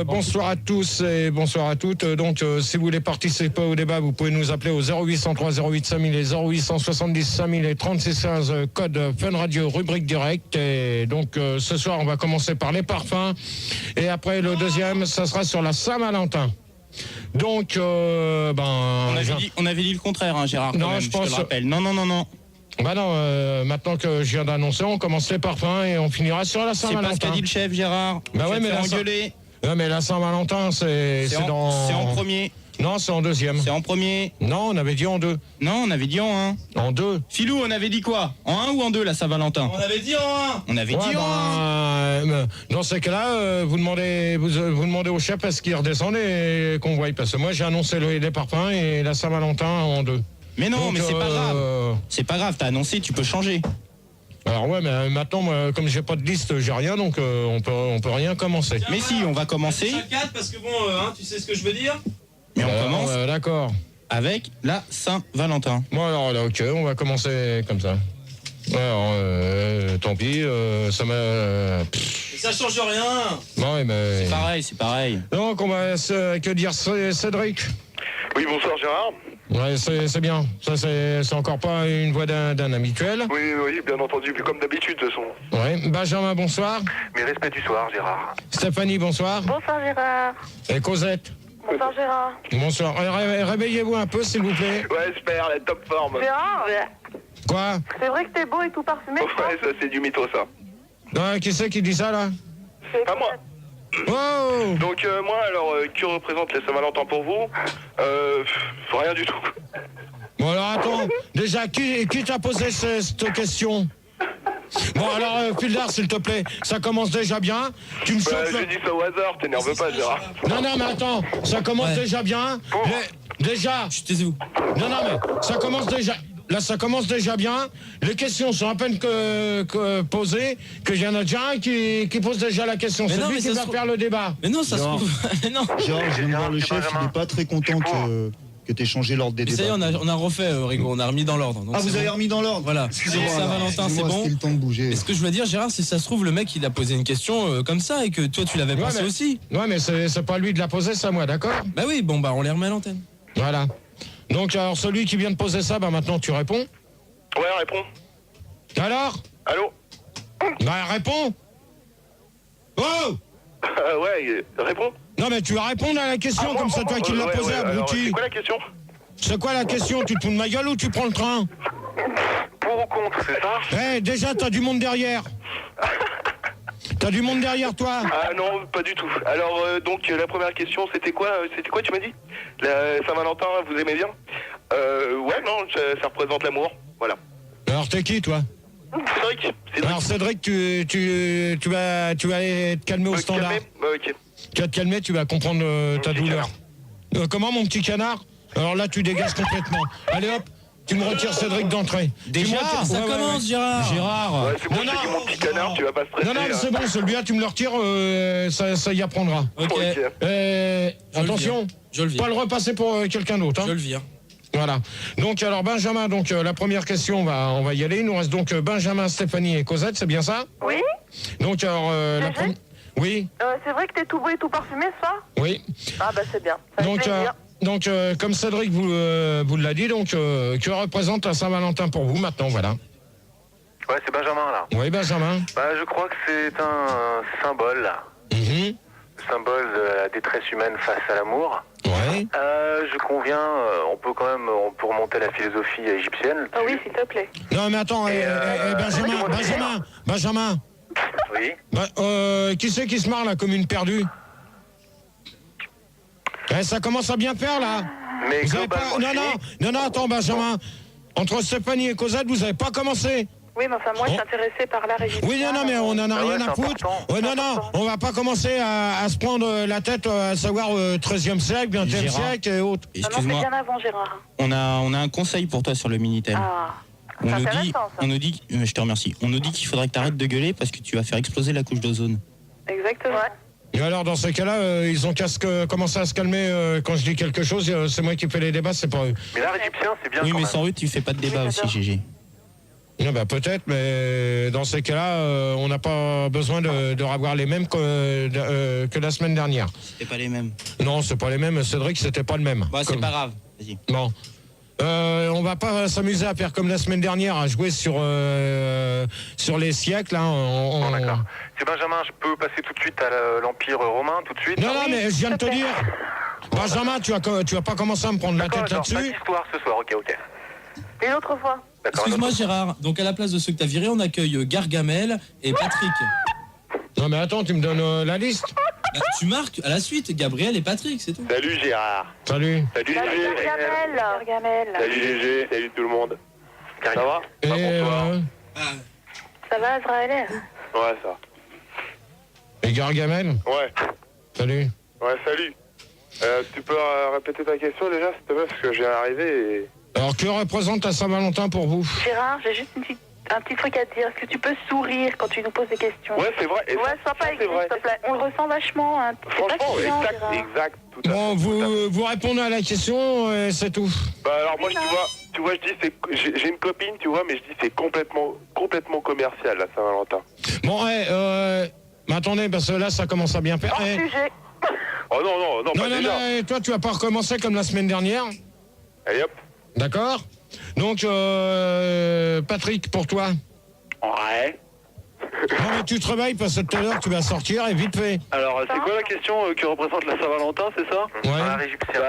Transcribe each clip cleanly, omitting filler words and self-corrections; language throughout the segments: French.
bonsoir à tous et bonsoir à toutes. Donc, si vous voulez participer au débat, vous pouvez nous appeler au 0803 08 5000 et 0870 5000 et 36 15, code Fun Radio, rubrique direct. Et donc, ce soir, on va commencer par les parfums. Et après, le deuxième, ça sera sur la Saint-Valentin. Donc, on avait dit le contraire, hein, Gérard. Non, même, je pense. te le rappelle. Non. Bah non, maintenant que je viens d'annoncer, on commence les parfums et on finira sur la C'est Saint-Valentin. pas ce qu'a dit le chef, Gérard. Bah ouais, mais la engueuler. Ouais, mais la Saint-Valentin, c'est dans... C'est en premier. Non, c'est en deuxième. C'est en premier. Non, on avait dit en deux. Non, on avait dit en un. En deux. Filou, on avait dit quoi? En un ou en deux, la Saint-Valentin? On avait dit en un. On avait dit en un. Dans ces cas-là, vous demandez au chef est-ce qu'il redescend et qu'on voie. Parce que moi, j'ai annoncé les parfums et la Saint-Valentin en deux. Mais non, donc, mais c'est pas grave. C'est pas grave, t'as annoncé, tu peux changer. Alors ouais, mais maintenant, moi, comme j'ai pas de liste, j'ai rien, donc on peut rien commencer. Mais si, on va commencer. Parce que bon, tu sais ce que je veux dire. Mais on commence d'accord. avec la Saint-Valentin. Bon alors là, ok, on va commencer comme ça. Alors, tant pis, ça m'a... Ça change rien. Bon, mais... C'est pareil. Donc on va que dire Cédric. Oui, bonsoir Gérard. Ouais, c'est bien. Ça, c'est encore pas une voix d'un habituel. Oui, bien entendu, plus comme d'habitude de toute façon. Ouais. Benjamin, bonsoir. Mes respects du soir, Gérard. Stéphanie, bonsoir. Bonsoir Gérard. Et Cosette. Bonsoir Gérard. Bonsoir. Réveillez-vous un peu, s'il vous plaît. Ouais, super, la top forme. Gérard, Quoi? c'est vrai que t'es beau et tout parfumé. Ouais, ça c'est du mytho ça. Qui c'est qui dit ça, là? Pas moi. Oh! Donc moi alors, que représente la Saint-Valentin pour vous? Rien du tout. Bon alors attends, déjà, qui t'a posé cette question? Bon alors, Fildar, s'il te plaît, ça commence déjà bien. Tu me chauffes J'ai dit ça au hasard, t'énerve pas Gérard. Non, mais attends, ça commence déjà bien. Déjà. Taisez-vous. Non, mais ça commence déjà. Là, ça commence déjà bien. Les questions sont à peine que posées, que y en a déjà un qui pose déjà la question. C'est lui qui va faire le débat. Mais non, ça se trouve. Mais non. Genre, je viens de voir le chef, il n'est pas très content que tu aies changé l'ordre des Mais débats. ça y est, on a refait, Rigo, on a remis dans l'ordre. Donc Vous avez remis dans l'ordre. Voilà. Excusez-moi. Saint-Valentin, c'est bon. C'était le temps de bouger. Et ce que je veux dire, Gérard, c'est ça se trouve, le mec, il a posé une question comme ça et que toi, tu l'avais pensé aussi. Ouais, mais c'est pas lui de la poser, c'est à moi, d'accord? Bah oui, bon, on les remet à l'antenne. Voilà. Donc, alors, celui qui vient de poser ça, maintenant, tu réponds? Ouais, réponds. Alors? Allô? Bah, réponds! Oh! Ouais, réponds. Non, mais tu vas répondre à la question, comme c'est toi qui l'as posée, abruti. C'est quoi la question? C'est quoi la question? Tu te fous de ma gueule ou tu prends le train? Pour ou contre, c'est ça? Déjà, t'as du monde derrière. T'as du monde derrière toi? Ah non, pas du tout. Alors, donc, la première question, c'était quoi? Tu m'as dit? La Saint-Valentin, vous aimez bien? Ouais, non, ça représente l'amour, voilà. Alors, t'es qui, toi? Cédric. Alors, Cédric, tu vas aller te calmer au standard. Ok. Tu vas te calmer, tu vas comprendre ta douleur. Comment, mon petit canard? Alors là, tu dégages complètement. Allez, hop, tu me retires Cédric d'entrée. Déjà, ça commence, Gérard. Gérard. Ouais, c'est bon, je t'ai dit mon petit canard, tu vas pas stresser. Non, mais c'est bon, celui-là, tu me le retires, ça y apprendra. Ok. Attention, Je le vire. pas le repasser pour quelqu'un d'autre. Hein. Je le vire. Voilà. Donc, alors, Benjamin, la première question, on va y aller. Il nous reste donc Benjamin, Stéphanie et Cosette, c'est bien ça? Oui. Donc, alors, la première... Oui, C'est vrai que t'es tout beau et tout parfumé, ça? oui. Ah bah c'est bien. Ça fait plaisir. Donc, comme Cédric vous l'a dit, donc, que représente la Saint-Valentin pour vous maintenant, voilà. Ouais, c'est Benjamin, là. Oui, Benjamin. Bah, je crois que c'est un symbole, là. Mhm. Symbole de la détresse humaine face à l'amour. Ouais. Je conviens, on peut remonter à la philosophie égyptienne. Ah oui, s'il te plaît. Non, mais attends, Benjamin. Oui. Qui c'est qui se marre, là, comme une perdue? Ça commence à bien faire, là. Mais Vous avez pas... globalement, Non, attends, Benjamin. Entre Stéphanie et Cosette, vous avez pas commencé? Oui, mais enfin, moi, je suis intéressée par l'art égyptien. Oui, non, mais on en a rien à foutre. Ouais, non, on va pas commencer à se prendre la tête, à savoir 13e siècle, 20e siècle et autres. Non, c'est Excuse-moi, bien avant, Gérard. on a un conseil pour toi sur le Minitel. Ah, c'est intéressant, ça. On nous dit, je te remercie. On nous dit qu'il faudrait que tu arrêtes de gueuler parce que tu vas faire exploser la couche d'ozone. Exactement. Et alors, dans ces cas-là, ils ont qu'à commencer à se calmer quand je dis quelque chose. C'est moi qui fais les débats, c'est pas eux. Mais l'art égyptien, c'est bien. Oui, quand mais même. sans eux, tu fais pas de débat aussi, GG. Ah bah peut-être, mais dans ces cas-là, on n'a pas besoin de revoir les mêmes que la semaine dernière. C'était pas les mêmes. Non, c'est pas les mêmes. Cédric, c'était pas le même. Bah, c'est pas grave. Vas-y. Bon. On va pas s'amuser à faire comme la semaine dernière, à jouer sur les siècles. Hein. Bon, d'accord. C'est Benjamin, je peux passer tout de suite à l'Empire romain, tout de suite? Non, mais je viens de te dire. Benjamin, tu vas pas commencer à me prendre la tête là-dessus. Pas d'histoire ce soir, ok. Et l'autre fois. Excuse-moi Gérard, donc à la place de ceux que t'as virés, on accueille Gargamel et Patrick. Non mais attends, tu me donnes la liste. Bah, tu marques à la suite, Gabriel et Patrick, c'est tout. Salut Gérard. Salut. Salut Salut Gégé. Gargamel. Salut Gégé. Salut tout le monde. Ça va? Et Ça va, Azraël? Ouais, ça. et Gargamel. Ouais. Salut. Ouais, salut. Tu peux répéter ta question déjà, s'il te plaît, parce que je viens d'arriver et... Alors que représente la Saint-Valentin pour vous? Gérard, j'ai juste un petit truc à te dire. Est-ce que tu peux sourire quand tu nous poses des questions? Ouais, c'est vrai. Et Ouais, sois pas égoïste, s'il te plaît. On le ressent vachement. Hein. C'est pas franchement, chiant, exact, Gérard. exact, tout à fait. Bon, vous répondez à la question, et c'est tout. Bah alors moi, tu vois, je dis, j'ai une copine, tu vois, mais je dis c'est complètement commercial, la Saint-Valentin. Bon, mais attendez, parce que là, ça commence à bien faire. Hors sujet. Oh non, pas déjà. Non, toi, tu vas pas recommencer comme la semaine dernière. Allez hop. D'accord? Donc, Patrick, pour toi. Ouais. Non, mais tu te réveilles parce que tout à l'heure, tu vas sortir et vite fait. Alors, c'est quoi la question que représente la Saint-Valentin, c'est ça? Ouais. Dans l'art égyptien.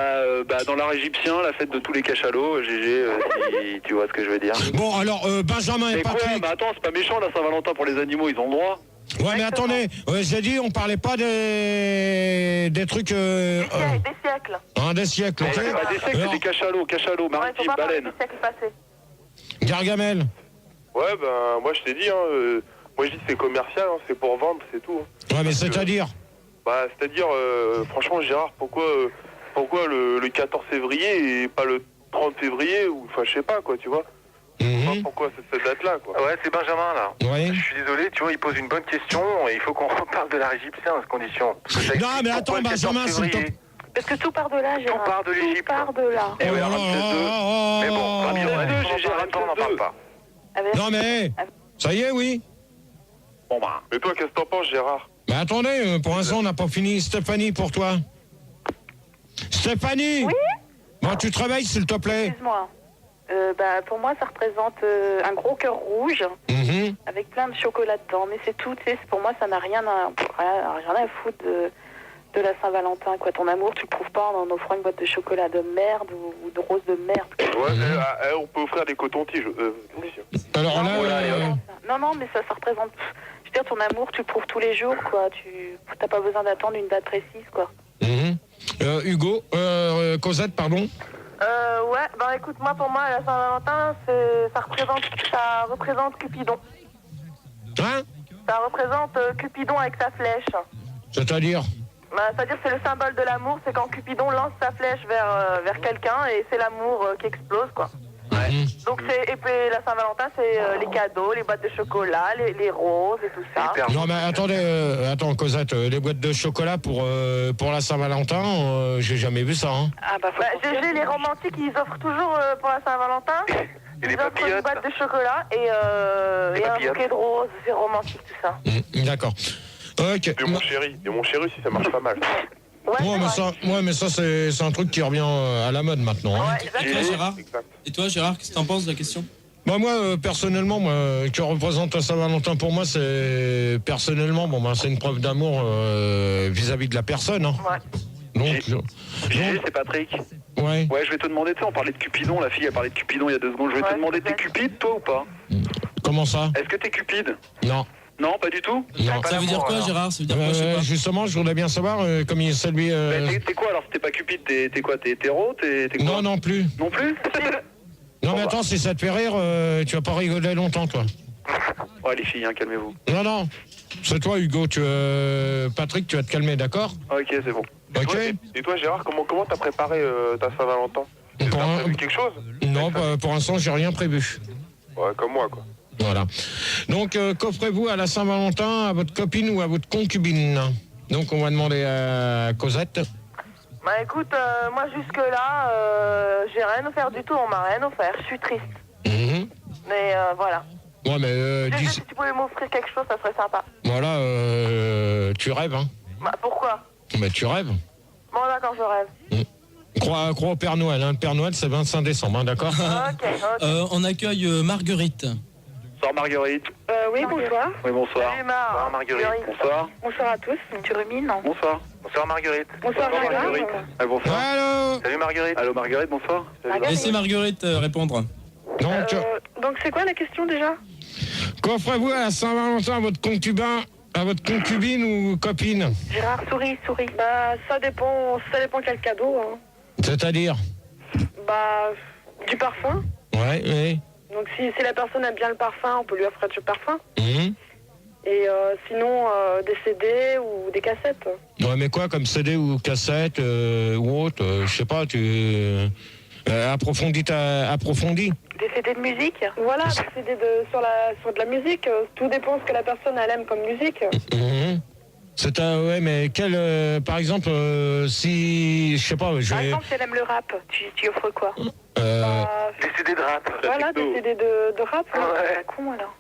Dans l'art égyptien, la fête de tous les cachalots, GG, si tu vois ce que je veux dire. Bon, alors, Benjamin et Mais quoi? Patrick. Mais attends, c'est pas méchant la Saint-Valentin pour les animaux, ils ont le droit. Ouais, mais attendez, j'ai dit, on parlait pas des trucs. Des siècles. Des siècles, ok? C'est pas des secs, c'est Alors, des cachalots, Ouais, faut maritimes, pas parler baleines. des siècles passés. Gargamel. Ouais, ben, moi je t'ai dit, moi je dis c'est commercial, c'est pour vendre, c'est tout. Ouais, mais c'est-à-dire. Bah, c'est-à-dire, franchement, Gérard, pourquoi le 14 février et pas le 30 février, ou enfin, je sais pas, quoi, tu vois? Pourquoi c'est cette date-là, quoi? Ouais, c'est Benjamin, là. Oui. Je suis désolé, tu vois, il pose une bonne question, et il faut qu'on reparle de l'art égyptien à ce condition. Non, mais attends, Benjamin, s'il te plaît. Parce que tout part de là, Gérard. Tout part de l'Égypte. Tout part de là. Eh oui, Ramsès II. Mais bon, Ramsès II, GG, on n'en parle pas. Non, mais. Ça y est, oui. Bon, bah. Mais toi, qu'est-ce que t'en penses, Gérard? Mais attendez, pour l'instant, on n'a pas fini. Stéphanie, pour toi. Stéphanie. Oui. Bon, tu te réveilles, s'il te plaît. Excuse-moi. Pour moi, ça représente un gros cœur rouge avec plein de chocolat dedans. Mais c'est tout, tu sais, pour moi, ça n'a rien à foutre de la Saint-Valentin, quoi. Ton amour, tu le prouves pas en offrant une boîte de chocolat de merde ou de rose de merde. Ouais, on peut offrir des cotons-tiges. Alors là, Non, mais ça représente... Je veux dire, ton amour, tu le prouves tous les jours, quoi. T'as pas besoin d'attendre une date précise, quoi. Hugo, Cosette, pardon. Ouais, bah écoute, pour moi, la Saint-Valentin, ça représente Cupidon. Hein? Ça représente Cupidon avec sa flèche. C'est-à-dire? C'est-à-dire c'est le symbole de l'amour, c'est quand Cupidon lance sa flèche vers quelqu'un et c'est l'amour qui explose, quoi. Ouais. Donc et puis la Saint-Valentin, c'est les cadeaux, les boîtes de chocolat, les roses et tout ça. Non, mais attends, Cosette, les boîtes de chocolat pour la Saint-Valentin, j'ai jamais vu ça, hein. GG, les romantiques, ils offrent toujours pour la Saint-Valentin. Ils offrent une boîte de chocolat et un bouquet de roses, c'est romantique tout ça. D'accord. Ok. Et mon chéri aussi, ça marche pas mal. Mais ça c'est un truc qui revient à la mode maintenant. Hein. Et toi, Gérard, qu'est-ce que t'en penses de la question? Moi, personnellement, qui représente Saint-Valentin pour moi, c'est personnellement, c'est une preuve d'amour vis-à-vis de la personne. Hein. Ouais. Donc, c'est Patrick. Ouais. Ouais, je vais te demander, tu sais, on parlait de Cupidon, la fille a parlé de Cupidon il y a 2 secondes. Je vais te demander, t'es cupide, toi, ou pas? Comment ça? Est-ce que t'es cupide? Non. Non, pas du tout? Non. Ça veut dire quoi, Gérard? Ça veut dire quoi, je sais pas. Justement, je voudrais bien savoir comme il est lui. T'es quoi alors? Si t'es pas cupide, t'es quoi? T'es hétéro? T'es quoi? Non plus. Non plus? Non, mais attends, si ça te fait rire, tu vas pas rigoler longtemps, toi. Ouais, les filles, calmez-vous. Non. C'est toi, Hugo. Patrick, tu vas te calmer, d'accord? Ok, c'est bon. Ok. Et toi, Gérard, comment t'as préparé ta Saint-Valentin? T'as prévu quelque chose? Non, pour l'instant, j'ai rien prévu. Ouais, comme moi, quoi. Voilà. Donc, qu'offrez-vous à la Saint-Valentin à votre copine ou à votre concubine? Donc, on va demander à Cosette. Écoute, moi jusque-là, j'ai rien offert du tout, on m'a rien offert, je suis triste. Mais voilà. Ouais, mais Si tu pouvais m'offrir quelque chose, ça serait sympa. voilà, tu rêves, hein. Bah, pourquoi? Mais tu rêves. Bon, d'accord, je rêve. Crois au Père Noël, hein. Le Père Noël, c'est 25 décembre, hein, d'accord? Ok. On accueille Marguerite. Bonsoir Marguerite. Oui, bonsoir. Oui, bonsoir. Salut, Bonsoir Marguerite. Bonsoir. Bonsoir à tous. Tu rumines, non? Bonsoir. Bonsoir Marguerite. Bonsoir, Marguerite. Ah, bonsoir. Allô? Salut Marguerite. Allô Marguerite, bonsoir. Laissez Marguerite répondre. Donc, c'est quoi la question déjà? Qu'offrez-vous à la Saint-Valentin à votre concubine ou copine? Gérard, souris. Bah, ça dépend quel cadeau. Hein. C'est-à-dire? Bah, du parfum. Ouais, oui. Donc, si la personne aime bien le parfum, on peut lui offrir du parfum. Mhm. Et sinon, des CD ou des cassettes. Ouais, mais quoi, comme CD ou cassette ou autre, je sais pas, tu... approfondis. Des CD de musique. Voilà, des CD sur de la musique. Tout dépend ce que la personne elle aime comme musique. Mhm. Ouais, mais par exemple, si, je sais pas, Par exemple, si elle aime le rap, tu offres quoi? Des CD de rap. Voilà, des CD de rap. Ouais. C'est pas con, alors.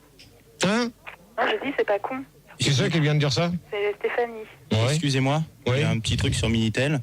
Hein? Non, je dis, c'est pas con. C'est ça qui vient de dire ça? C'est Stéphanie. Ouais. Excusez-moi, il Oui. y a un petit truc sur Minitel.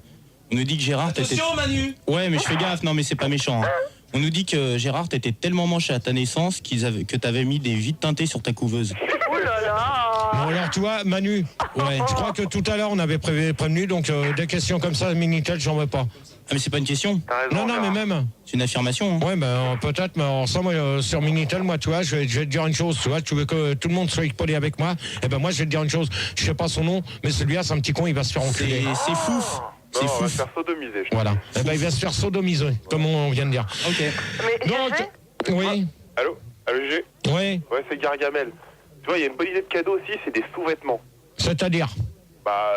On nous dit que Gérard t'était... Attention Manu. Ouais, mais je fais gaffe, non mais c'est pas méchant. Hein. On nous dit que Gérard t'était tellement manché à ta naissance que t'avais mis des vides teintées sur ta couveuse. Oh là là! Bon, alors, tu vois, Manu, je crois que tout à l'heure, on avait prévenu, donc des questions comme ça, Minitel, j'en veux pas. Ah mais c'est pas une question, T'as raison. Non, mais même... c'est une affirmation. Hein. Ouais, ben peut-être, mais alors ça, moi, sur Minitel, moi, tu vois, je vais te dire une chose, tu vois, tu veux que tout le monde soit poli avec moi, eh ben moi, je vais te dire une chose, je sais pas son nom, mais celui-là, c'est un petit con, il va se faire enculer. C'est fouf. C'est Non, on va se fou. faire sodomiser. Voilà. Eh ben, il va se faire sodomiser, comme on vient de dire. Ok. Mais Donc, oui, Allô G? oui, Ouais, c'est Gargamel. Tu vois, il y a une bonne idée de cadeau aussi, c'est des sous-vêtements. c'est-à-dire. Bah,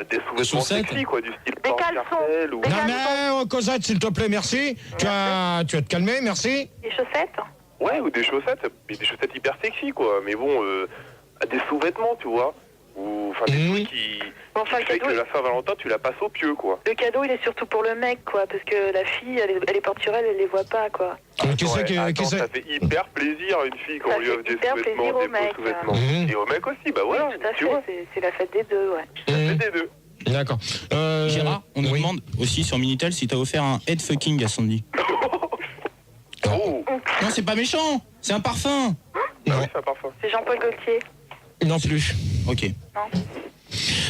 des sous-vêtements chaussettes sexy, quoi, du style Des Port caleçons. Cartel ou... Des Non, caleçons. mais, Cosette, s'il te plaît, merci. Tu vas te calmer, merci. Des chaussettes? Ouais, ou des chaussettes, mais des chaussettes hyper sexy, quoi. Mais bon, des sous-vêtements, tu vois. Ou, enfin, des trucs qui... Bon, enfin, qui fait que la Saint-Valentin, tu la passes au pieu, quoi. le cadeau, il est surtout pour le mec, quoi, parce que la fille, elle est porte-sur elle les voit pas, quoi. Qui c'est qui Attends, c'est ça fait hyper plaisir à une fille quand Ça on lui fait offre des hyper sous-vêtements, plaisir des au mec, beaux sous-vêtements. Mhm. Et au mec aussi, bah voilà, Oui, tout à tu vois. fait, c'est la fête des deux, ouais. C'est des deux. D'accord. Gérard, on nous oui. demande aussi sur Minitel si t'as offert un head fucking à Sandy. Oh, Non, c'est pas méchant, c'est un parfum. oui, c'est un parfum. C'est Jean-Paul Gaultier. Non plus. Ok.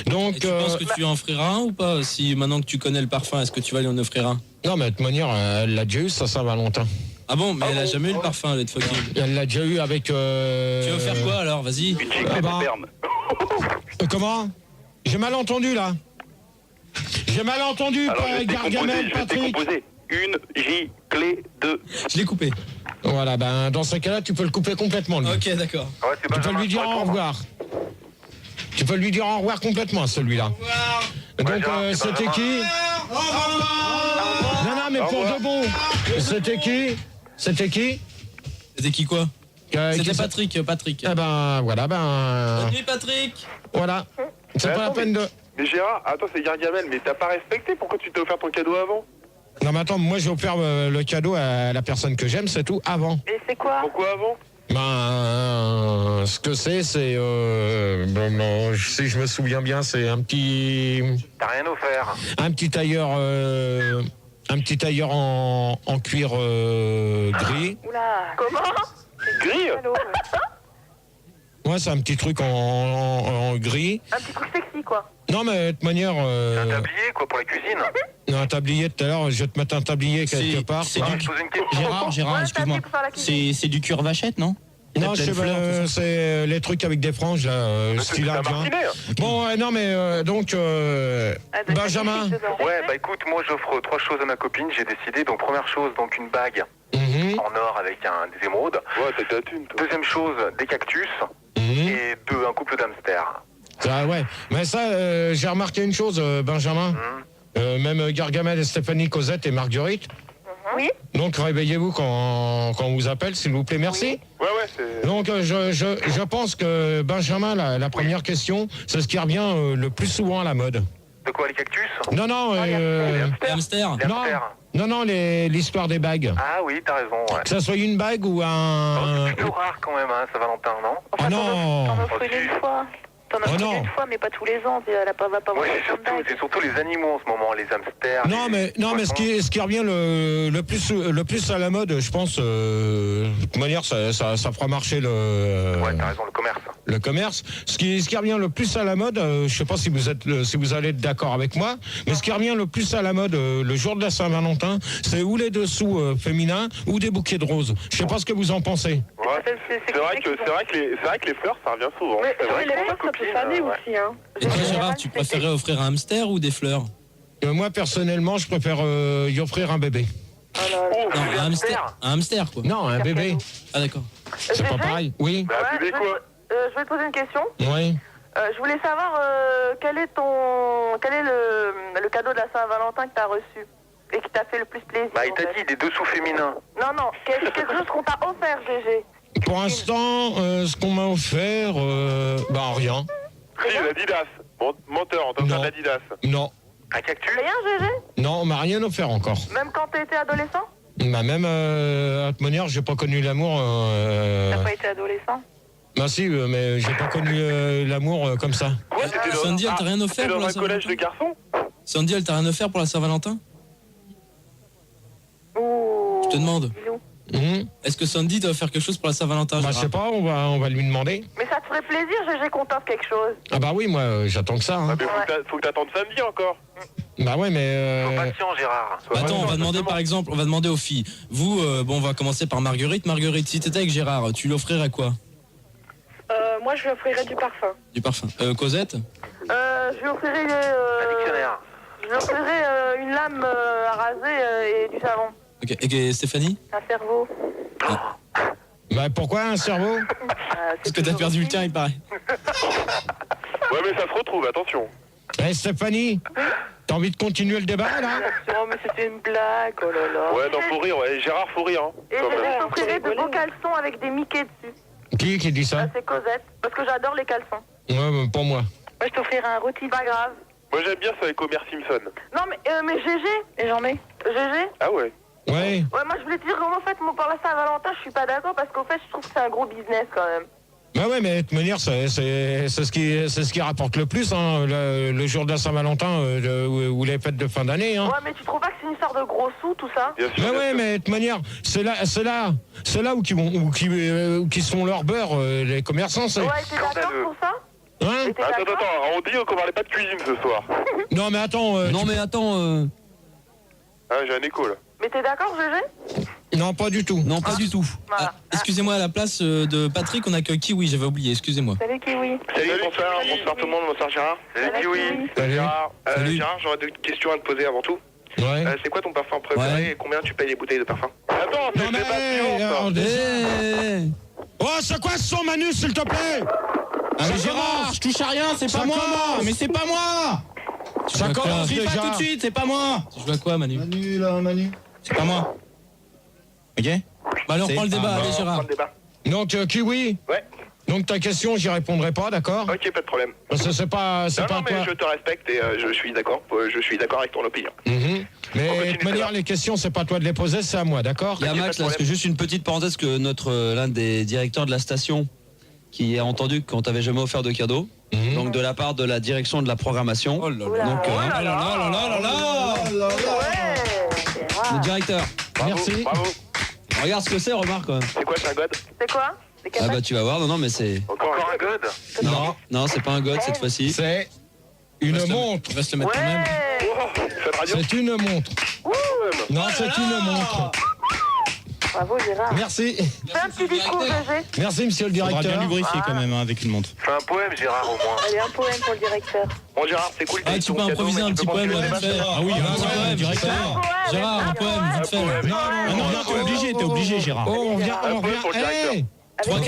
Donc, Et tu penses que tu lui en offriras un ou pas? Si maintenant que tu connais le parfum, est-ce que tu vas lui en offrir un? non, mais de toute manière, elle l'a déjà eu, ça, Saint-Valentin. Ah bon, mais elle a jamais eu le parfum, le head fucking. Elle l'a déjà eu avec... Tu vas faire quoi alors? Vas-y. Une gicle Ah de bah. sperme. Comment? J'ai mal entendu, là. J'ai mal entendu, Alors, je vais te Gargamel, décomposer, Patrick. Une giclée de... Je l'ai coupé. Voilà, ben, dans ce cas-là, tu peux le couper complètement, lui. Ok, d'accord. Ouais, c'est Tu peux lui dire au revoir. Tu peux lui dire au revoir complètement, celui-là. Donc, Gérard, c'est c'était pas qui? Non, non, mais pour de bon. C'était qui? C'était qui? C'était qui quoi? C'était Qui- Patrick. Eh ben, voilà, ben... Bonne nuit Patrick. Voilà. C'est Mais pas la attends, peine de... Mais Gérard, attends, c'est Gargamel, mais t'as pas respecté, pourquoi tu t'es offert ton cadeau avant? Non, mais attends, moi, j'ai offert le cadeau à la personne que j'aime, c'est tout, avant. Et c'est quoi? Pourquoi avant? Ben, ce que c'est, non, si je me souviens bien, c'est un petit T'as rien offert. tailleur, en cuir gris. Oula. Comment? Gris? Allô, Ouais, c'est un petit truc en gris. un petit truc sexy, quoi. Non, mais de toute manière, Un tablier, quoi, pour la cuisine. un tablier tout à l'heure, je vais te mettre un tablier quelque part. c'est quoi. du- Je pose une question. Gérard, Ouais, excuse-moi. tablier pour faire la cuisine. C'est du cuir vachette, non? Non, Plein de fleurs, tout ça. c'est les trucs avec des franges, là, style C'est un indien. martinet, hein. Bon, non, mais donc, Ah, donc, Benjamin. il y a des trucs dedans. Ouais, bah écoute, moi j'offre 3 choses à ma copine, j'ai décidé. Donc première chose, donc une bague Mhm, en or avec des émeraudes. Ouais, t'as de la thune, toi. Deuxième chose, des cactus. mhm. Et un couple d'hamsters. Ah ouais, mais ça, j'ai remarqué une chose, Benjamin. Même Gargamel et Stéphanie, Cosette et Marguerite. Oui. Donc réveillez-vous quand on vous appelle, s'il vous plaît, merci. Ouais, c'est... Donc je pense que Benjamin, la première question, c'est ce qui revient le plus souvent à la mode. De quoi, les cactus? Non, les Les hamsters. Les non, hamsters. Non, l'histoire des bagues. Ah oui, t'as raison, ouais. Que ça soit une bague ou un... C'est plutôt rare quand même, hein, Saint-Valentin, non? Ah non. T'en offres une fois. T'en offres non. une fois, mais pas tous les ans. Elle va pas voir Ouais, autant de bagues. c'est surtout les animaux en ce moment, les hamsters. Non, mais ce qui revient le plus à la mode, je pense, de toute manière, ça fera marcher Ouais, t'as raison, le commerce. le commerce. Ce qui revient le plus à la mode, je sais pas si vous allez être d'accord avec moi, mais ce qui revient le plus à la mode le jour de la Saint-Valentin, c'est ou les dessous féminins ou des bouquets de roses. Je sais pas ce que vous en pensez. Ouais, c'est vrai que les fleurs, ça revient souvent. Mais C'est vrai les que fleurs, ça peut faner aussi. Hein. Et toi, Gérard, tu préférais offrir un hamster ou des fleurs? Moi, personnellement, je préfère y offrir un bébé. Non, un hamster, quoi. Non, un bébé. Ah, d'accord. C'est pas pareil. Oui. Bah, bébé quoi? Je vais te poser une question. Oui. Je voulais savoir quel est le cadeau de la Saint-Valentin que tu as reçu et qui t'a fait le plus plaisir. Bah, il t'a dit des dessous féminins. Non, quelque chose qu'on t'a offert, GG. Pour l'instant, ce qu'on m'a offert, rien. Si, l'Adidas. Menteur, on t'a offert Non. l'Adidas. Non. Un cactus? Rien, GG? Non, on m'a rien offert encore. Même quand tu étais adolescent? Bah même à toute manière, j'ai pas connu l'amour. T'as pas été adolescent? Bah si, mais j'ai pas connu l'amour comme ça. Ouais, c'était dans... Sandy, elle t'a rien offert c'était pour dans la un collège de Saint-Valentin? garçons? Sandy, elle t'a rien offert pour la Saint-Valentin? Ouh. Je te demande. Bisous. Est-ce que Sandy t'a offert quelque chose pour la Saint-Valentin? Bah je sais pas, on va lui demander. Mais ça te ferait plaisir, GG, qu'on t'offre quelque chose. Ah bah oui, moi j'attends que ça. Hein. Mais faut que t'attendes samedi encore. Bah ouais, mais... Sois patient, Gérard. Sois Attends, patient, on va demander justement. par exemple, on va demander aux filles. Vous, on va commencer par Marguerite. Marguerite, si t'étais avec Gérard, tu lui offrirais quoi? Moi, je lui offrirais du parfum. Du parfum. Cosette? Je lui offrirais... Un dictionnaire. Je lui offrirais une lame à raser et du savon. Ok. Et Stéphanie? Un cerveau. Bah pourquoi un cerveau? Parce que t'as perdu le tien, il paraît. Ouais, mais ça se retrouve, attention. Eh Stéphanie, t'as envie de continuer le débat là? Non, mais c'était une blague, oh là là. Ouais, non, faut rire, ouais. Gérard, faut rire, hein. Et Quand même. je t'offrirais de beaux caleçons avec des Mickey dessus. Qui dit ça? C'est Cosette, parce que j'adore les caleçons. Ouais, mais pas moi. Moi, je t'offrirais un rôti, pas grave. Moi, j'aime bien ça avec Homer Simpson. Non, mais GG, et j'en ai. GG? Ah ouais? Ouais. Ouais, moi, je voulais te dire, en fait, moi, pour la Saint-Valentin, je suis pas d'accord, parce qu'au fait, je trouve que c'est un gros business, quand même. Bah ouais, mais de toute manière, c'est ce qui rapporte le plus, hein, le jour de la Saint-Valentin ou les fêtes de fin d'année. Hein. Ouais, mais tu trouves pas que c'est une histoire de gros sous, tout ça? Bien sûr. Mais bien ouais, sûr. mais de toute manière, c'est là où qui sont leur beurre, les commerçants. C'est... Ouais, t'es d'accord Scandaleux. pour ça? Hein? T'es Attends, d'accord? on dit qu'on parlait pas de cuisine ce soir. Non, mais attends. Non, mais attends. Ah, j'ai un écho là. Mais t'es d'accord, GG? Non, pas du tout. Non, pas du tout. Voilà. Excusez-moi, à la place de Patrick, on a que Kiwi, j'avais oublié, excusez-moi. Salut, Kiwi. Salut, bonsoir tout le monde, bonsoir Gérard. Salut, Kiwi. Salut. Gérard, Salut. Gérard, j'aurais deux questions à te poser avant tout. Ouais. C'est quoi ton parfum préféré Ouais. et combien tu payes les bouteilles de parfum? Attends, Non, c'est mais, pas suivant ça. Eh Oh, c'est quoi ce son, Manu, s'il te plaît? Ah mais Ça Gérard, commence. je touche à rien, c'est Ça pas moi. commence. Mais c'est pas moi. Tu joues à quoi? commence. Crie pas Déjà. tout de suite, c'est pas moi. Tu joues à quoi, Manu? Manu, là, Manu. C'est pas moi. Ok. Bah alors, C'est- prends le débat, Ah, allez, On prend Gérard. le débat. Donc, Kiwi, Ouais, donc ta question, j'y répondrai pas, d'accord? ok, pas de problème. Parce que c'est pas Non, toi. mais je te respecte et je suis d'accord avec ton opinion. Mhm. On Mais continue de toute manière, le les questions, c'est pas toi de les poser, c'est à moi, d'accord? Il y a Ok, pas Max, de là, parce que problème. juste une petite parenthèse que l'un des directeurs de la station qui a entendu qu'on t'avait jamais offert de cadeau, Mhm. donc de la part de la direction de la programmation. Oh là Oula. là. Donc, Oh là là. Ouais, c'est le rare. directeur, Bravo, Merci. Bravo. regarde ce que c'est, remarque quand même. C'est quoi, c'est un god? C'est quoi? C'est Ah bah tu vas voir, non mais c'est... Encore un god? Non, Non, c'est pas un god cette fois-ci. c'est une montre. Tu vas se le mettre quand même. Ouais. Oh, cette radio? C'est une montre. Non, c'est une montre. Bravo, Gérard. Merci. Fais un petit discours, GG. Merci, monsieur le Faudra bien directeur. lubrifier quand même hein, avec une montre. Fais un poème, Gérard, au moins. Allez, un poème pour le directeur. Bon, Gérard, c'est cool. Ah, t'as tu ton peux cadeau, improviser mais un tu petit peux poème, continuer là, le vite débat. fait. Ah oui, un un petit poème, poème, vite fait. directeur. Gérard, un poème, vite fait. là. Ah non, non, t'es obligé, Gérard. Oh, on revient, Un on poème pour le revient. directeur. Hey,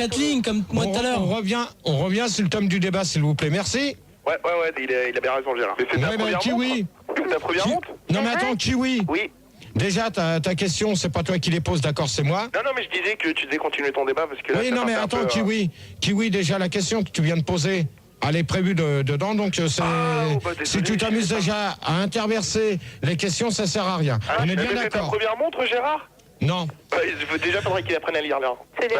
3-4 lignes, comme moi tout à l'heure. on revient sur le thème du débat, s'il vous plaît. Merci. Ouais, il a bien raison, Gérard. Mais c'est ta Ouais, bah, première Kiwi. montre? C'est ta première montre? Non, mais attends, Kiwi. Oui. Déjà, ta question, c'est pas toi qui les poses, d'accord, c'est moi. Non, mais je disais que tu devais continuer ton débat parce que là, Oui, ça non, mais partait un attends, peu, Kiwi, déjà, la question que tu viens de poser, Elle est prévue dedans, donc si tu t'amuses déjà à interverser les questions, ça sert à rien. On est bien C'est ta d'accord. première montre, Gérard? Non. Déjà, faudrait qu'il apprenne à lire, là. C'est des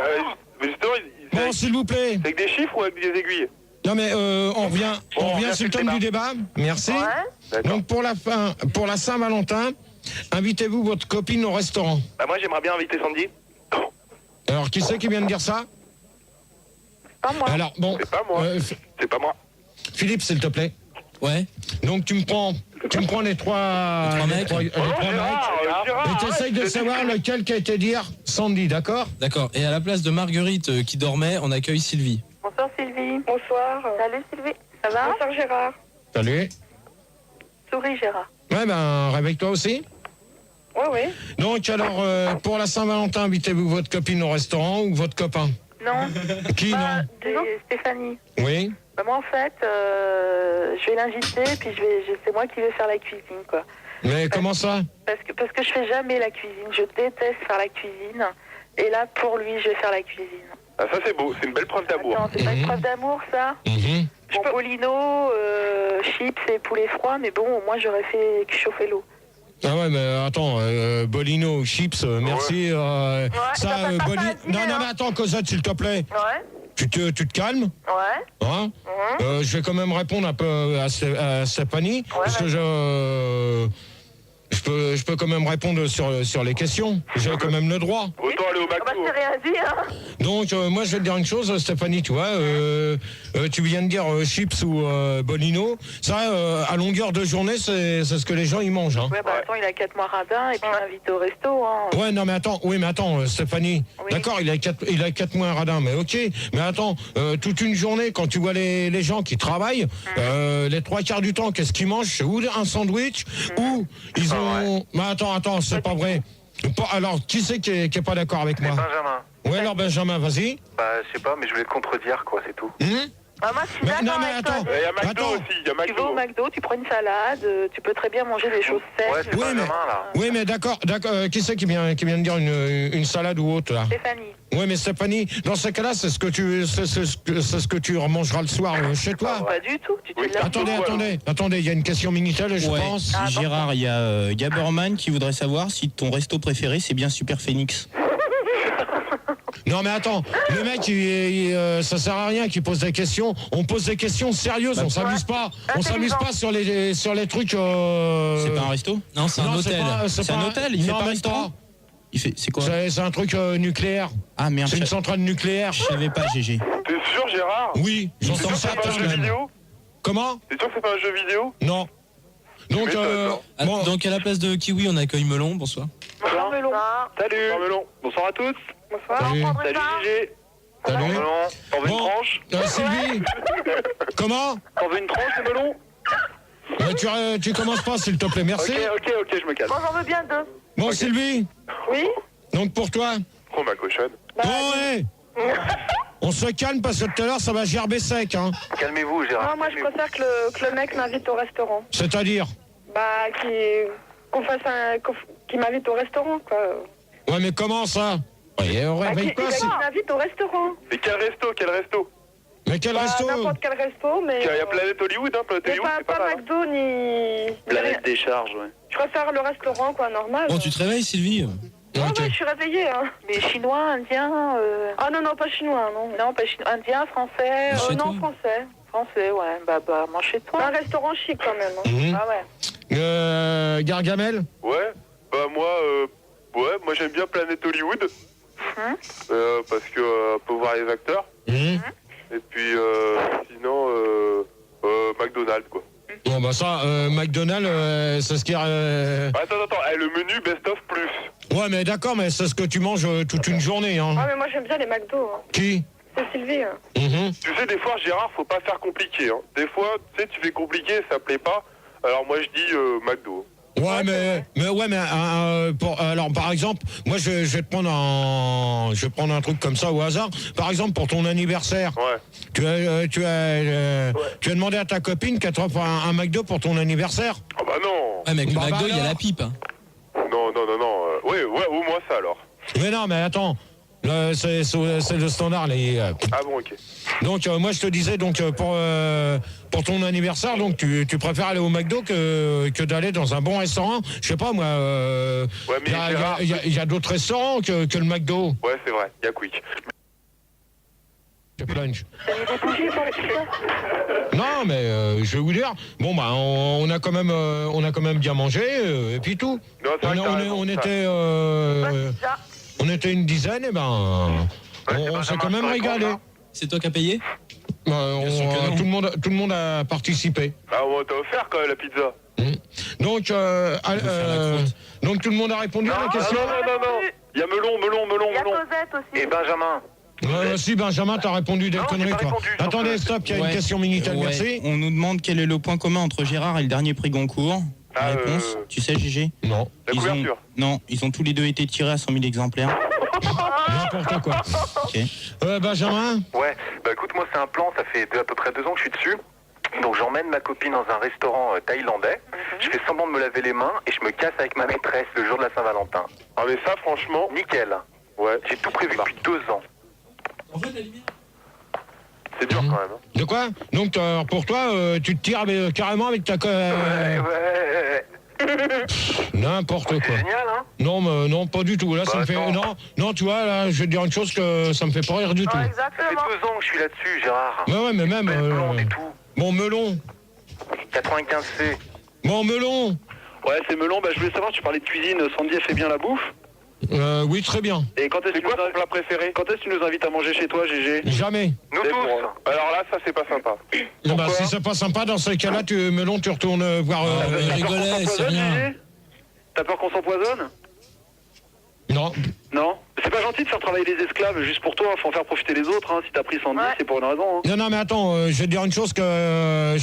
Justement, Bon, s'il vous plaît. c'est avec des chiffres ou avec des aiguilles? Non mais on revient sur le thème du débat. Merci. Donc pour la Saint-Valentin, invitez-vous votre copine au restaurant. Bah, moi, j'aimerais bien inviter Sandy. Alors qui c'est qui vient de dire ça? Pas moi. Alors bon. C'est pas moi. C'est pas moi. Philippe, s'il te plaît. Ouais. Donc tu me prends les trois mecs. mecs. Et tu essayes de savoir lequel qui a été dire Sandy, d'accord? D'accord. Et à la place de Marguerite qui dormait, on accueille Sylvie. Bonsoir Sylvie. Bonsoir. Salut Sylvie. Ça va? Bonsoir Gérard. Salut. Souris Gérard. Ouais, ben réveille-toi aussi. Ouais. Donc alors, pour la Saint-Valentin, invitez-vous votre copine au restaurant ou votre copain? Non. Qui, non? C'est Stéphanie. Oui. Bah, moi en fait, je vais l'inviter, puis c'est moi qui vais faire la cuisine, quoi. Mais comment ça? Parce que je fais jamais la cuisine. Je déteste faire la cuisine. Et là, pour lui, je vais faire la cuisine. Ah, ça, c'est beau. C'est une belle preuve d'amour. Attends, c'est pas une preuve d'amour, ça? Bon, Bolino, chips et poulet froid, mais bon, moi j'aurais fait chauffer l'eau. Ah ouais, mais attends, Bolino, chips, merci. Ça, non, mais attends, Cosette, s'il te plaît. Ouais. Tu te calmes? Ouais. Hein? Je vais quand même répondre un peu à Stéphanie, parce que je peux quand même répondre sur les questions. J'ai quand même le droit. Autant aller au Bah, McDo. c'est rien dit, hein. Donc, moi, je vais te dire une chose, Stéphanie, tu vois, tu viens de dire chips ou Bolino. Ça, à longueur de journée, c'est ce que les gens, ils mangent. Hein. Ouais, bah attends, il a 4 mois radin et puis il m'invite au resto, hein. Ouais, non, mais attends, Stéphanie. Oui. D'accord, il a 4 mois radin, mais ok. Mais attends, toute une journée, quand tu vois les gens qui travaillent, les 3/4 du temps, qu'est-ce qu'ils mangent? C'est ou un sandwich, ou ils ont... Mais attends, c'est pas vrai. Alors, qui c'est qui est pas d'accord avec moi? Benjamin. Ouais, alors Benjamin, vas-y. Bah, je sais pas, mais je voulais te contredire, quoi, c'est tout. Ah, moi, je suis Mais d'accord non, mais avec toi. attends. Il y a McDo Attends. aussi, il y a Tu vas McDo. au McDo, tu prends une salade, tu peux très bien manger des choses sèches. Ouais, c'est Oui, Benjamin, mais- là. Oui, mais d'accord. Qui c'est qui vient de dire une salade ou autre, là? Stéphanie. Oui, mais Stéphanie, dans ce cas-là, c'est ce que tu mangeras le soir chez toi. Pas du tout. Tu te Oui. laves Attendez, il y a une question Minitel, je Ouais. pense. Gérard, il y a Gaberman qui voudrait savoir si ton resto préféré c'est bien Super Phoenix. Non, mais attends, le mec, ça sert à rien qu'il pose des questions. On pose des questions sérieuses, on s'amuse pas. On s'amuse pas sur les trucs. C'est pas un resto? Non, c'est un hôtel. C'est un hôtel, il fait pas restaurant? C'est quoi? C'est un truc nucléaire. Ah merde, C'est une centrale nucléaire. je savais pas, GG. T'es sûr, Gérard? Oui, j'en T'es sens sûr que ça c'est pas un jeu vidéo? Comment? T'es sûr que c'est pas un jeu vidéo? Non. Donc, Ah, bon, donc à la place de Kiwi, on accueille Melon. Bonsoir. Bonsoir, Melon. Salut. Bonsoir, Melon. Bonsoir à tous. Bonsoir. Salut. Salut, JG. Salut. Melon. T'en veux une Bon. tranche? Sylvie. Comment? T'en veux une tranche, de melon? Tu commences pas, s'il te plaît, merci. Ok, je me calme. Moi, j'en veux bien 2. Bon, Sylvie, Oui. donc pour toi. Oh, ma cochonne. Bon, ouais. On se calme parce que tout à l'heure, ça va gerber sec, hein. Calmez-vous, Gérard. Moi, je préfère que le mec m'invite au restaurant. C'est-à-dire? Bah, qu'il m'invite au restaurant, quoi. Ouais, mais comment ça? Ouais, on Bah, réveille qu'il pas, c'est... m'invite au restaurant. Mais quel resto? Mais quel Bah, resto? n'importe quel resto, mais... Il y a Planète Hollywood, hein, Planète mais Hollywood, c'est pas mal. McDo, ni... Planète des charges, ouais. Je préfère le restaurant, quoi, normal. Bon, tu te réveilles, Sylvie? Ouais, Ok. je suis réveillée, hein. Mais chinois, indien. Ah non, pas chinois, non. Non, pas chinois. Indien, français. Chez Non, toi. français. Français, ouais. Bah, mange chez toi. Un restaurant chic, quand même. Hein. Mhm. Ah ouais. Gargamel? Ouais, bah moi j'aime bien Planète Hollywood. Parce que on peut voir les acteurs. Mhm. Et puis sinon McDonald's, quoi. Bon, bah ça, McDonald's, c'est ce qui... Attends, le menu Best of Plus. Ouais, mais d'accord, mais c'est ce que tu manges toute une journée, hein. Ah, mais moi, j'aime bien les McDo. Hein. Qui? C'est Sylvie. Hein. Mhm. Tu sais, des fois, Gérard, faut pas faire compliqué. Hein. Des fois, tu sais, tu fais compliqué, ça plaît pas. Alors moi, je dis McDo. Ouais, mais alors par exemple, moi je vais prendre un truc comme ça au hasard. Par exemple, pour ton anniversaire, Ouais. tu as demandé à ta copine qu'elle t'offre un McDo pour ton anniversaire. Ah bah non. Ouais, mais avec Bah, le McDo, il y a alors. la pipe. Hein. Non. Ouais, au moins ça alors. Mais non, mais attends. C'est le standard. Ah bon, ok. Donc moi je te disais donc pour ton anniversaire, donc tu préfères aller au McDo que d'aller dans un bon restaurant. Je sais pas moi. Ouais, mais il y a d'autres restaurants que le McDo. Ouais, c'est vrai. Il y a Quick. Plunge. Non mais je vais vous dire, bon bah on a quand même bien mangé et puis tout. Non, c'est vrai que t'as raison, ça. On était une dizaine et on s'est quand même régalé. C'est toi qui as payé? Tout le monde a participé. Ah, on t'a offert quand même la pizza. Donc tout le monde a répondu à la question. Non. Il y a Melon. Il y a Cosette aussi. Et Benjamin. Si Benjamin, t'as répondu des conneries, toi. Attendez, stop, il y a une question Minitel, merci. On nous demande quel est le point commun entre Gérard et le dernier prix Goncourt. Réponse, tu sais, GG? Non. La couverture. Ils ont tous les deux été tirés à 100 000 exemplaires. N'importe quoi. Ok. Benjamin? Ouais, bah écoute, moi c'est un plan, ça fait à peu près 2 ans que je suis dessus. Donc j'emmène ma copine dans un restaurant thaïlandais, je fais semblant de me laver les mains et je me casse avec ma maîtresse le jour de la Saint-Valentin. Ah mais ça franchement... Nickel. Ouais. J'ai tout prévu depuis 2 ans. C'est dur quand même. De quoi? Donc pour toi, tu te tires carrément avec ta... Ouais. N'importe quoi. C'est génial, hein? Non, pas du tout. Là, ça me fait... Non, tu vois, là, je vais te dire une chose que ça me fait pas rire du tout. Ouais, Ça fait exactement. 2 ans que je suis là-dessus, Gérard. Ouais, mais même... Blonde et tout. Bon, melon. 95C. Bon, melon. Ouais, c'est Melon. Bah, je voulais savoir, tu parlais de cuisine. Sandy, elle fait bien la bouffe? Oui, très bien. Et quand est-ce que C'est quoi ton plat préféré? Quand est-ce que tu nous invites à manger chez toi, GG? Jamais. Nous C'est tous. pour- Alors là, ça c'est pas sympa. Bah, si c'est pas sympa, dans ces cas-là, melon, tu retournes voir... Il rigolait, c'est rien. GG? T'as peur qu'on s'empoisonne? Non. Non? C'est pas gentil de faire travailler les esclaves juste pour toi, faut en faire profiter les autres, hein. Si t'as pris Sandy, c'est pour une raison, hein. Non, mais attends, je vais te dire une chose que...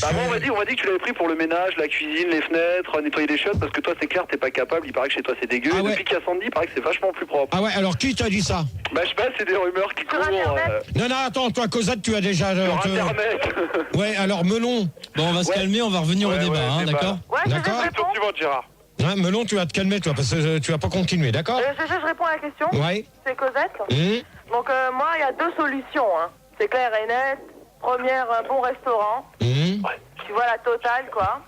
Bah bon, on m'a dit que tu l'avais pris pour le ménage, la cuisine, les fenêtres, nettoyer les chiottes, parce que toi c'est clair, t'es pas capable, il paraît que chez toi c'est dégueu, Ah et ouais. depuis qu'il y a Sandy, il paraît que c'est vachement plus propre. Ah ouais, alors qui t'a dit ça? Bah je sais pas, c'est des rumeurs qui courent Non, attends, toi, Cosette, tu as déjà... sur internet. Ouais, alors, melon. Bon, on va se calmer, on va revenir au débat, hein, d'accord? Ouais, je D'accord. réponds. Question suivante, Gérard. Ouais, melon, tu vas te calmer, toi, parce que tu vas pas continuer, d'accord? Je réponds à la question. Ouais. C'est Cosette. Donc moi, il y a 2 solutions. Hein. C'est clair et net. Première, un bon restaurant. Tu vois la totale, quoi.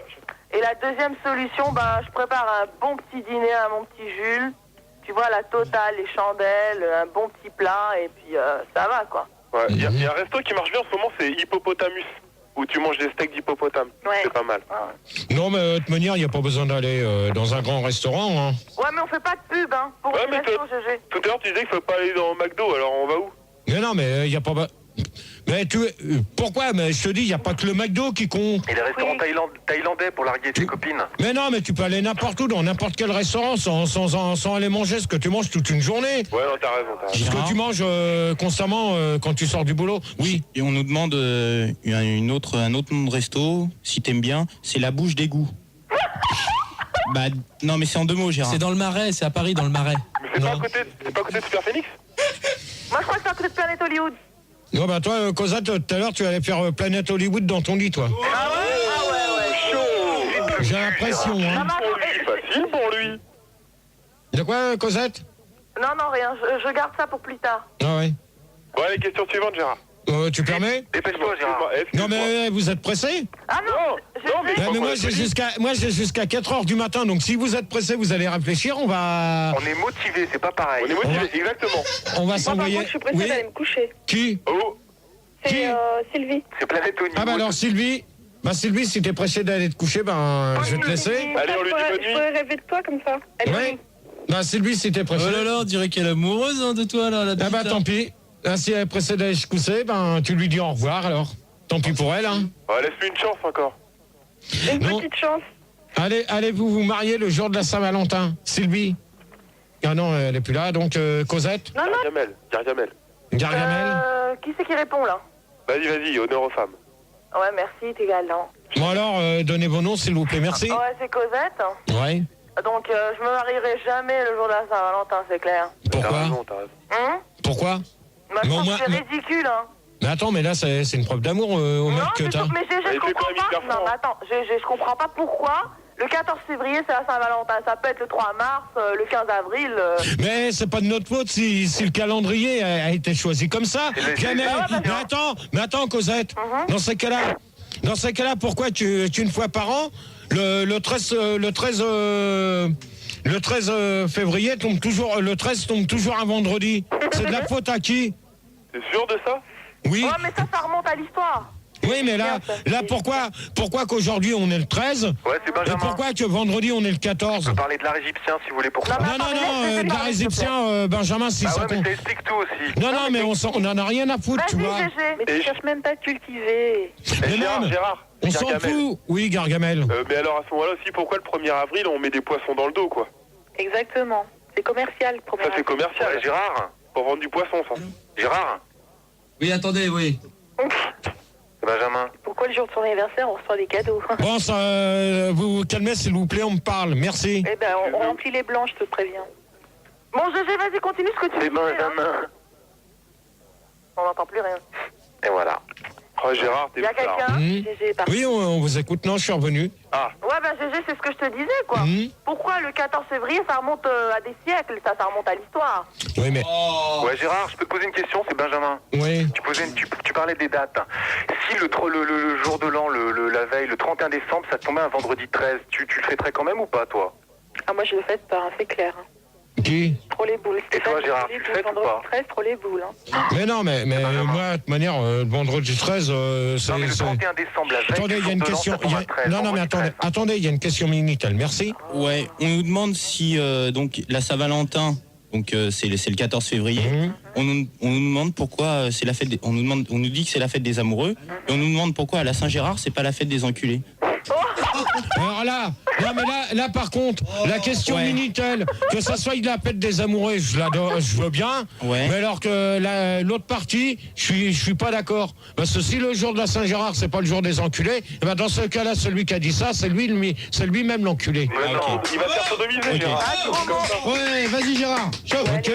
Et la deuxième solution, ben, je prépare un bon petit dîner à mon petit Jules. Tu vois la totale, les chandelles, un bon petit plat, et puis ça va, quoi. Ouais. Il y a un resto qui marche bien en ce moment, c'est Hippopotamus, où tu manges des steaks d'hippopotame. Ouais. C'est pas mal. Non, mais de toute manière, il n'y a pas besoin d'aller dans un grand restaurant, hein. Ouais, mais on fait pas de pub, hein, pour Ouais, les mais restos, GG. Tout à l'heure, tu disais qu'il faut pas aller dans McDo, alors on va où? Mais non, mais il n'y a pas... Mais pourquoi? Mais je te dis, il n'y a pas que le McDo qui compte. Et les restaurants thaïlandais pour larguer tes copines. Mais non, mais tu peux aller n'importe où, dans n'importe quel restaurant, sans aller manger ce que tu manges toute une journée. Ouais, non, t'as raison. Ce que tu manges constamment quand tu sors du boulot. Oui. Et on nous demande un autre nom de resto, si t'aimes bien, c'est la bouche d'égout. Bah non, mais c'est en 2 mots, Gérard. C'est dans le Marais, c'est à Paris, dans le Marais. Mais c'est pas à côté de Super Phoenix? Moi, je crois que c'est à côté de Planète Hollywood. Non, bah toi, Cosette, tout à l'heure, tu allais faire Planète Hollywood dans ton lit, toi. Ah ouais. J'ai l'impression, hein. Facile pour lui. De quoi, Cosette? Non, rien, je garde ça pour plus tard. Ah ouais. Bon, allez, question suivante, Gérard. Tu permets? Dépêche-toi, Gérard. Non, mais vous êtes pressé? Ah non, Mais moi, j'ai jusqu'à 4h du matin, donc si vous êtes pressé, vous allez réfléchir, on va... On est motivé, c'est pas pareil. On est motivé, exactement. On va Moi, par s'envoyer... contre, je suis pressée d'aller me coucher. Qui? Oh. C'est Sylvie. C'est Planète Hollywood. Ah bah alors, Sylvie, si t'es pressé d'aller te coucher, je vais te laisser. Allez, on lui dit bonne Je pourrais rêver de toi comme ça. Ouais. Bah Sylvie, si t'es pressé... Oh là là, on dirait qu'elle est amoureuse de toi, là, la petite. Ah bah tant pis. Si elle est pressée d'aller se coucher, tu lui dis au revoir alors. Tant pis pour elle, hein. Ouais, laisse-lui une chance encore. Une petite chance. Allez-vous vous marier le jour de la Saint-Valentin, Sylvie? Ah non, elle est plus là, donc Cosette? Non. Gargamel. Gargamel? Qui c'est qui répond, là? Vas-y, honneur aux femmes. Ouais, merci, t'es galant. Bon alors, donnez vos noms s'il vous plaît, merci. Ouais, c'est Cosette. Ouais. Donc, je me marierai jamais le jour de la Saint-Valentin, c'est clair. Pourquoi? T'as raison. Hein? Pourquoi? Bah, je trouve que c'est ridicule, hein. Mais attends, mais là, c'est une preuve d'amour au mec que t'as. Mais je comprends pas. Non, mais attends, je comprends pas pourquoi Le 14 février, c'est la Saint-Valentin. Ça peut être le 3 mars, le 15 avril. Mais c'est pas de notre faute si le calendrier a été choisi comme ça. Mais attends, Cosette. Dans ces cas-là, pourquoi tu une fois par an, le 13 février tombe toujours, le 13 tombe toujours un vendredi. C'est de la faute à qui? T'es sûr de ça? Oui. Ouais, mais ça remonte à l'histoire. Oui, mais là pourquoi qu'aujourd'hui on est le 13? Ouais, c'est Benjamin. Et pourquoi que vendredi on est le 14? On peut parler de l'art égyptien si vous voulez pour ça. Non, de l'art égyptien, Benjamin, si Bah ça ouais, mais compte. ça explique tout aussi. Non, mais on en a rien à foutre, tu vois. Vas-y, GG. Mais tu cherches même pas à cultiver. Mais Gérard, on s'en fout. Oui, Gargamel. Mais alors à ce moment-là aussi, pourquoi le 1er avril on met des poissons dans le dos, quoi? Exactement. C'est commercial, le premier. Ça c'est commercial. Ouais, Gérard. Pour vendre du poisson, ça. Gérard. Oui, attendez, oui. Benjamin. Pourquoi le jour de son anniversaire, on reçoit des cadeaux? Bon, ça, vous calmez, s'il vous plaît, on me parle. Merci. Eh ben, on remplit les blancs, je te préviens. Bon, GG, vas-y, continue ce que tu C'est dis. Hein. Benjamin. On n'entend plus rien. Et voilà. Oh, Gérard, t'es Il y a quelqu'un GG, parti. Oui, on vous écoute. Non, je suis revenu. Ah. Ouais, bah GG, c'est ce que je te disais, quoi. Pourquoi le 14 février, ça remonte à des siècles, ça remonte à l'histoire. Oui, mais... Ouais, Gérard, je peux te poser une question, c'est Benjamin. Oui. Tu parlais des dates. Si le jour de l'an, la veille, le 31 décembre, ça tombait un vendredi 13, tu le fêterais quand même ou pas, toi? Ah, moi, je le fête pas, hein, c'est clair. Qui? Trop les boules. Et toi, Gérard, tu le fêtes ou pas? 13, trop les boules. Hein. Mais non, mais moi, de toute manière, le vendredi 13, c'est... Non, mais le 31 décembre, la veille. Attendez, il y a une question. Non, mais attendez, il y a une question Minitel. Merci. Ouais, on nous demande si donc la Saint-Valentin, donc c'est le 14 février. On nous demande pourquoi c'est la fête. On nous dit que c'est la fête des amoureux, et on nous demande pourquoi à la Saint-Gérard c'est pas la fête des enculés. Alors là, non mais là par contre, la question Minitel, que ça soit de la fête des amoureux, je veux bien. Ouais. Mais alors que l'autre partie, je suis pas d'accord. Parce que si le jour de la Saint-Gérard c'est pas le jour des enculés, et ben dans ce cas-là, celui qui a dit ça, c'est lui-même l'enculé. Mais non, il va faire sodomiser, Gérard. Ouais, vas-y Gérard. Ok.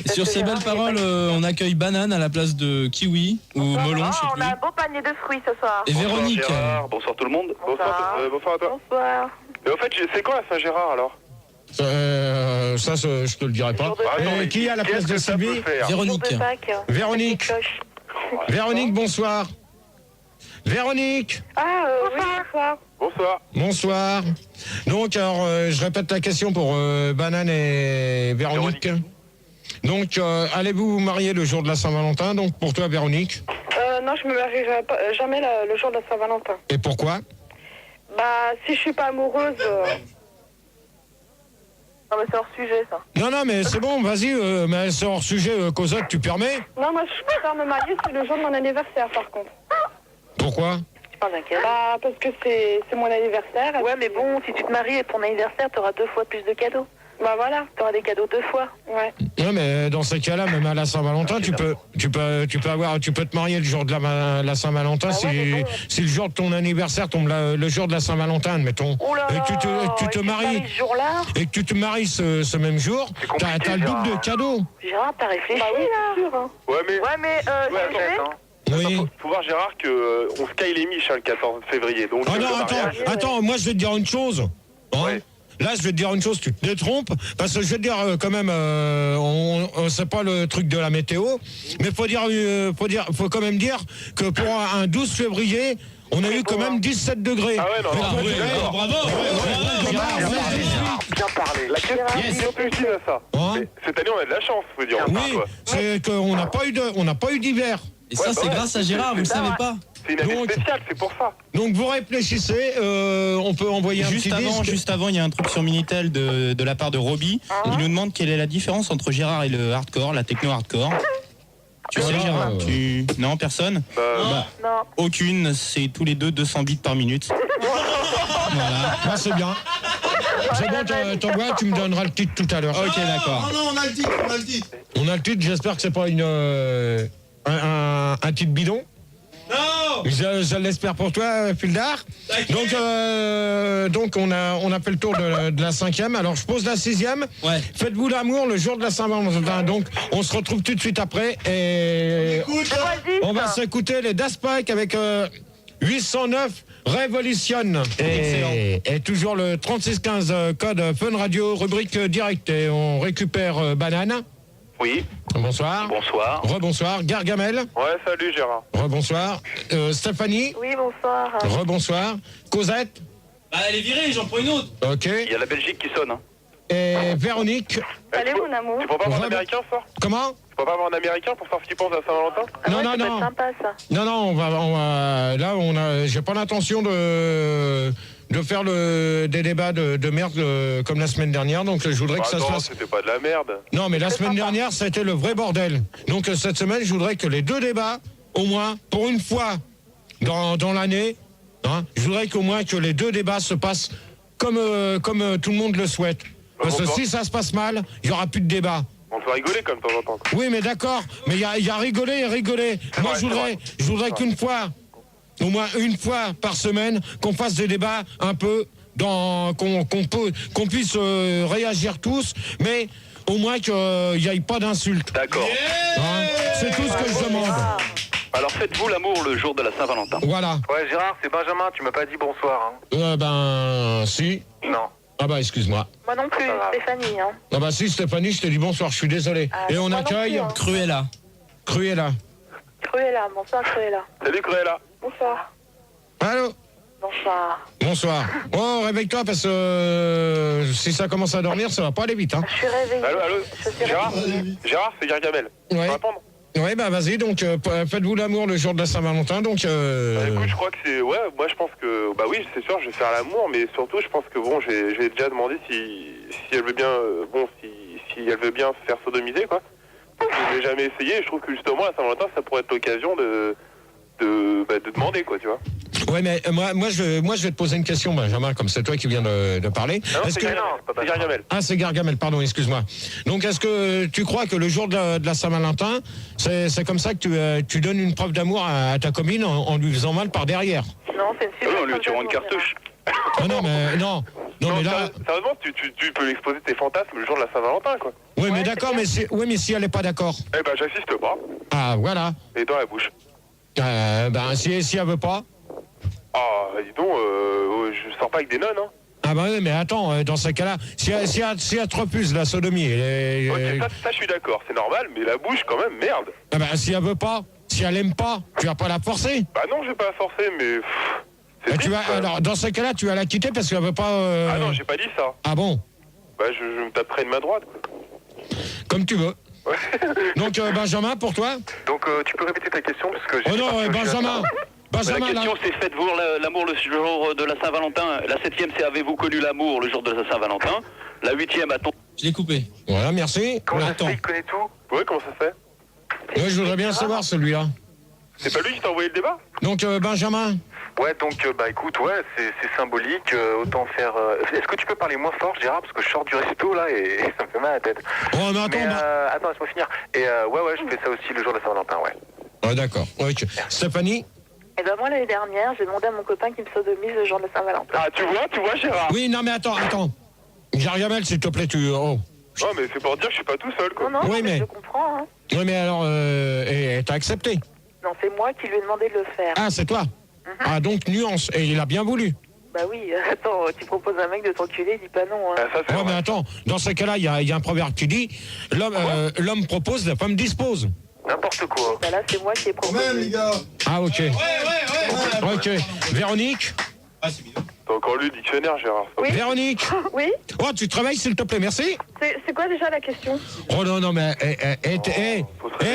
Et sur ces belles paroles, on accueille Banane à la place de Kiwi ou Melon, je sais Oh, on plus. a un beau panier de fruits ce soir. Et Véronique. Bonsoir tout le monde. Bonsoir à toi. Bonsoir. Mais au fait, c'est quand la Saint-Gérard alors? Ça, je te le dirai pas. Qui est à la place de Sylvie? Véronique. Véronique. Véronique, bonsoir. Véronique. Ah, oui, bonsoir. Bonsoir. Bonsoir. Donc, alors, je répète la question pour Banane et Véronique. Donc, allez-vous vous marier le jour de la Saint-Valentin? Donc, pour toi, Véronique. Non, je me marierai jamais le jour de la Saint-Valentin. Et pourquoi? Bah, si je suis pas amoureuse... Non, mais c'est hors sujet, ça. Non, mais c'est bon, vas-y, mais c'est hors sujet, Cosette, tu permets? Non, moi, je préfère me marier, c'est le jour de mon anniversaire, par contre. Pourquoi? Tu parles d'un quel? Bah, parce que c'est mon anniversaire. Ouais, mais bon, si tu te maries et pour ton anniversaire, t'auras 2 fois plus de cadeaux. Bah voilà. T'auras des cadeaux 2 fois. Ouais. Non, mais dans ces cas-là, même à la Saint-Valentin, tu peux te marier le jour de la Saint-Valentin si le jour de ton anniversaire tombe le jour de la Saint-Valentin, admettons. Et que tu te maries ce jour-là. Et que tu te maries ce même jour, t'as le double de cadeaux. Gérard, t'as réfléchi, Bah oui, là. c'est sûr, hein. Ouais, mais Oui. faut voir, Gérard, que on se caille les miches le 14 février. Donc, Ah non, attends, moi je vais te dire une chose. Hein. Là, je vais te dire une chose, tu te détrompes, parce que je vais te dire quand même, c'est pas le truc de la météo, mais faut quand même dire que pour un 12 février, on a eu quand même 17 degrés. Ah ouais, non, Bravo. Bien parlé. La question, c'est aussi ça. Cette année, on a de la chance, faut dire. Oui, c'est qu'on n'a pas eu d'hiver. Et ça, c'est grâce à Gérard, vous le savez pas. C'est une année spéciale, c'est pour ça. Donc vous réfléchissez, on peut envoyer un petit disque. Juste avant, il y a un truc sur Minitel de la part de Roby. Il nous demande quelle est la différence entre Gérard et le hardcore, la techno-hardcore. Tu sais, Gérard? Non, personne? Non. Aucune, c'est tous les deux 200 bits par minute. Voilà. Ah, c'est bien. C'est bon, t'envoies, tu me donneras le titre tout à l'heure. Ok, d'accord. Non, on a le titre. On a le titre, j'espère que c'est pas un titre bidon. Non. Je l'espère pour toi, Fildar. Donc on a fait le tour de la 5e. Alors je pose la 6e. Ouais. Faites-vous l'amour le jour de la Saint-Valentin. Donc on se retrouve tout de suite après et on va s'écouter les Daft Punk avec 809 révolutionne. Et toujours le 3615 code Fun Radio, rubrique direct. Et on récupère Banane. Oui. Bonsoir. Bonsoir. Rebonsoir. Gargamel. Ouais, salut Gérard. Rebonsoir. Stéphanie. Oui, bonsoir. Rebonsoir. Cosette. Bah, elle est virée, j'en prends une autre. Ok. Il y a la Belgique qui sonne. Hein. Et Véronique. Salut, mon amour. Tu peux pas avoir un américain ce soir? Comment? Tu peux pas avoir un américain pour savoir ce qu'il pense à Saint-Valentin? Non, non, non. Sympa, ça. Non, on va là, j'ai pas l'intention de faire des débats de merde comme la semaine dernière, donc je voudrais que ça se fasse. C'était pas de la merde. Non, mais la semaine dernière, ça a été le vrai bordel. Donc cette semaine, je voudrais que les 2 débats, au moins, pour une fois dans l'année, hein, je voudrais qu'au moins que les 2 débats se passent comme tout le monde le souhaite. Parce que si ça se passe mal, il y aura plus de débat. On peut rigoler comme de temps en temps. Quoi. Oui, mais d'accord, mais il y a rigoler et rigoler. Moi, je voudrais qu'une fois, au moins une fois par semaine, qu'on fasse des débats un peu qu'on puisse réagir tous, mais au moins qu'il n'y ait pas d'insultes. D'accord. Hein, c'est tout ce que je demande. Alors faites-vous l'amour le jour de la Saint-Valentin. Voilà. Ouais, Gérard, c'est Benjamin, tu m'as pas dit bonsoir. Hein. Si. Non. Ah bah, excuse-moi. Moi non plus, Stéphanie. Hein. Ah bah si, Stéphanie, je t'ai dit bonsoir, je suis désolé. Et on accueille Cruella. Cruella. Cruella, bonsoir Cruella. Salut Cruella. Bonsoir. Allô? Bonsoir. Bonsoir. Oh, réveille-toi parce que si ça commence à dormir, ça va pas aller vite. Hein. Je suis réveillée. Allô? Gérard, c'est Gargamel. Tu peux répondre? Ouais, bah vas-y, donc faites-vous l'amour le jour de la Saint-Valentin, donc... écoute, je crois que c'est... Ouais, moi je pense que... Bah oui, c'est sûr, je vais faire l'amour, mais surtout, je pense que bon, j'ai déjà demandé si elle veut bien... si elle veut bien faire sodomiser, quoi. Je l'ai jamais essayé, et je trouve que justement, la Saint-Valentin, ça pourrait être l'occasion de demander, quoi, tu vois. Ouais, mais moi, je vais te poser une question, Benjamin, comme c'est toi qui viens de parler. Non, c'est Gargamel. Ah, c'est Gargamel, pardon, excuse-moi. Donc, est-ce que tu crois que le jour de la Saint-Valentin, c'est comme ça que tu donnes une preuve d'amour à ta copine en lui faisant mal par derrière? Non, c'est une super. On lui tirant une cartouche. Ah non, mais non. Non, mais là... Sérieusement, tu peux exposer tes fantasmes le jour de la Saint-Valentin, quoi. Oui, mais d'accord, mais si elle n'est pas d'accord. Eh ben, j'assiste pas. Ah, voilà. Et dans la bouche. Si elle veut pas. Ah, dis donc, je sors pas avec des nonnes, hein. Ah bah oui, mais attends, dans ce cas-là, si elle te refuse la sodomie... Ok, ça je suis d'accord, c'est normal, mais la bouche quand même, merde. Ah bah si elle veut pas, si elle aime pas, tu vas pas la forcer. Bah non, je vais pas la forcer, mais... Alors, dans ce cas-là, tu vas la quitter parce qu'elle veut pas... Ah non, j'ai pas dit ça. Ah bon? Bah je me taperai de ma droite, quoi. Comme tu veux. Ouais. Donc, Benjamin, pour toi? Donc, tu peux répéter ta question parce que j'ai... Oh non, Benjamin. La question c'est faites-vous l'amour le jour de la Saint-Valentin. La 7e c'est avez-vous connu l'amour le jour de la Saint-Valentin. La 8e a-t-on... Je l'ai coupé. Voilà, merci. Comment ça se fait, il connaît tout? Ouais, comment ça se fait? Ouais, je voudrais bien savoir celui-là. C'est pas lui qui t'a envoyé le débat? Donc, Benjamin. Ouais, donc, bah écoute, ouais, c'est symbolique, autant faire... Est-ce que tu peux parler moins fort, Gérard, parce que je sors du resto, là, et ça me fait mal à la tête. Oh, mais attends, attends, laisse-moi finir. Et ouais, je fais ça aussi le jour de la Saint-Valentin, ouais. Ouais, d'accord. Ouais, Stéphanie? Eh ben moi, l'année dernière, j'ai demandé à mon copain qui me sodomise le jour de la Saint-Valentin. Ah, tu vois, Gérard? Oui, non, mais attends. Gargamel, s'il te plaît, Non, mais c'est pour dire que je suis pas tout seul, quoi. Non, oui, mais... je comprends, hein. Oui, mais alors, et t'as accepté? Non, c'est moi qui lui ai demandé de le faire. Ah, c'est toi? Ah, donc, nuance. Et il a bien voulu? Bah oui, attends, tu proposes à un mec de t'enculer, dis pas non, hein. Ouais, mais attends, dans ce cas-là, il y a un proverbe qui dit, l'homme propose, la femme dispose. N'importe quoi. Bah là, c'est moi qui ai proposé. Même, les gars. Ah, ok. Ouais. Ok. Véronique? Ah, c'est bizarre. T'as encore lu le dictionnaire, Gérard. Oui. Véronique? Oui. Oh, tu travailles, s'il te plaît, merci. C'est quoi déjà la question? Oh non, mais...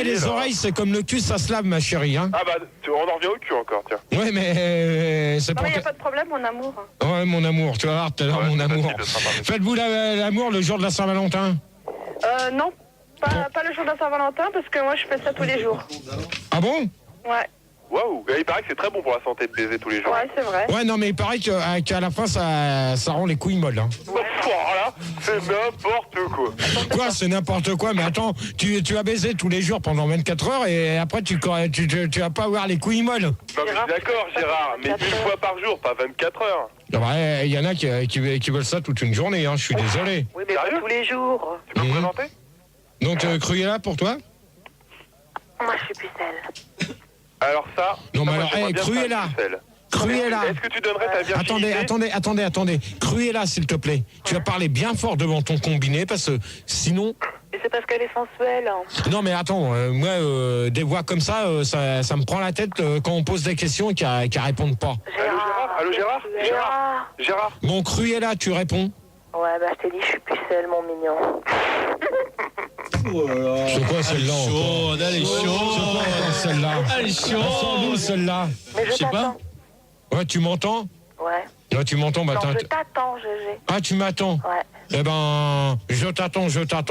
les oreilles, c'est comme le cul, ça se lave, ma chérie, hein. Ah bah, on en revient au cul encore, tiens. Ouais, mais... c'est Non, pour mais y a pas de problème, mon amour. Ouais, mon amour, tu vas voir tout à l'heure, mon amour. Faites-vous l'amour le jour de la Saint-Valentin? Non, pas le jour de la Saint-Valentin, parce que moi je fais ça tous les jours. Ah bon? Ouais. Waouh, il paraît que c'est très bon pour la santé de baiser tous les jours. Ouais, c'est vrai. Ouais, non, mais il paraît qu'à la fin, ça rend les couilles molles, hein. Voilà, c'est n'importe quoi. Quoi, c'est n'importe quoi? Mais attends, tu vas baiser tous les jours pendant 24 heures et après tu vas pas avoir les couilles molles. Non, mais je suis d'accord, Gérard, mais une fois par jour, pas 24 heures. Il y en a qui veulent ça toute une journée, hein, je suis désolé. Oui, mais pas tous les jours. Tu peux me présenter? Donc, Cruella, pour toi? Moi, je suis pucelle. Alors ça... Non, mais moi, alors, j'aimerais bien Cruella. faire une pucelle. Cruella. Est-ce que tu donnerais ta virginité? Attendez. Cruella, s'il te plaît. Tu vas parler bien fort devant ton combiné parce que sinon... Et c'est parce qu'elle est sensuelle. Non mais attends, moi des voix comme ça, ça me prend la tête quand on pose des questions et qu'elles répondent pas. Allô Gérard. Bon, Cruella, tu réponds? Ouais, bah je t'ai dit, je suis pucelle, mon mignon. C'est quoi celle-là encore? Elle est chaude. C'est quoi encore celle-là? Elle est chaude. Elle sort d'où celle-là? Mais je sais pas. Ouais, tu m'entends? Ouais. Ouais, tu m'entends? Bah, Non, je t'attends, GG. Ah, tu m'attends? Ouais. Eh ben, je t'attends, Tu pourras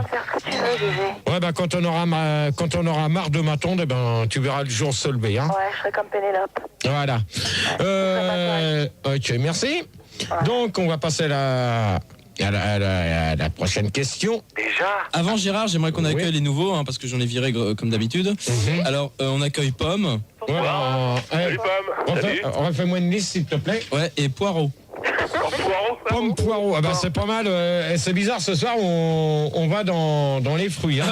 faire ce que tu veux, GG. Ouais, ben, quand on aura marre de m'attendre, eh ben, tu verras le jour se lever, hein. Ouais, je serai comme Pénélope. Voilà. Ok, merci. Ouais. Donc, on va passer à la prochaine question. Déjà? Avant Gérard, j'aimerais qu'on accueille les nouveaux, parce que j'en ai viré comme d'habitude. Alors, on accueille Pomme. Ouais, Salut Pomme. Salut. Refais-moi une liste, s'il te plaît. Ouais, et Poireau. Pomme, poireau. Ah bah, c'est pas mal. C'est bizarre, ce soir, on va dans les fruits. Hein.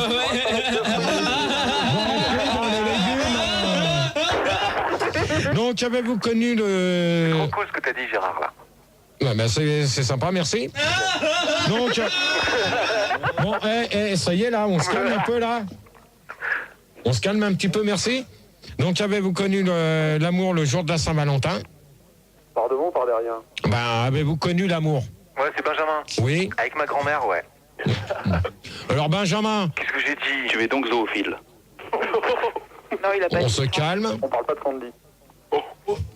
Donc, avez-vous connu le... C'est trop cool ce que t'as dit, Gérard, là. Ouais, bah, c'est sympa, merci. Donc, bon, ça y est, là, on se calme un peu, là. On se calme un petit peu, merci. Donc, avez-vous connu l'amour le jour de la Saint-Valentin? Par devant ou par derrière? Ben, avez-vous connu l'amour? Ouais, c'est Benjamin. Oui. Avec ma grand-mère, ouais. Alors, Benjamin, Qu'est-ce que j'ai dit? Tu es donc zoophile. Non, il a pas on dit. se calme. On parle pas de Candy.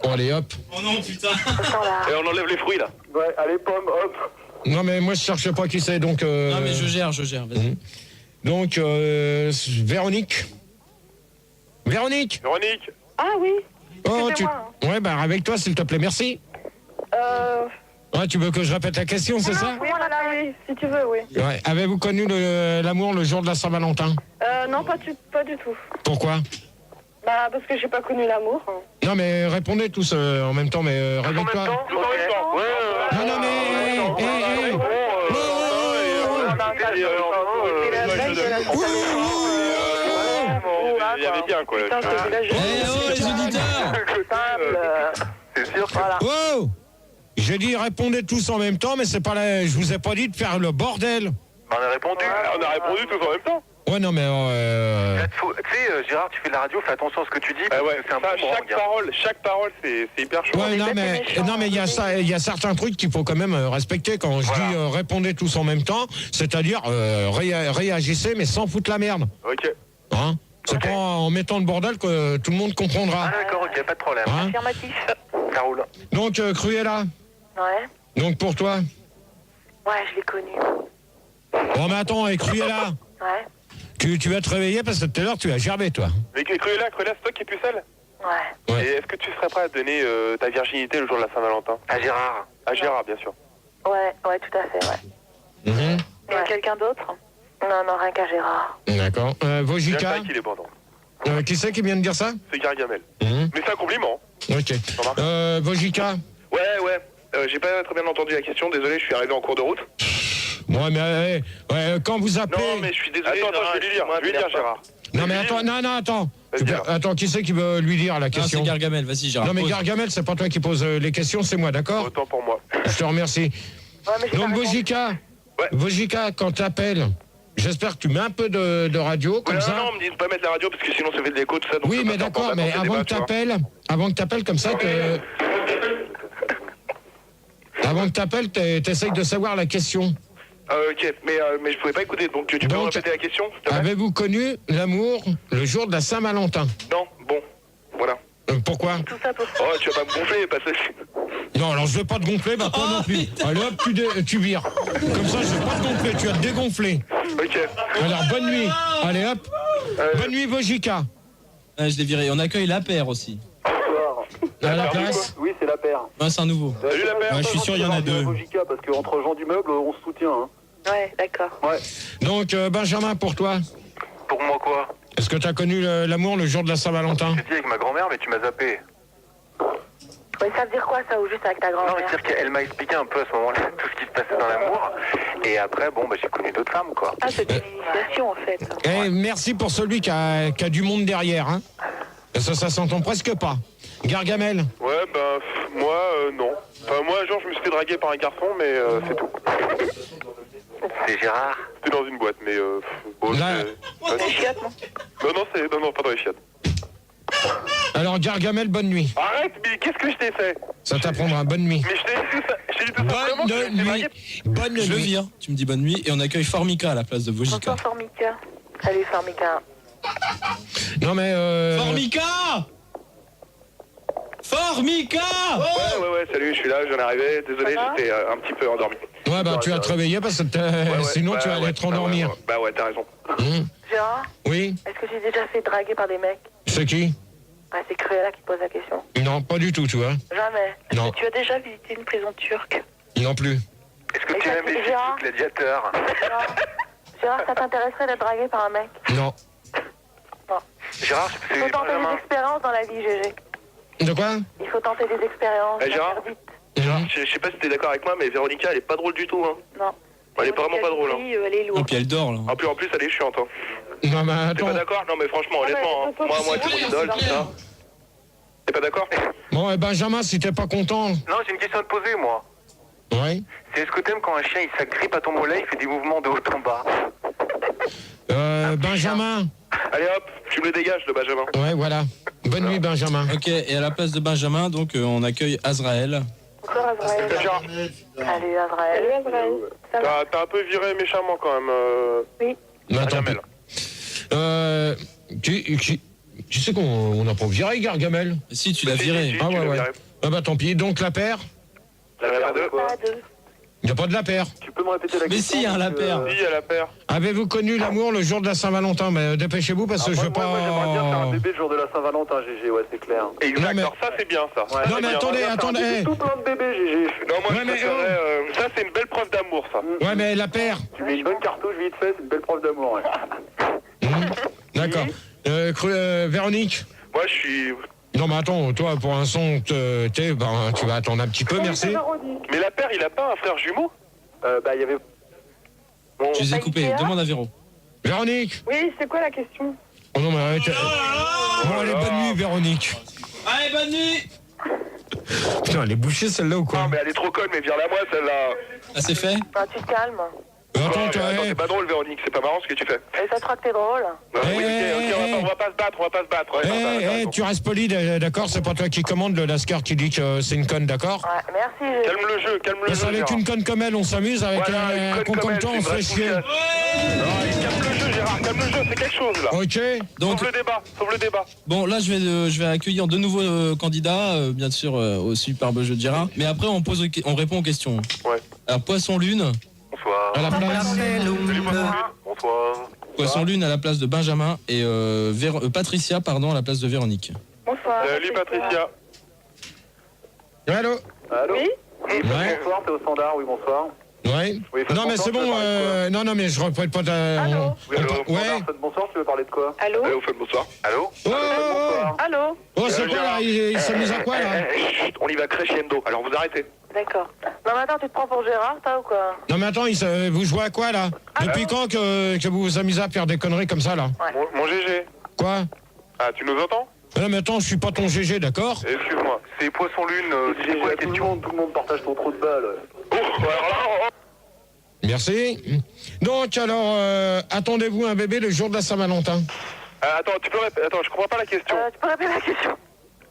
Allez, hop. Oh non, putain. Et on enlève les fruits là. Ouais, allez Pomme, hop. Non, mais moi, je cherche pas qui c'est, donc... Non, mais je gère, vas-y. Donc, Véronique. Véronique. Ah oui. Oh, Excusez-moi. Ouais, bah, avec toi, s'il te plaît, merci. Ouais, tu veux que je répète la question, c'est ça? Oui, voilà, oui, si tu veux, oui. Ouais. Avez-vous connu l'amour le jour de la Saint-Valentin? Non, pas du tout. Pourquoi? Bah, parce que j'ai pas connu l'amour. Non, mais répondez tous en même temps, mais réveille-toi. Non, mais... Il y avait bien, quoi. Les auditeurs. C'est sûr que... Voilà. Oh! J'ai dit répondez tous en même temps, mais c'est pas je vous ai pas dit de faire le bordel. On a répondu. On a répondu tous en même temps. Ouais, non, mais... Tu sais, Gérard, tu fais de la radio, fais attention à ce que tu dis. Ouais, c'est un ça, boomerang, chaque parole, c'est hyper chaud. Ouais, non, mais il y a certains trucs qu'il faut quand même respecter quand je dis répondez tous en même temps, c'est-à-dire réagissez, mais sans foutre la merde. Ok. Hein? C'est pas en mettant le bordel que tout le monde comprendra. Ah d'accord, ok, pas de problème. Hein? Affirmatif. Ça roule. Donc, Cruella, Ouais. donc pour toi. Ouais, je l'ai connu. Bon, mais attends, et Cruella, Ouais. tu vas te réveiller parce que tout à l'heure, tu as gerbé, toi. Mais Cruella, c'est toi qui es pucelle? Ouais. Et est-ce que tu serais prêt à donner ta virginité le jour de la Saint-Valentin? À Gérard. À Gérard, bien sûr. Ouais, tout à fait, ouais. Mhm. Il y a quelqu'un d'autre? Non, rien qu'à Gérard. D'accord. Vojika, qu'il est bon, qui c'est qui vient de dire ça? c'est Gargamel. Mhm. Mais c'est un compliment. Ok. Vojika. Ouais. J'ai pas très bien entendu la question, désolé, je suis arrivé en cours de route. Ouais, mais quand vous appelez... Non, mais je suis désolé. Attends, je vais lui dire, Gérard. Non, mais attends. Vas-y, alors. Attends, qui c'est qui veut lui dire la Ah, question? c'est Gargamel, vas-y, Gérard. Non, mais pose. Gargamel, c'est pas toi qui poses les questions, c'est moi, d'accord? Autant pour moi. Je te remercie. Ouais, mais j'ai Donc, pas répondu. Vojika, Ouais. Vojika, quand t'appelles, j'espère que tu mets un peu de radio, comme ça. Non, on me dit de pas mettre la radio parce que sinon ça fait de l'écho, tout ça. Donc Oui, je mais peux pas d'accord, t'entendre mais dans tes débats, avant que t'appelles comme ça, avant que t'appelles, t'essayes de savoir la question. Ok, mais je pouvais pas écouter, donc tu peux me répéter la question, s'il te plaît? Avez-vous connu l'amour le jour de la Saint-Valentin? Non, bon, voilà. Pourquoi? Tout ça pour ça. Oh, tu vas pas me gonfler, parce que... Non, alors je vais pas te gonfler, bah toi non plus. Allez hop, tu vires. Comme ça, je vais pas te gonfler, tu vas te dégonfler. Ok. Alors, bonne nuit. Allez hop. Bonne nuit, Vojika. Ah, je l'ai viré. On accueille la paire aussi. À la place. Oui, c'est la paire. Ouais, c'est un nouveau. Salut la paire. Ouais, je suis sûr, il y en a deux. Parce qu'entre gens du meuble, on se soutient. Hein. Ouais, d'accord. Ouais. Donc, Benjamin, pour toi, Pour moi quoi? est-ce que tu as connu l'amour le jour de la Saint-Valentin? J'ai dit avec ma grand-mère, mais tu m'as zappé. Ouais, ça veut dire quoi, ça, ou juste avec ta Non, grand-mère? mais c'est-à-dire qu'elle m'a expliqué un peu à ce moment-là tout ce qui se passait dans l'amour. Et après, bon, bah, j'ai connu d'autres femmes, quoi. Ah, c'est une initiation, en fait. Merci pour celui qui a du monde derrière. Hein. Ça s'entend presque pas. Gargamel. Ouais, ben, moi, non. Enfin, moi, un jour, je me suis fait draguer par un garçon, mais c'est tout. C'est Gérard. C'était dans une boîte, mais bon, Là- c'est... Des chiottes, non? Non, pas dans les chiottes. Alors, Gargamel, bonne nuit. Arrête, mais qu'est-ce que je t'ai fait? Ça t'apprendra. Bonne nuit. Mais je t'ai dit tout simplement que je me suis fait draguer. Bonne Je le nuit. vire. Tu me dis bonne nuit et on accueille Formica à la place de Vogica. Bonsoir Formica. Salut Formica. Non, mais. Formica Formica Ouais, salut, je suis là, je viens d'arriver. Désolé, j'étais un petit peu endormi. Ouais, bah, tu vas te réveiller parce que sinon, tu vas aller te rendormir. Bah ouais, t'as raison. Gérard, Oui, est-ce que j'ai déjà fait draguer par des mecs? c'est qui? Ah, c'est Cruella qui pose la question. Non, pas du tout, tu vois. Jamais. Est-ce Non. que tu as déjà visité une prison turque? Non plus. Est-ce que Et tu ça, aimes les c'est films Gérard gladiateurs? Gérard, ça t'intéresserait d'être dragué par un mec? Non. Non. Gérard, Il faut c'est tenter des Benjamin. expériences dans la vie, GG. De quoi? Il faut tenter des expériences. Gérard Vite. Je sais pas si t'es d'accord avec moi, mais Véronica, elle est pas drôle du tout, hein. Non. Elle est vraiment pas drôle, hein. Oui, elle est Et lourde. puis elle dort là. En plus, elle est chiante, hein. Non, mais T'es attends. pas d'accord? Non, mais franchement, Ah, mais honnêtement, faut pas moi, que c'est tu mon idole, tout ça. T'es pas d'accord? Bon, Benjamin, si t'es pas content. Non, j'ai une question à te poser, moi. Ouais. C'est est-ce que t'aimes quand un chien il s'agrippe à ton mollet, il fait des mouvements de haut en bas? Benjamin. Allez hop, tu me le dégages, le Benjamin. Ouais, voilà. Bonne nuit, Benjamin. Ok, et à la place de Benjamin, donc on accueille Azrael. Bonsoir Azrael. Gérard, Salut Azrael. Salut Azrael. Ça va? t'as un peu viré méchamment quand même. Oui. Mais attends, Gargamel. tu sais qu'on n'a pas viré Gargamel. Si, tu l'as viré. Ah tu ouais, l'as ouais. viré. Ah bah tant pis. Donc la paire, La paire de quoi? Pas deux. il n'y a pas de la paire. Tu peux me répéter la Mais question? si, il y a un lapin. Oui, à la paire. Avez-vous connu l'amour le jour de la Saint-Valentin? Mais dépêchez-vous parce que je veux pas... Moi, j'aimerais bien faire un bébé le jour de la Saint-Valentin, GG, ouais, c'est clair. Exact, Non, mais- alors ça c'est bien ça. Ouais. Non mais attendez, J'ai tout plein de bébés, GG. Non, moi Ouais, je mais préférerais, ça c'est une belle preuve d'amour ça. Ouais mais la paire. Tu mets une bonne cartouche vite fait, c'est une belle preuve d'amour, ouais. D'accord. Véronique. Moi je suis... Non mais attends, toi pour un son, tu vas attendre un petit peu, merci. Mais la paire il a pas un frère jumeau? Bah, il y avait... Je les ai coupés. Demande à Véro. Véronique. Oui, c'est quoi la question? Oh non mais arrête. Bon allez, bonne nuit Véronique. Allez, bonne nuit. Putain, elle est bouchée celle-là ou Non quoi? mais elle est trop conne, mais viens-la moi celle-là. Ah, c'est fait? Ah, tu te calmes. Attends, toi, Attends, c'est pas drôle Véronique, c'est pas marrant ce que tu fais. Et ça te croit que t'es drôle? Oui, ok, on va pas se battre, Ouais, t'as raison. tu restes poli, d'accord? C'est pas toi qui commande, le Lascar qui dit que c'est une conne, d'accord? Ouais, merci. GG. Calme le jeu, Parce Gérard. qu'avec une conne comme elle, on s'amuse, avec Voilà, un une conne con comme comme elle, toi, c'est on se une fait chier. vraie calme le jeu Gérard, calme le jeu, c'est quelque chose là. Ok. Donc, Sauve le débat. bon, là, je vais accueillir de nouveaux candidats, bien sûr, au superbe jeu de Gérard. Mais après, on répond aux questions. Ouais. Alors, Poisson Lune. Bonsoir. À la place. Salut Bonsoir. Poisson Lune à la place de Benjamin et Patricia, pardon, à la place de Véronique. Bonsoir. Salut Patricia. Allô? Allô? Oui? Ouais. Bonsoir, c'est au standard, oui, bonsoir. Ouais. Oui, faites Non mais c'est bon, bonsoir, non mais je reprête pas ta... Allô? Oui, allô, au Ouais. standard, faites bonsoir, tu veux parler de quoi? Allô? Allô, faites bonsoir. Allô? Oh, Allô? oh, c'est quoi là? Il s'amuse à quoi là? Chut, on y va crescendo, alors vous arrêtez. D'accord. Non, mais attends, tu te prends pour Gérard, toi, ou quoi? Non mais attends, vous jouez à quoi là? Depuis quand que vous vous amusez à faire des conneries comme ça là? Mon GG. Quoi? Ah, tu nous entends? Non mais attends, je suis pas ton GG, d'accord? Excuse-moi. C'est Poisson Lune, GG, quoi la tout le question? monde partage ton trou de balle. Oh, alors là, Merci. Donc alors, attendez-vous un bébé le jour de la Saint-Valentin? attends, tu peux répéter, attends, je comprends pas la question. Tu peux répéter la question?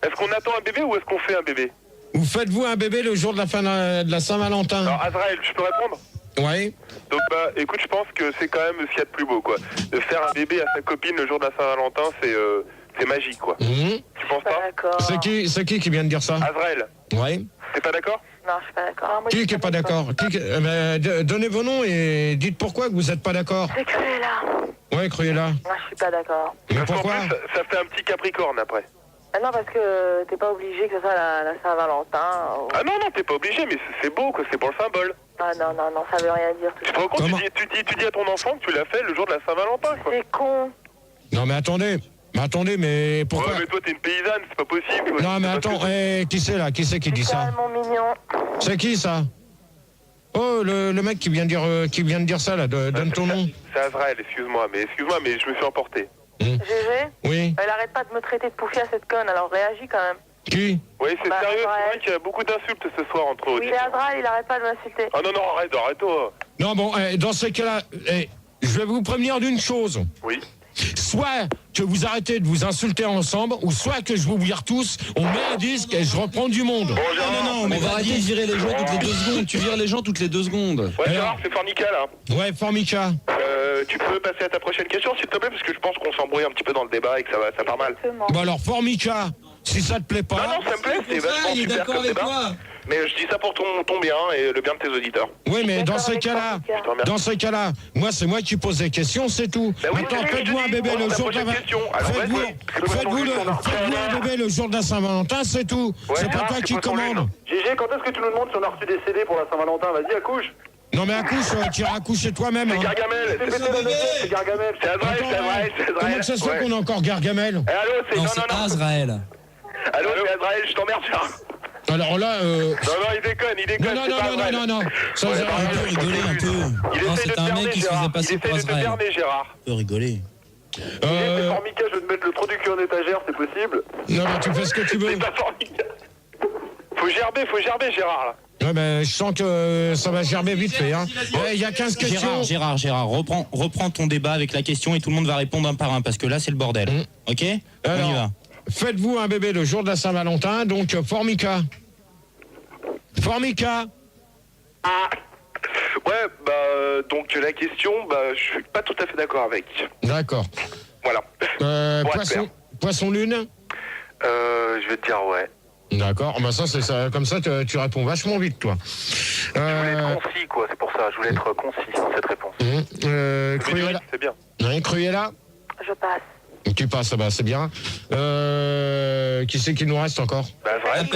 Est-ce qu'on attend un bébé ou est-ce qu'on fait un bébé? Vous faites-vous un bébé le jour de la Saint-Valentin? Alors Azraël, je peux répondre? Ouais. Donc bah écoute, je pense que c'est quand même ce qu'il y a de plus beau quoi. De faire un bébé à sa copine le jour de la Saint-Valentin, c'est magique quoi. Mhm. Tu penses pas? D'accord. C'est qui vient de dire ça? Azraël, Ouais. t'es pas d'accord? Non, je suis pas d'accord. Qui est pas d'accord? Donnez vos noms et dites pourquoi que vous êtes pas d'accord. C'est Cruella. Ouais, Cruella. Moi, je suis pas d'accord. Mais Parce qu'en pourquoi? plus, ça fait un petit capricorne après. Ah non, parce que t'es pas obligé que ce soit la Saint-Valentin. Ou... Ah non, t'es pas obligé, mais c'est beau quoi, c'est pour le symbole. Ah non, ça veut rien dire tout Tu ça. te rends compte, Comment? tu dis à ton enfant que tu l'as fait le jour de la Saint-Valentin quoi. C'est con. Non mais attendez. Mais pourquoi? Ouais, mais toi t'es une paysanne, c'est pas possible. Quoi. Non mais C'est parce attends, que- qui c'est là? Qui c'est qui dit ça? Calme, mon mignon. C'est qui ça? Oh, le mec qui vient de dire ça là, donne ton nom. C'est Azraël, excuse-moi, mais je me suis emporté. GG, Oui. elle arrête pas de me traiter de poufia cette conne, alors réagis quand même. Qui? Oui, c'est sérieux, c'est vrai qu'il y a beaucoup d'insultes ce soir entre eux. Oui, c'est Azrael, il arrête pas de m'insulter. Ah non, arrête-toi. Non, bon, dans ces cas-là, je vais vous prévenir d'une chose. Oui. Soit que vous arrêtez de vous insulter ensemble, ou soit que je vous vire tous, on met un disque et je reprends du monde. Non, on va arrêter de virer les gens toutes les 2 secondes. Tu vires les gens toutes les 2 secondes. Ouais, Gérard, c'est Formica, là. Ouais, Formica. Tu peux passer à ta prochaine question, s'il te plaît, parce que je pense qu'on s'embrouille un petit peu dans le débat et que ça part mal. Bon alors, Formica, si ça te plaît pas... Non, ça me plaît, c'est vachement super comme débat. Mais je dis ça pour ton bien et le bien de tes auditeurs. Oui, mais dans ces cas-là, moi, c'est moi qui pose des questions, c'est tout. Maintenant, faites-vous un bébé le jour de la... Faites-vous un bébé le jour de la Saint-Valentin, c'est tout. C'est pas toi qui commande. GG, quand est-ce que tu nous demandes si on a reçu des CD pour la Saint-Valentin? Vas-y, accouche. Non mais accouche, tu iras accoucher toi-même. C'est Gargamel, c'est Gargamel, c'est Azrael. Comment ça se fait qu'on a encore Gargamel? Allô, c'est... Non, Azrael. Allô, c'est Azrael, je t'emmerde, Gérard. Alors là... Non, il déconne. Non. Ça, on peut rigoler un peu. Non, c'est un mec qui se faisait passer pour Azrael. Gérard. On peut rigoler. C'est Formica, je vais te mettre le trou du cul en étagère, c'est possible? Non, mais tu fais ce que tu veux. C'est pas Formica. Faut gerber, Gérard, là. Ouais, ben, je sens que ça va gerber vite fait. Hein. Il y a 15 questions. Gérard, reprends ton débat avec la question et tout le monde va répondre un par un parce que là c'est le bordel. Ok? Alors, on y va. Faites-vous un bébé le jour de la Saint-Valentin, donc Formica. Ouais, donc la question, je suis pas tout à fait d'accord avec. D'accord. Voilà. Poisson lune. Je vais te dire ouais. D'accord, c'est ça, comme ça tu réponds vachement vite toi. Je voulais être concis quoi, c'est pour ça, je voulais être concis dans cette réponse. Cruella. C'est bien. Cruella. Je passe. Tu passes, c'est bien. Qui c'est qu'il nous reste encore? Azrael.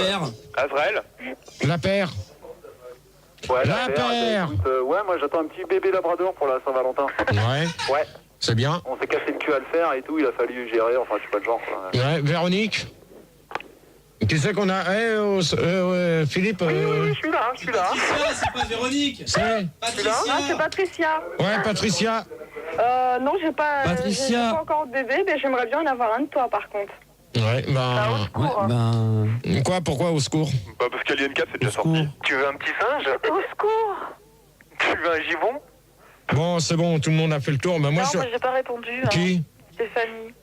Azrael. La paire. Ouais, la paire. Ouais, moi j'attends un petit bébé labrador pour la Saint-Valentin. Ouais. C'est bien. On s'est cassé le cul à le faire et tout, il a fallu gérer, enfin je suis pas le genre. Quoi. Ouais, Véronique. Qui c'est qu'on a? Philippe. Oui, je suis là. Patricia, c'est pas Véronique. C'est Patricia. Ah, c'est Patricia. Ouais, Patricia. Non, j'ai pas encore de bébé, mais j'aimerais bien en avoir un de toi, par contre. Ouais, Quoi? Pourquoi au secours? Parce qu'Alien 4 c'est déjà sorti. Tu veux un petit singe? Au secours. Tu veux un gibon? Bon, c'est bon, tout le monde a fait le tour. Moi, non, moi j'ai pas répondu. Qui? Stéphanie.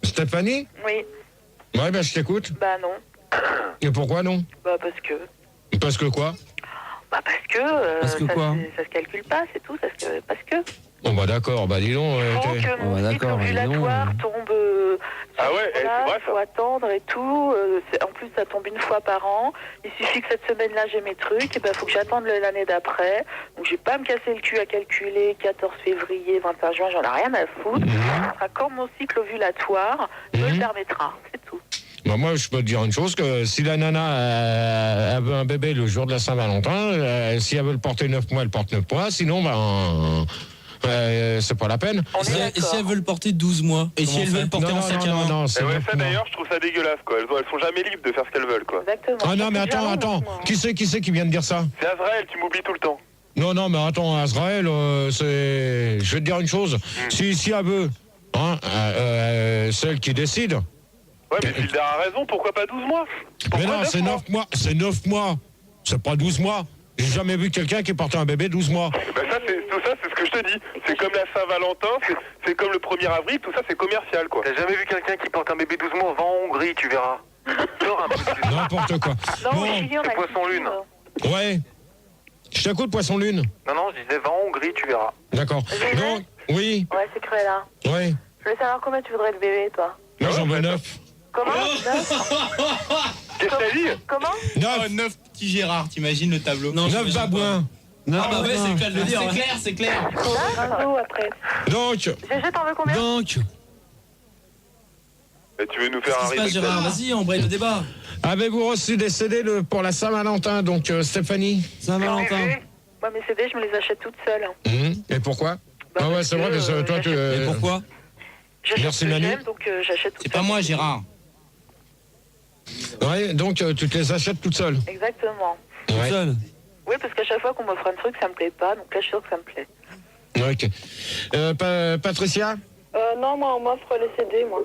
Stéphanie? Oui. Ouais, je t'écoute. Bah non. Et pourquoi non? Bah parce que... Parce que quoi? Bah parce que... Parce que quoi? Ça se calcule pas, c'est tout, parce que... Bon d'accord, dis donc... mon cycle ovulatoire tombe... Ah ouais, c'est vrai ça. Faut attendre et tout. En plus, ça tombe une fois par an. Il suffit que cette semaine-là, j'ai mes trucs. Et faut que j'attende l'année d'après. Donc, je vais pas me casser le cul à calculer 14 février, 21 juin. J'en ai rien à foutre. Ça sera quand mon cycle ovulatoire me le permettra. C'est tout. Moi, je peux te dire une chose, que si la nana elle veut un bébé le jour de la Saint-Valentin, si elle veut le porter 9 mois, elle porte 9 mois. Sinon, c'est pas la peine. Et si elle veut le porter 12 mois? Et si elle veut le porter en sac à main? Non, ça d'ailleurs, je trouve ça dégueulasse quoi. Elles sont jamais libres de faire ce qu'elles veulent quoi. Exactement. Ah non, mais attends. Qui c'est qui vient de dire ça? C'est Azrael, tu m'oublies tout le temps. Non, mais attends, Azrael, c'est... Je vais te dire une chose. Si elle veut, c'est elle qui décide. Ouais, mais Gilda a raison, pourquoi pas 12 mois? Mais non, c'est 9 mois. C'est 9 mois. C'est pas 12 mois. J'ai jamais vu quelqu'un qui portait un bébé 12 mois. Tout ça, c'est ce que je te dis. C'est comme la Saint-Valentin, c'est comme le 1er avril, tout ça, c'est commercial, quoi. T'as jamais vu quelqu'un qui porte un bébé 12 mois? Va en Hongrie, tu verras. Sors un peu plus. N'importe quoi. Non, c'est Poisson Lune. Ouais. Je t'écoute, Poisson Lune. Non, je disais va en Hongrie, tu verras. D'accord. Non, oui. Ouais, c'est Cruella. Ouais. Je voulais savoir combien tu voudrais de bébé, toi. Moi, j'en veux 9. Comment? Qu'est-ce que t'as dit? Comment? 9 petits Gérard, t'imagines le tableau? 9 babouins. Ah bah ouais, c'est clair de le dire. C'est clair. Après. Donc. GG, t'en veux combien? Et tu veux nous faire un remix? Gérard, vas-y, on braille le débat. Avez-vous reçu des CD pour la Saint-Valentin, donc Stéphanie? Saint-Valentin. Moi, mes CD, je me les achète toutes seules. Et pourquoi? Ah ouais, c'est vrai, que toi, tu... Et pourquoi? Merci Manu. Donc j'achète toutes C'est pas moi, Gérard. Ouais, donc tu te les achètes toute seule. Exactement. Toute seule? Oui, parce qu'à chaque fois qu'on m'offre un truc, ça me plaît pas. Donc là, je suis sûre que ça me plaît. Ok. Patricia? Non, moi, on m'offre les CD, moi.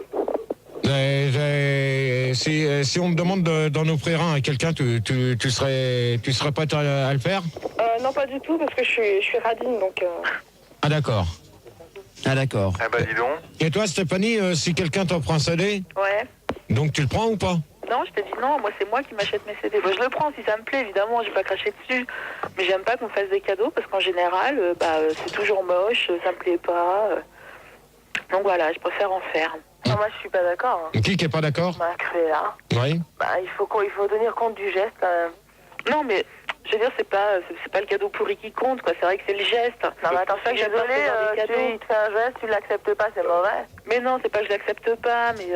Si on me demande d'en offrir un à quelqu'un, tu serais prête à le faire? Non, pas du tout, parce que je suis radine, donc... Ah d'accord. Ah d'accord. Eh ben dis donc. Et toi Stéphanie, si quelqu'un t'offre un CD, Ouais. donc tu le prends ou pas? Non, je te dis non, moi c'est moi qui m'achète mes CD. Bon, je le prends si ça me plaît, évidemment, je vais pas cracher dessus. Mais j'aime pas qu'on me fasse des cadeaux parce qu'en général, c'est toujours moche, ça me plaît pas. Donc voilà, je préfère en faire. Non, moi, je suis pas d'accord. Qui est pas d'accord? Bah, Créa. Oui. Bah, il faut tenir compte du geste. Non, mais je veux dire, c'est pas le cadeau pourri qui compte, quoi. C'est vrai que c'est le geste. Non, mais attends, je suis désolée, il te fait un geste, tu l'acceptes pas, c'est mauvais. Mais non, c'est pas que je l'accepte pas, mais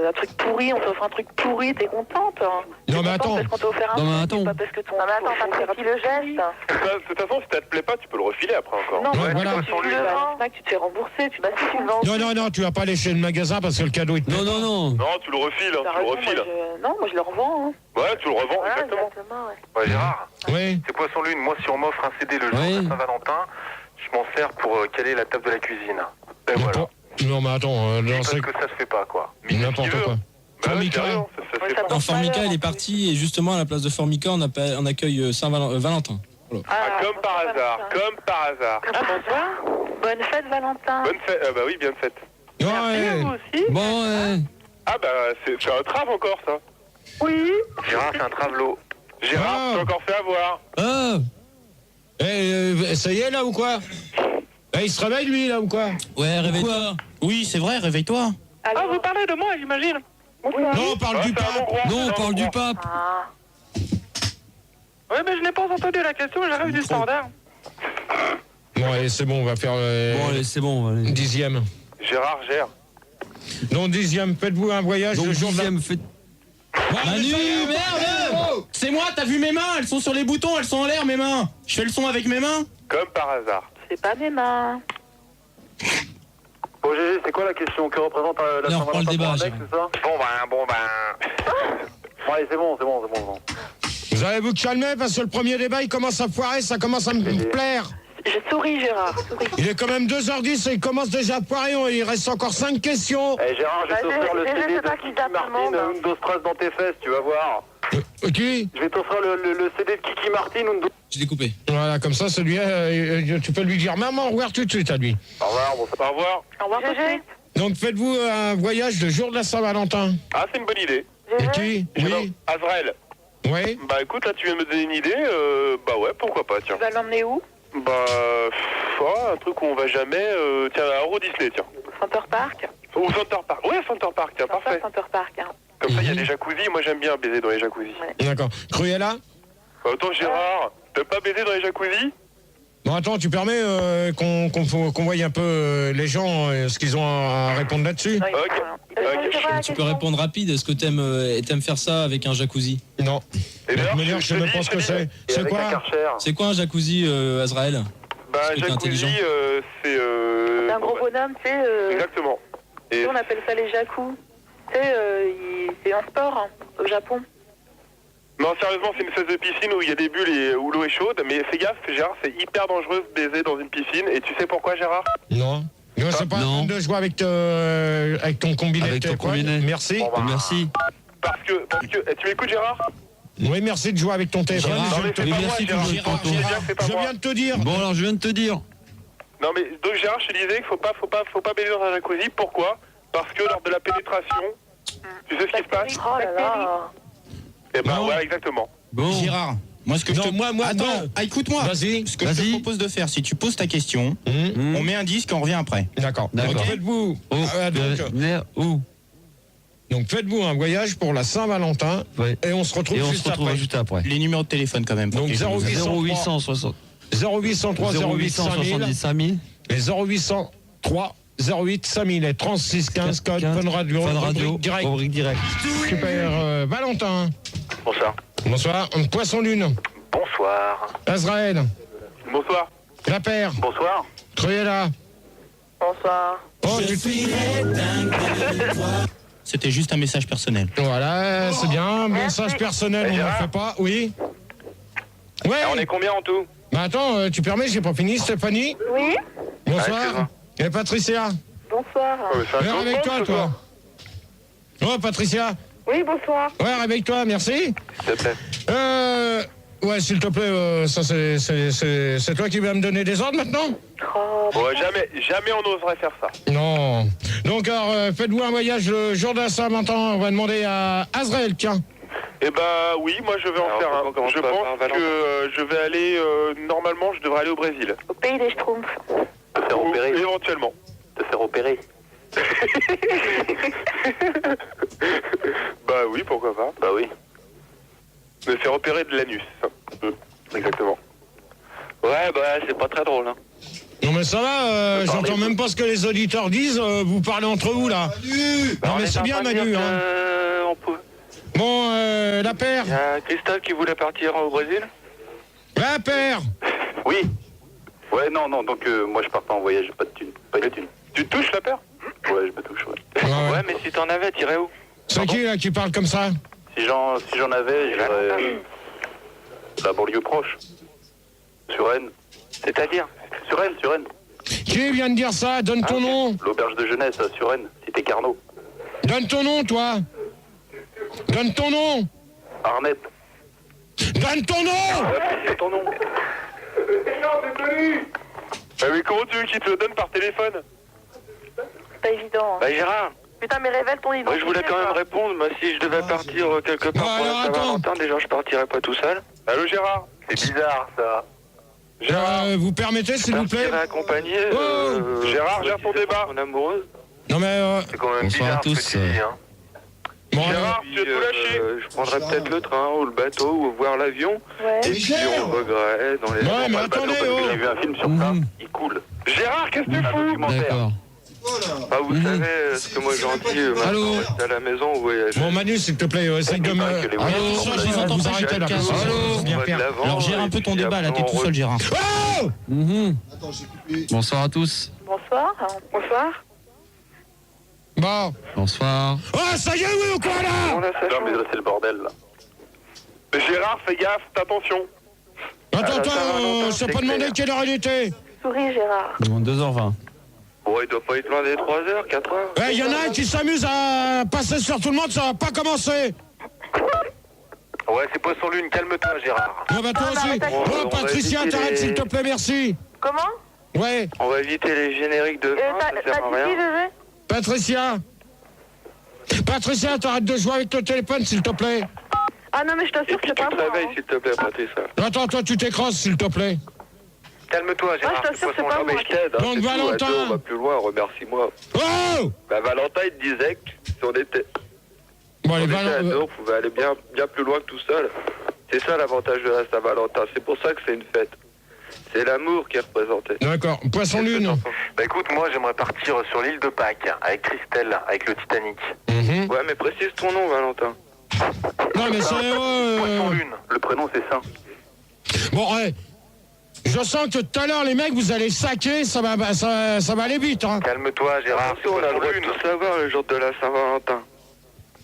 un truc pourri, on t'offre un truc pourri, t'es contente. Hein. Non, mais attends. Parce qu'on t'a offert un Non, mais truc, attends. pas parce que ton... Non, mais attends, t'as pris le geste. De toute façon, si ça te plaît pas, tu peux le refiler après encore. Non, Ouais, mais voilà. quand tu le vends, tu te fais rembourser, tu vas si tu le vends. Non, tu vas pas aller chez le magasin parce que le cadeau il te plaît. Non. Non, tu le refiles, T'as tu le raison, refiles. Non, moi je le revends. Hein. Ouais, tu le revends, Voilà, exactement. ouais. Ouais, Gérard, Oui. c'est Poisson Lune. Moi, si on m'offre un CD le jour de Saint-Valentin, je m'en sers pour caler la table de la cuisine. Et voilà. Non mais attends, non, Parce c'est que ça se fait pas, quoi. n'importe quoi. Bah, ouais, Formica. carrément, ça se fait pas. Non, Formica, il est parti et justement à la place de Formica, on accueille Saint-Valentin. Voilà. Ah, comme par hasard, comme par hasard. Bonsoir. Bonne fête, Valentin. Bonne fête, bah oui, bien faite. Ouais. Vous aussi. Bon, Ah bah, c'est un trave encore, ça. Oui. Gérard, c'est un travelot. Gérard, Ah. t'es encore fait avoir. Ça y est là ou quoi? Il se réveille lui là ou quoi? Ouais, réveille-toi. Oui, c'est vrai, réveille-toi. Ah, vous parlez de moi, j'imagine. Non, on parle du pape. non, on parle du pape. Ouais, mais je n'ai pas entendu la question, j'arrive du standard. Bon allez, c'est bon, on va faire Bon, allez, c'est bon. Allez. 10e. Gérard gère. Donc 10e, faites-vous un voyage Donc, le jour de la... 10e, fait... Manu, merde! C'est moi, t'as vu mes mains? Elles sont sur les boutons, elles sont en l'air mes mains. Je fais le son avec mes mains? Comme par hasard. C'est pas mes mains. Bon, GG, c'est quoi la question? Que représente la Non, on reprend le Saint-Valentin débat, pour un mec, c'est ça? Bon, Bon, allez, c'est bon. Vous allez vous calmer parce que le premier débat il commence à foirer, ça commence à me plaire. Je souris, Gérard. Souris. Il est quand même 2h10 et il commence déjà à foirer, il reste encore 5 questions. Eh, Gérard, je vais t'offrir le CD de Kiki Martin, Undo Strass dans tes fesses, tu vas voir. Qui? Je vais t'offrir le CD de Kiki Martin, Undo... J'ai découpé. Voilà, comme ça, celui-là, tu peux lui dire maman, au revoir tout de suite à lui. Au revoir, bon, Au revoir. Au revoir, GG. Donc faites-vous un voyage le jour de la Saint-Valentin. Ah, c'est une bonne idée. Et qui? Oui. Azrael. Oui. Bah écoute, là tu viens de me donner une idée, bah ouais, pourquoi pas, tiens. Tu vas l'emmener où? Bah, un truc où on va jamais, tiens, à Euro Disney, tiens. Center Park. Ou Center Park, ouais, Center Park, tiens, parfait. Center Park, hein. Comme ça, il y a des jacuzzis, moi j'aime bien baiser dans les jacuzzis. D'accord. Cruella? Attends, Gérard, t'aimes pas baiser dans les jacuzzis? Bon, attends, tu permets qu'on voie un peu les gens, ce qu'ils ont à répondre là-dessus? Tu peux répondre rapide. Est-ce que t'aimes faire ça avec un jacuzzi? Non. Et d'ailleurs, je sais même pas ce que c'est. C'est quoi? C'est quoi un jacuzzi, Azrael? Bah, un jacuzzi, c'est... C'est un gros bonhomme, tu sais. Exactement. Et On appelle ça les jacous. Tu sais, c'est un sport hein, au Japon. non, sérieusement, c'est une espèce de piscine où il y a des bulles et où l'eau est chaude, mais fais gaffe, Gérard, c'est hyper dangereux de baiser dans une piscine, et tu sais pourquoi, Gérard? Non. Non, c'est pas Non. de jouer avec ton combiné. Avec ton combiné. Merci. Bon, bah, Merci. Parce que, tu m'écoutes, Gérard? Oui, merci de jouer avec ton téléphone. Gérard, Non, mais c'est oui, pas merci moi, pour Gérard. le tonton. Je sais bien que c'est pas Je moi. viens de te dire. Bon, alors, je viens de te dire. Non, mais donc, Gérard, je te disais qu'il faut pas baiser dans un jacuzzi. Pourquoi? Parce que lors de la pénétration, tu sais ce qui se passe? Oh là là. Eh ben, Non. ouais, exactement. Bon. Gérard, moi ce que je Non, te... moi, Attends, non. écoute-moi. Vas-y. Ce que je te propose de faire, si tu poses ta question, on met un disque et on revient après. D'accord. D'accord. Donc faites-vous. Donc faites-vous un voyage pour la Saint-Valentin et on se retrouve Et on juste se retrouve après. juste après. Les numéros de téléphone quand même. Donc 0800 0803 08 5000 5000 et 0803 08 5000 et 36 15 code Fun Radio. Fun Radio, direct. rubrique direct. Super. Valentin. Bonsoir. Bonsoir. Poisson Lune. Bonsoir. Azrael. Bonsoir. La Paire. Bonsoir. Cruella. Bonsoir. Oh, C'était juste un message personnel. Voilà, c'est bien. Message personnel, on ne le fait pas. Oui. Ouais. On est combien en tout? Bah attends, tu permets, j'ai pas fini, Stéphanie. Oui. Bonsoir. Et Patricia. Bonsoir. Viens avec toi. Ouais, Patricia. Oui, bonsoir. Ouais, réveille-toi, merci. S'il te plaît. Ouais, s'il te plaît, ça c'est toi qui vas me donner des ordres maintenant? Ouais, jamais on n'oserait faire ça. Non. Donc, alors, faites-vous un voyage le jour de la Saint-Valentin? On va demander à Azrael, tiens. Eh ben oui, moi je vais en faire un. Je pense que je vais aller, normalement je devrais aller au Brésil. Au pays des Schtroumpfs. Te faire opérer. Éventuellement. Te faire opérer. Bah oui, pourquoi pas. Bah oui. Me faire opérer de l'anus. Exactement. Ouais, bah c'est pas très drôle. Hein. Non mais ça va, j'entends même pas ce que les auditeurs disent, vous parlez entre vous là. Non mais c'est bien Manu, hein. On peut... Bon, la paire. Il y a Christophe qui voulait partir au Brésil. La paire. Oui. Ouais, non, donc moi je pars pas en voyage, j'ai pas de thunes. Pas de thunes. Tu te touches la paire? Ouais, je me touche, ouais. Ouais, mais si t'en avais, t'irais où? C'est qui là qui parle comme ça? Si j'en avais, j'irais la banlieue proche. Sur Rennes. C'est-à-dire? Sur Rennes. Qui vient de dire ça? Donne ton nom. L'auberge de jeunesse sur Rennes, cité Carnot. Donne ton nom, toi. Donne ton nom. Arnette. Donne ton nom. C'est ton nom. Mais comment tu veux qu'il te le donne par téléphone? Pas évident. Hein. Bah Gérard. Putain, mais révèle ton identité. Moi je voulais quand même répondre, moi si je devais partir quelque part pour la Saint-Valentin, déjà je partirais pas tout seul. Allô Gérard? C'est bizarre ça. Gérard, vous permettez s'il vous plaît? Je partirais accompagné. Gérard, gère ton débat. Mon amoureuse. Non mais C'est quand même Bonsoir bizarre à tous. ce que tu dis, hein. bon, Gérard, tu veux tout lâcher? Je prendrais peut-être le train ou le bateau ou voir l'avion. Ouais. Et puis on regret dans les... Ouais, mais Pas le bateau, attendez, parce que oh. J'ai vu un film sur ça, il coule. Gérard, qu'est-ce que tu Un fous? documentaire. D'accord. Ah vous savez ce que moi j'en dis, Allô? rester à la maison ou voyager. Bon Manu, s'il te plaît, essaye de me... que les Allô, voyageurs, je vous entends vous pas, arrêtez là. le casque. Allô? Bien faire. Alors gère un peu ton débat là, t'es tout seul Gérard. Oh. Bonsoir à tous. Bonsoir. Bonsoir. Bon. Bonsoir. Oh, ça y est, oui ou quoi là? On a sa Non mais là c'est le bordel là. Gérard, fais gaffe, attention. Attends, Saint-Valentin, je t'ai c'est pas demandé clair. quelle heure il était. Souris, Gérard. 2h20. Bon, il doit pas être loin des 3h, 4h. Il y en a un qui s'amuse à passer sur tout le monde, ça va pas commencer. Ouais, c'est Poisson Lune, calme-toi Gérard. Ah bah toi Ah, aussi. mais arrête, Oh, on va Patricia, éviter t'arrêtes les- s'il te plaît, merci. Comment? Ouais, On va éviter les génériques de fin, T'as ça dit sert à qui, rien. Gégé? Patricia. Patricia, t'arrêtes de jouer avec ton téléphone, s'il te plaît. Ah non, mais je t'assure Et que puis c'est tu pas te moi. réveilles Hein. s'il te plaît, Patricia. Attends, toi, tu t'écrases, s'il te plaît. Calme-toi Gérard. je t'assure, c'est Poisson pas Lune. moi. Mais je t'aide, hein, Donc, c'est tout, Valentin. à deux, on va plus loin, remercie-moi. Oh. Bah Valentin il te disait que si on était, Bon, on allez, était à deux, on pouvait aller bien plus loin que tout seul. C'est ça l'avantage de la Saint-Valentin, c'est pour ça que c'est une fête. C'est l'amour qui est représenté. D'accord, Poisson Lune. Bah écoute, moi j'aimerais partir sur l'île de Pâques avec Christelle, avec le Titanic. Ouais mais précise ton nom Valentin. Non, mais c'est... Poisson Lune, le prénom c'est ça. Bon, ouais. Je sens que tout à l'heure, les mecs, vous allez saquer, ça va aller vite, hein. Calme-toi Gérard, Attention, on a le droit de tout savoir le jour de la Saint-Valentin.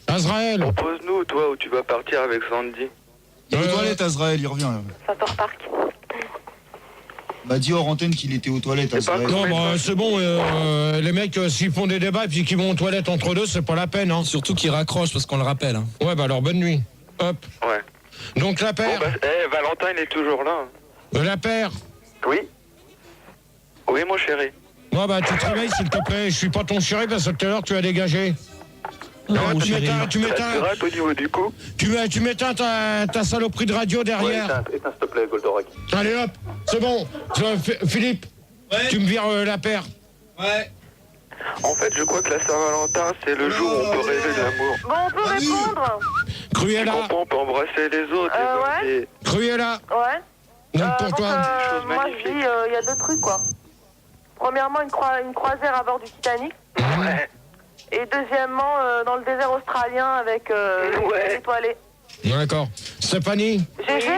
Azrael. Propose-nous toi où tu vas partir avec Sandy. Il est aux toilettes, Azrael, il revient là. Center Park. M'a dit hors antenne qu'il était aux toilettes, Azrael. Non, bah, c'est bon, les mecs, s'ils font des débats et puis qu'ils vont aux toilettes entre deux, c'est pas la peine, hein. Surtout qu'il raccroche parce qu'on le rappelle. Hein. Ouais, bah alors, bonne nuit. Hop. Ouais. Donc, la Bon paire. bah, Valentin il est toujours là. La paire. Oui. Oui mon chéri. Ouais, bah, tu te réveilles, s'il te plaît. Je suis pas ton chéri parce que tout à l'heure, tu as dégagé. Non, tu Direct au niveau du cou. tu m'éteins ta saloperie de radio Ouais, derrière. éteins s'il te plaît Goldorak. Allez, hop. C'est bon. Philippe, tu me vires la paire. Ouais. En fait je crois que la Saint-Valentin c'est le jour où on peut rêver de l'amour. Bon, on peut répondre. Tu Cruella. comprends, on peut embrasser les autres. Ouais. Cruella. Ouais. Donc, pour toi. choses Moi, je dis, il y a deux trucs, quoi. Premièrement, une croisière à bord du Titanic. Ouais. Et deuxièmement, dans le désert australien avec Ouais. étoilé. D'accord. Stéphanie. Gégé,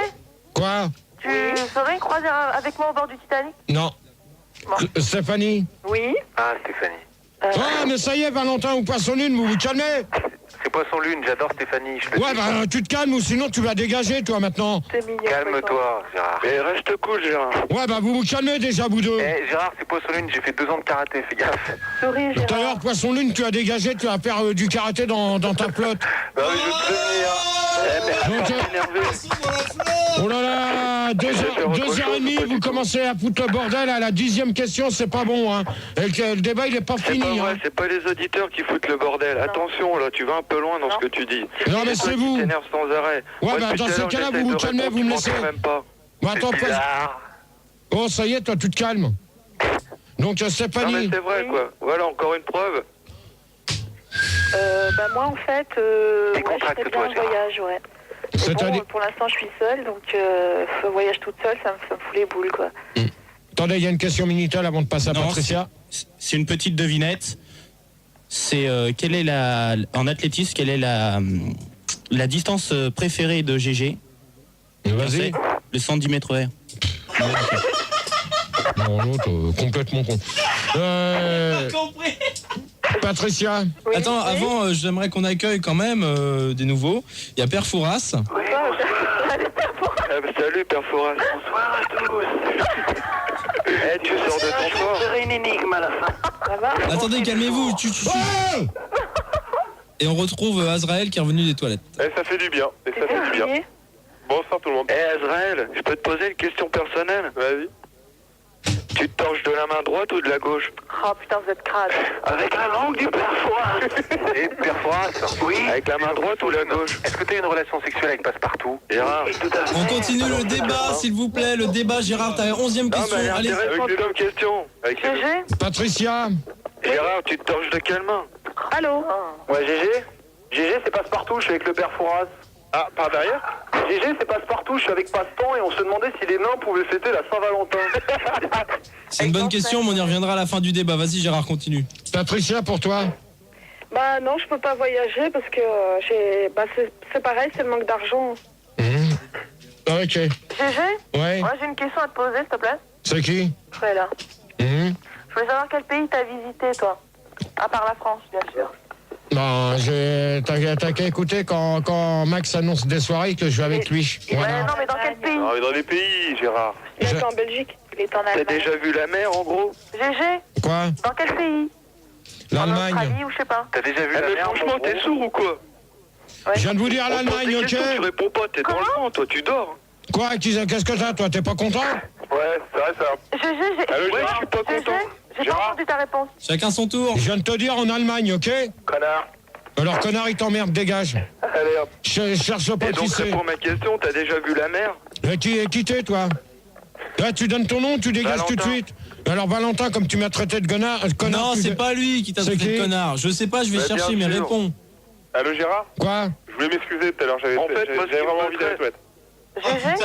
Quoi? tu ferais une croisière avec moi au bord du Titanic? Non. Bon. Stéphanie. Oui. Ah Stéphanie. Ah, mais ça y est, Valentin ou Poisson Lune, vous vous calmez. C'est Poisson Lune, j'adore Stéphanie. Ouais, bah tu te calmes ou sinon tu vas dégager toi maintenant. Calme-toi, Gérard. Mais reste cool, Gérard. Ouais, bah vous vous calmez déjà, vous deux. Gérard, c'est Poisson Lune, j'ai fait 2 ans de karaté, fais gaffe. Sorry, Tout à l'heure, Poisson Lune, tu as dégagé, tu vas faire du karaté dans ta flotte. Bah oui, je veux te prévenir. Oh là là, 2h30, vous commencez à foutre le bordel à la 10e question, c'est pas bon, hein. Et le débat, il est pas C'est fini, pas vrai, hein. c'est pas les auditeurs qui foutent le bordel. Attention, là, tu vas un peu loin dans ce que tu dis. Non, mais c'est vous. Tu t'énerves sans arrêt. Ouais, Moi, bah depuis dans tout à ces l'heure, cas-là, j'essaie vous vous de calmez, répondre, vous me tu laissez. m'entends même pas. Bah attends, oh, ça y est, toi, tu te calmes. Donc, Stéphanie. Non, mais c'est vrai, quoi. Voilà, encore une preuve. Bah moi en fait, j'étais bien en voyage, ouais. Mais bon, pour l'instant je suis seule, donc ce voyage toute seule, ça me fout les boules, quoi. Attendez, il y a une question Minitel avant de passer à Patricia. C'est une petite devinette. C'est quelle est en athlétisme, quelle est la distance préférée de GG? Vas-y. Le 110 mètres R. Non, l'autre, complètement con. Patricia. Oui, attends, avant, j'aimerais qu'on accueille quand même des nouveaux. Il y a Père Fouras. Oui, salut, Père Fouras. Bonsoir à tous. Tu sors de ton corps. Je ferai une énigme à la fin. Ça va? Attendez, calmez-vous. Et on retrouve Azraël qui est revenu des toilettes. Ça fait du bien. Ça fait du bien. Bonsoir tout le monde. Azraël, je peux te poser une question personnelle? Vas-y. Tu te torches de la main droite ou de la gauche? Oh putain, vous êtes crade. Avec la langue du Père Fouras. Et Père Fouras? Oui. Avec la main droite ou la gauche? Est-ce que tu as une relation sexuelle avec Passepartout? Gérard. On continue le débat, s'il vous plaît. Le débat, Gérard, t'as la 11e question. Allez. Avec les mêmes questions. GG. Patricia. Gérard, tu te torches de quelle main? Allô? Ouais, GG? GG, c'est Passepartout, je suis avec le Père Fouras. Ah, par derrière? GG, c'est Passepartout, je suis avec Passe-Temps et on se demandait si les nains pouvaient fêter la Saint-Valentin. C'est une bonne question, mais on y reviendra à la fin du débat. Vas-y, Gérard, continue. Patricia, pour toi? Bah non, je peux pas voyager parce que c'est pareil, c'est le manque d'argent. Ok. GG? Ouais. Moi j'ai une question à te poser, s'il te plaît. C'est qui? Ouais, là. Je voulais savoir quel pays t'as visité, toi. À part la France, bien sûr. Non, t'as qu'à écouter quand Max annonce des soirées que je vais avec lui. Voilà. Non, mais dans quel pays? Non, mais dans les pays, Gérard. Il est en Belgique. Il est en T'as Allemagne. déjà vu la mer, en gros? GG? Quoi? Dans quel pays? L'Allemagne. En Australie ou je sais pas. T'as déjà vu mais la mer? franchement, t'es sourd ou quoi? Je viens de vous dire On pose l'Allemagne, des ok? questions, tu réponds pas, t'es dans le vent, toi, tu dors. Quoi? Qu'est-ce que t'as, toi? T'es pas content? Ouais, c'est vrai, ça. GG, Allô, Gérard, je suis pas content. j'ai pas entendu ta réponse. Chacun son tour. Je viens de te dire en Allemagne, ok? Connard. Alors, connard, il t'emmerde, dégage. Allez, hop. Je cherche pas Et qui donc, c'est. réponds à ma question, t'as déjà vu la mer? Qui t'es, toi? Là, tu donnes ton nom, tu dégages Valentin. tout de suite. Alors, Valentin, comme tu m'as traité de connard... Non, c'est pas lui qui t'a C'est traité de qui? connard. Je sais pas, je vais Bah, chercher, bien mais sûr. réponds. Allô, Gérard? Quoi? Je voulais m'excuser tout à l'heure, j'avais vraiment envie d'aller aux toilettes. GG?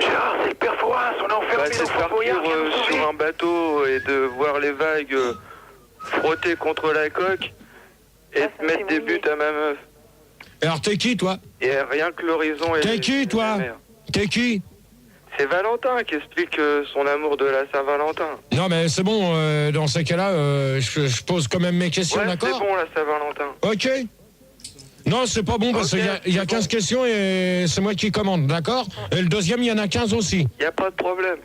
Gérard, c'est le Père Fouras, on est enfermé C'est dans de Fort partir Boyard, viens nous sauver. sur un bateau et de voir les vagues frotter contre la coque et de mettre des buts à ma meuf. Alors, t'es qui, toi? Et rien que l'horizon et T'es qui, toi? T'es qui? C'est Valentin qui explique son amour de la Saint-Valentin. Non, mais c'est bon, dans ces cas-là, je pose quand même mes questions, Ouais, d'accord? c'est bon la Saint-Valentin. Ok. Non, c'est pas bon parce qu'il y a 15 questions et c'est moi qui commande, d'accord? Et le deuxième, il y en a 15 aussi. Y a pas de problème.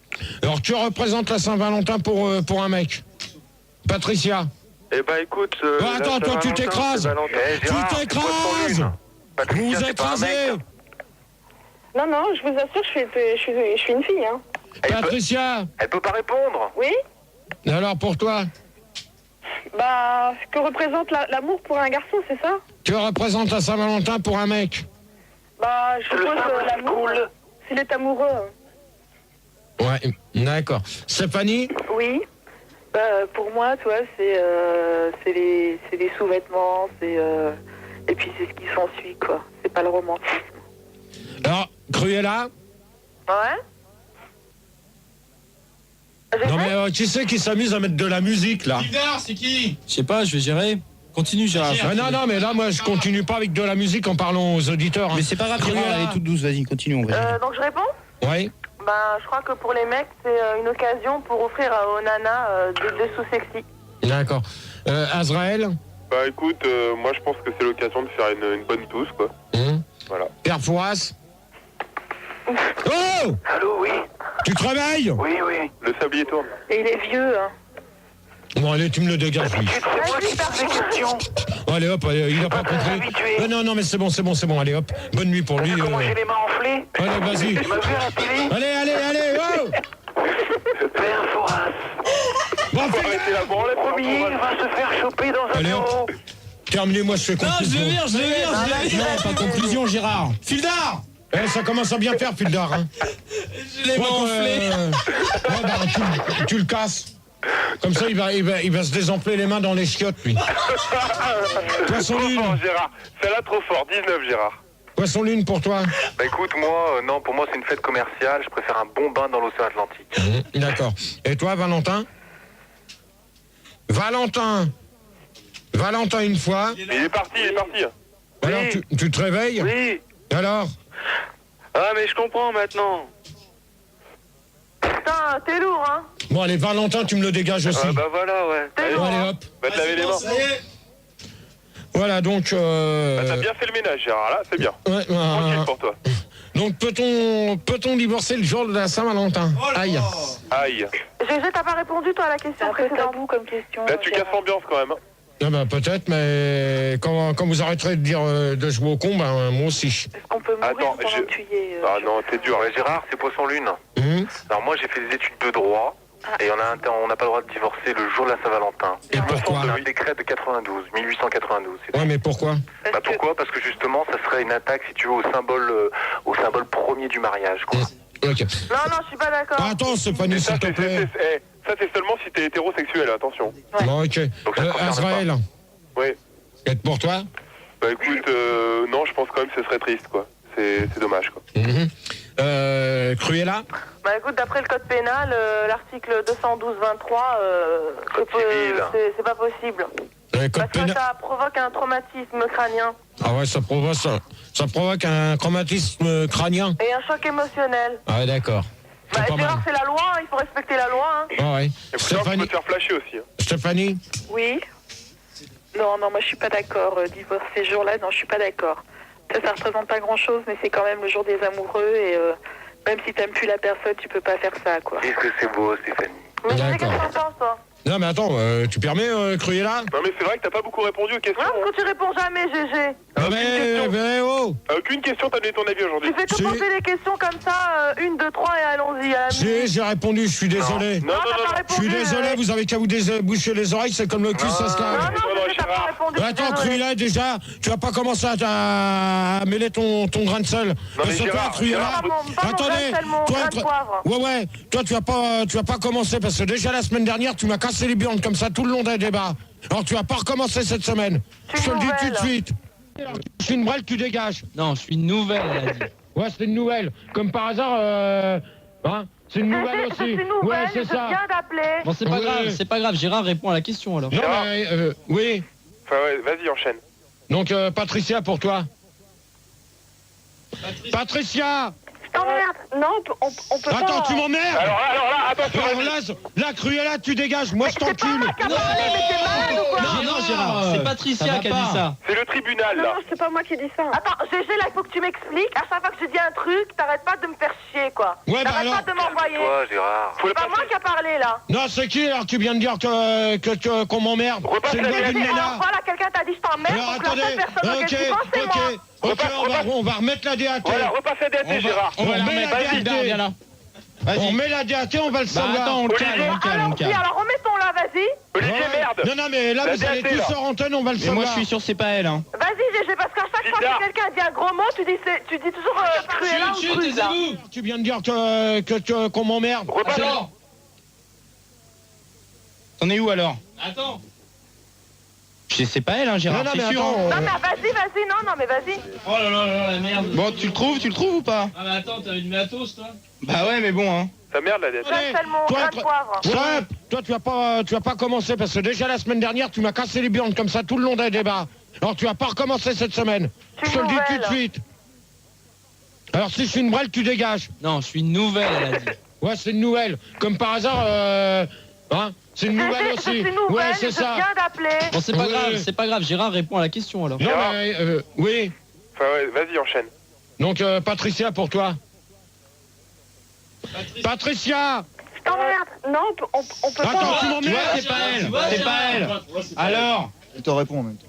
Alors, tu représentes la Saint-Valentin pour un mec. Patricia. Eh ben écoute... attends, toi, tu t'écrases. Tu t'écrases. Vous vous écrasez. Non, non, je vous assure, je suis une fille, hein. Patricia. Elle peut pas répondre. Oui? Alors, pour toi? Bah, que représente l'amour pour un garçon, c'est ça? Tu représentes la Saint-Valentin pour un mec. Bah, je suppose l'amour, s'il est amoureux. Ouais, d'accord. Stéphanie? Oui. Pour moi, tu vois, c'est les sous-vêtements, et puis c'est ce qui s'ensuit, quoi. C'est pas le romantisme. Alors, Cruella? Ouais? Non mais qui c'est qui s'amuse à mettre de la musique là? C'est qui? Je sais pas, je vais gérer. Continue, Gérard. Non, mais là, moi, je continue pas avec de la musique en parlant aux auditeurs. Mais c'est pas grave, Gérard, elle est toute douce, vas-y, continue, on va. Donc je réponds? Oui. Ben, je crois que pour les mecs, c'est une occasion pour offrir aux nanas des dessous sexy. D'accord. Azraël? Bah écoute, moi je pense que c'est l'occasion de faire une bonne tousse, quoi. Voilà. Père Fouras. Oh! Allô, oui. Tu te réveilles? Oui, oui. Le sablier tourne. Et il est vieux, hein. Bon, allez, tu me le dégages, lui. C'est moi qui pose des questions. Allez, hop, il a pas compris. Non, mais c'est bon, allez, hop. Bonne nuit pour lui. Comment j'ai les mains enflées? Allez, vas-y. Tu m'as vu à la télé? Allez, oh! Père Fouras. Bon, arrêtez la branlette. Le premier va se faire choper dans un allez, bureau. hop. Terminé, moi je fais Non, conclusion. je le vire. Non, pas conclusion, Gérard. Fildar! Ça commence à bien faire, Fildar. Hein. Je l'ai enflé. Ouais, bah, tu le casses. Comme ça, il va se désempler les mains dans les chiottes, lui. Poisson Trop lune. fort, Gérard. Celle-là, trop fort. 19, Gérard. Poisson lune pour toi. Bah écoute, moi, non, pour moi c'est une fête commerciale, je préfère un bon bain dans l'océan Atlantique. D'accord. Et toi, Valentin? Valentin, une fois. Il est parti. Alors, tu te réveilles? Oui. Alors? Ah, mais je comprends maintenant. Putain, t'es lourd, hein. Bon, allez, Valentin, tu me le dégages aussi. Ah bah voilà, ouais. T'es lourd, Allez, hein. hop. Va te laver les mains. Voilà, donc... Bah, t'as bien fait le ménage, Gérard, là, c'est bien. Ouais, Tranquille pour toi. donc, peut-on divorcer le jour de la Saint-Valentin? Aïe. Aïe. GG, t'as pas répondu, toi, à la question C'est un peu précédente. tabou comme question. Là, tu casses l'ambiance quand même. Ah bah, peut-être, mais quand vous arrêterez de dire de jouer au con, ben moi aussi. Est-ce qu'on peut mourir Attends, pendant que tu y es Ah non, t'es dur. Ouais, Gérard, c'est Poisson Lune. Alors moi j'ai fait des études de droit. Et on n'a pas le droit de divorcer le jour de la Saint-Valentin. Et pourquoi? C'est un décret de 1892. Ouais, mais pourquoi? Bah pourquoi? Parce que justement, ça serait une attaque, si tu veux, au symbole premier du mariage, quoi. Ok. Non, je suis pas d'accord. Attends, Stéphanie, s'il te plaît. Ça, c'est seulement si t'es hétérosexuel, attention. Bon, ok. Azraël. Oui. Et pour toi? Bah écoute, non, je pense quand même que ce serait triste, quoi. C'est dommage, quoi. Cruella? Bah écoute, d'après le code pénal, l'article 212-23, c'est pas possible. Parce que ça provoque un traumatisme crânien. Ah ouais, ça provoque un traumatisme crânien. Et un choc émotionnel. Ah ouais, d'accord. Bah Gérard, c'est la loi, hein, il faut respecter la loi. Hein. Ah ouais. Et Stéphanie, tu peux te faire flasher aussi. Hein. Stéphanie? Oui. Non, moi je suis pas d'accord. Divorce ces jours-là, non, je suis pas d'accord. Ça représente pas grand-chose, mais c'est quand même le jour des amoureux et même si t'aimes plus la personne, tu peux pas faire ça, quoi. Qu'est-ce que c'est beau, Stéphanie. Mais qu'est-ce que t'en penses, toi? Non, mais attends, tu permets, Cruella? Non, mais c'est vrai que t'as pas beaucoup répondu aux questions. Non, parce que tu réponds jamais, GG. Mais oh! Aucune question, t'as donné ton avis aujourd'hui. Tu fais que poser des questions comme ça, 1, 2, 3 et allons-y. J'ai répondu, je suis désolé. Non, je suis désolé, vous avez qu'à vous boucher les oreilles, c'est comme le cul, ça se lave. Non, t'as pas répondu. Attends, Cruella, déjà, tu vas pas commencer à mêler ton grain de sel. Parce que toi, Cruella, attendez, toi, tu vas pas commencer, parce que déjà la semaine dernière, tu m'as cassé les burnes comme ça tout le long des débats. Alors tu vas pas recommencer cette semaine. Je te le dis tout de suite. Je suis une brêle, tu dégages. Non, je suis une nouvelle, elle a dit. Ouais, c'est une nouvelle. Comme par hasard, c'est une nouvelle aussi. C'est une nouvelle, ouais, c'est ça. Je viens d'appeler. Bon, c'est pas grave, Gérard répond à la question alors. Non, mais, oui. Enfin, ouais, vas-y, enchaîne. Donc, Patricia, pour toi. Patricia! Je t'emmerde. Non, on peut pas... Attends, tu m'emmerdes! Alors là, attention. Là, Cruella, tu dégages, moi je t'encule! Non, Gérard, c'est Patricia qui a dit ça. C'est le tribunal, là. Non, c'est pas moi qui dis ça. Attends, GG, là, il faut que tu m'expliques. À chaque fois que je dis un truc, t'arrêtes pas de me faire chier, quoi. Ouais, bah t'arrêtes alors... pas de m'envoyer. Toi, Gérard. C'est pas moi qui a parlé, là. Non, c'est qui, alors, qui vient de dire qu'on m'emmerde? C'est le gars d'une nana. Voilà, quelqu'un t'a dit je t'emmerde. Alors, attendez, ok, on va remettre la DAT. Voilà, repasse la DAT, Gérard. On va remettre la DAT. On met la DAT, on va le savoir. Attends, on le calme. Alors remettons-la, vas-y. Olivier, merde. Non, mais là, vous allez tous sur antenne, on va le Mais savoir. moi, je suis sûr, c'est pas elle. Hein. Vas-y, GG, parce qu'à chaque fois que quelqu'un dit un gros mot, tu dis toujours Cruella ou Cruella. Tu viens de dire qu'on m'emmerde. Alors t'en es où alors? Attends. C'est pas elle, hein, Gérard, c'est sûr. Non, mais vas-y, non, mais vas-y. Oh là là, la merde. Bon, tu le trouves ou pas? Ah, mais attends, t'as une matos, toi? Bah ouais, mais bon, hein. Ça merde, la DAT. Ça, mon grain de poivre. Toi, tu vas pas commencer, parce que déjà la semaine dernière, tu m'as cassé les burnes comme ça tout le long des débats. Alors tu vas pas recommencer cette semaine. Je te le dis tout de suite. Alors si je suis une brêle, tu dégages. Non, je suis une nouvelle, elle a dit. Ouais, c'est une nouvelle. Comme par hasard, Hein? C'est une nouvelle aussi. Ouais, c'est ça. Je viens d'appeler. Bon, c'est pas grave. Gérard répond à la question alors. Non, mais oui. Enfin, ouais, vas-y, enchaîne. Donc, Patricia, pour toi. Patricia! Je t'emmerde. Non, on peut pas. Attends, tu m'emmerdes. C'est pas elle. C'est pas elle. Alors. Je te réponds en même temps.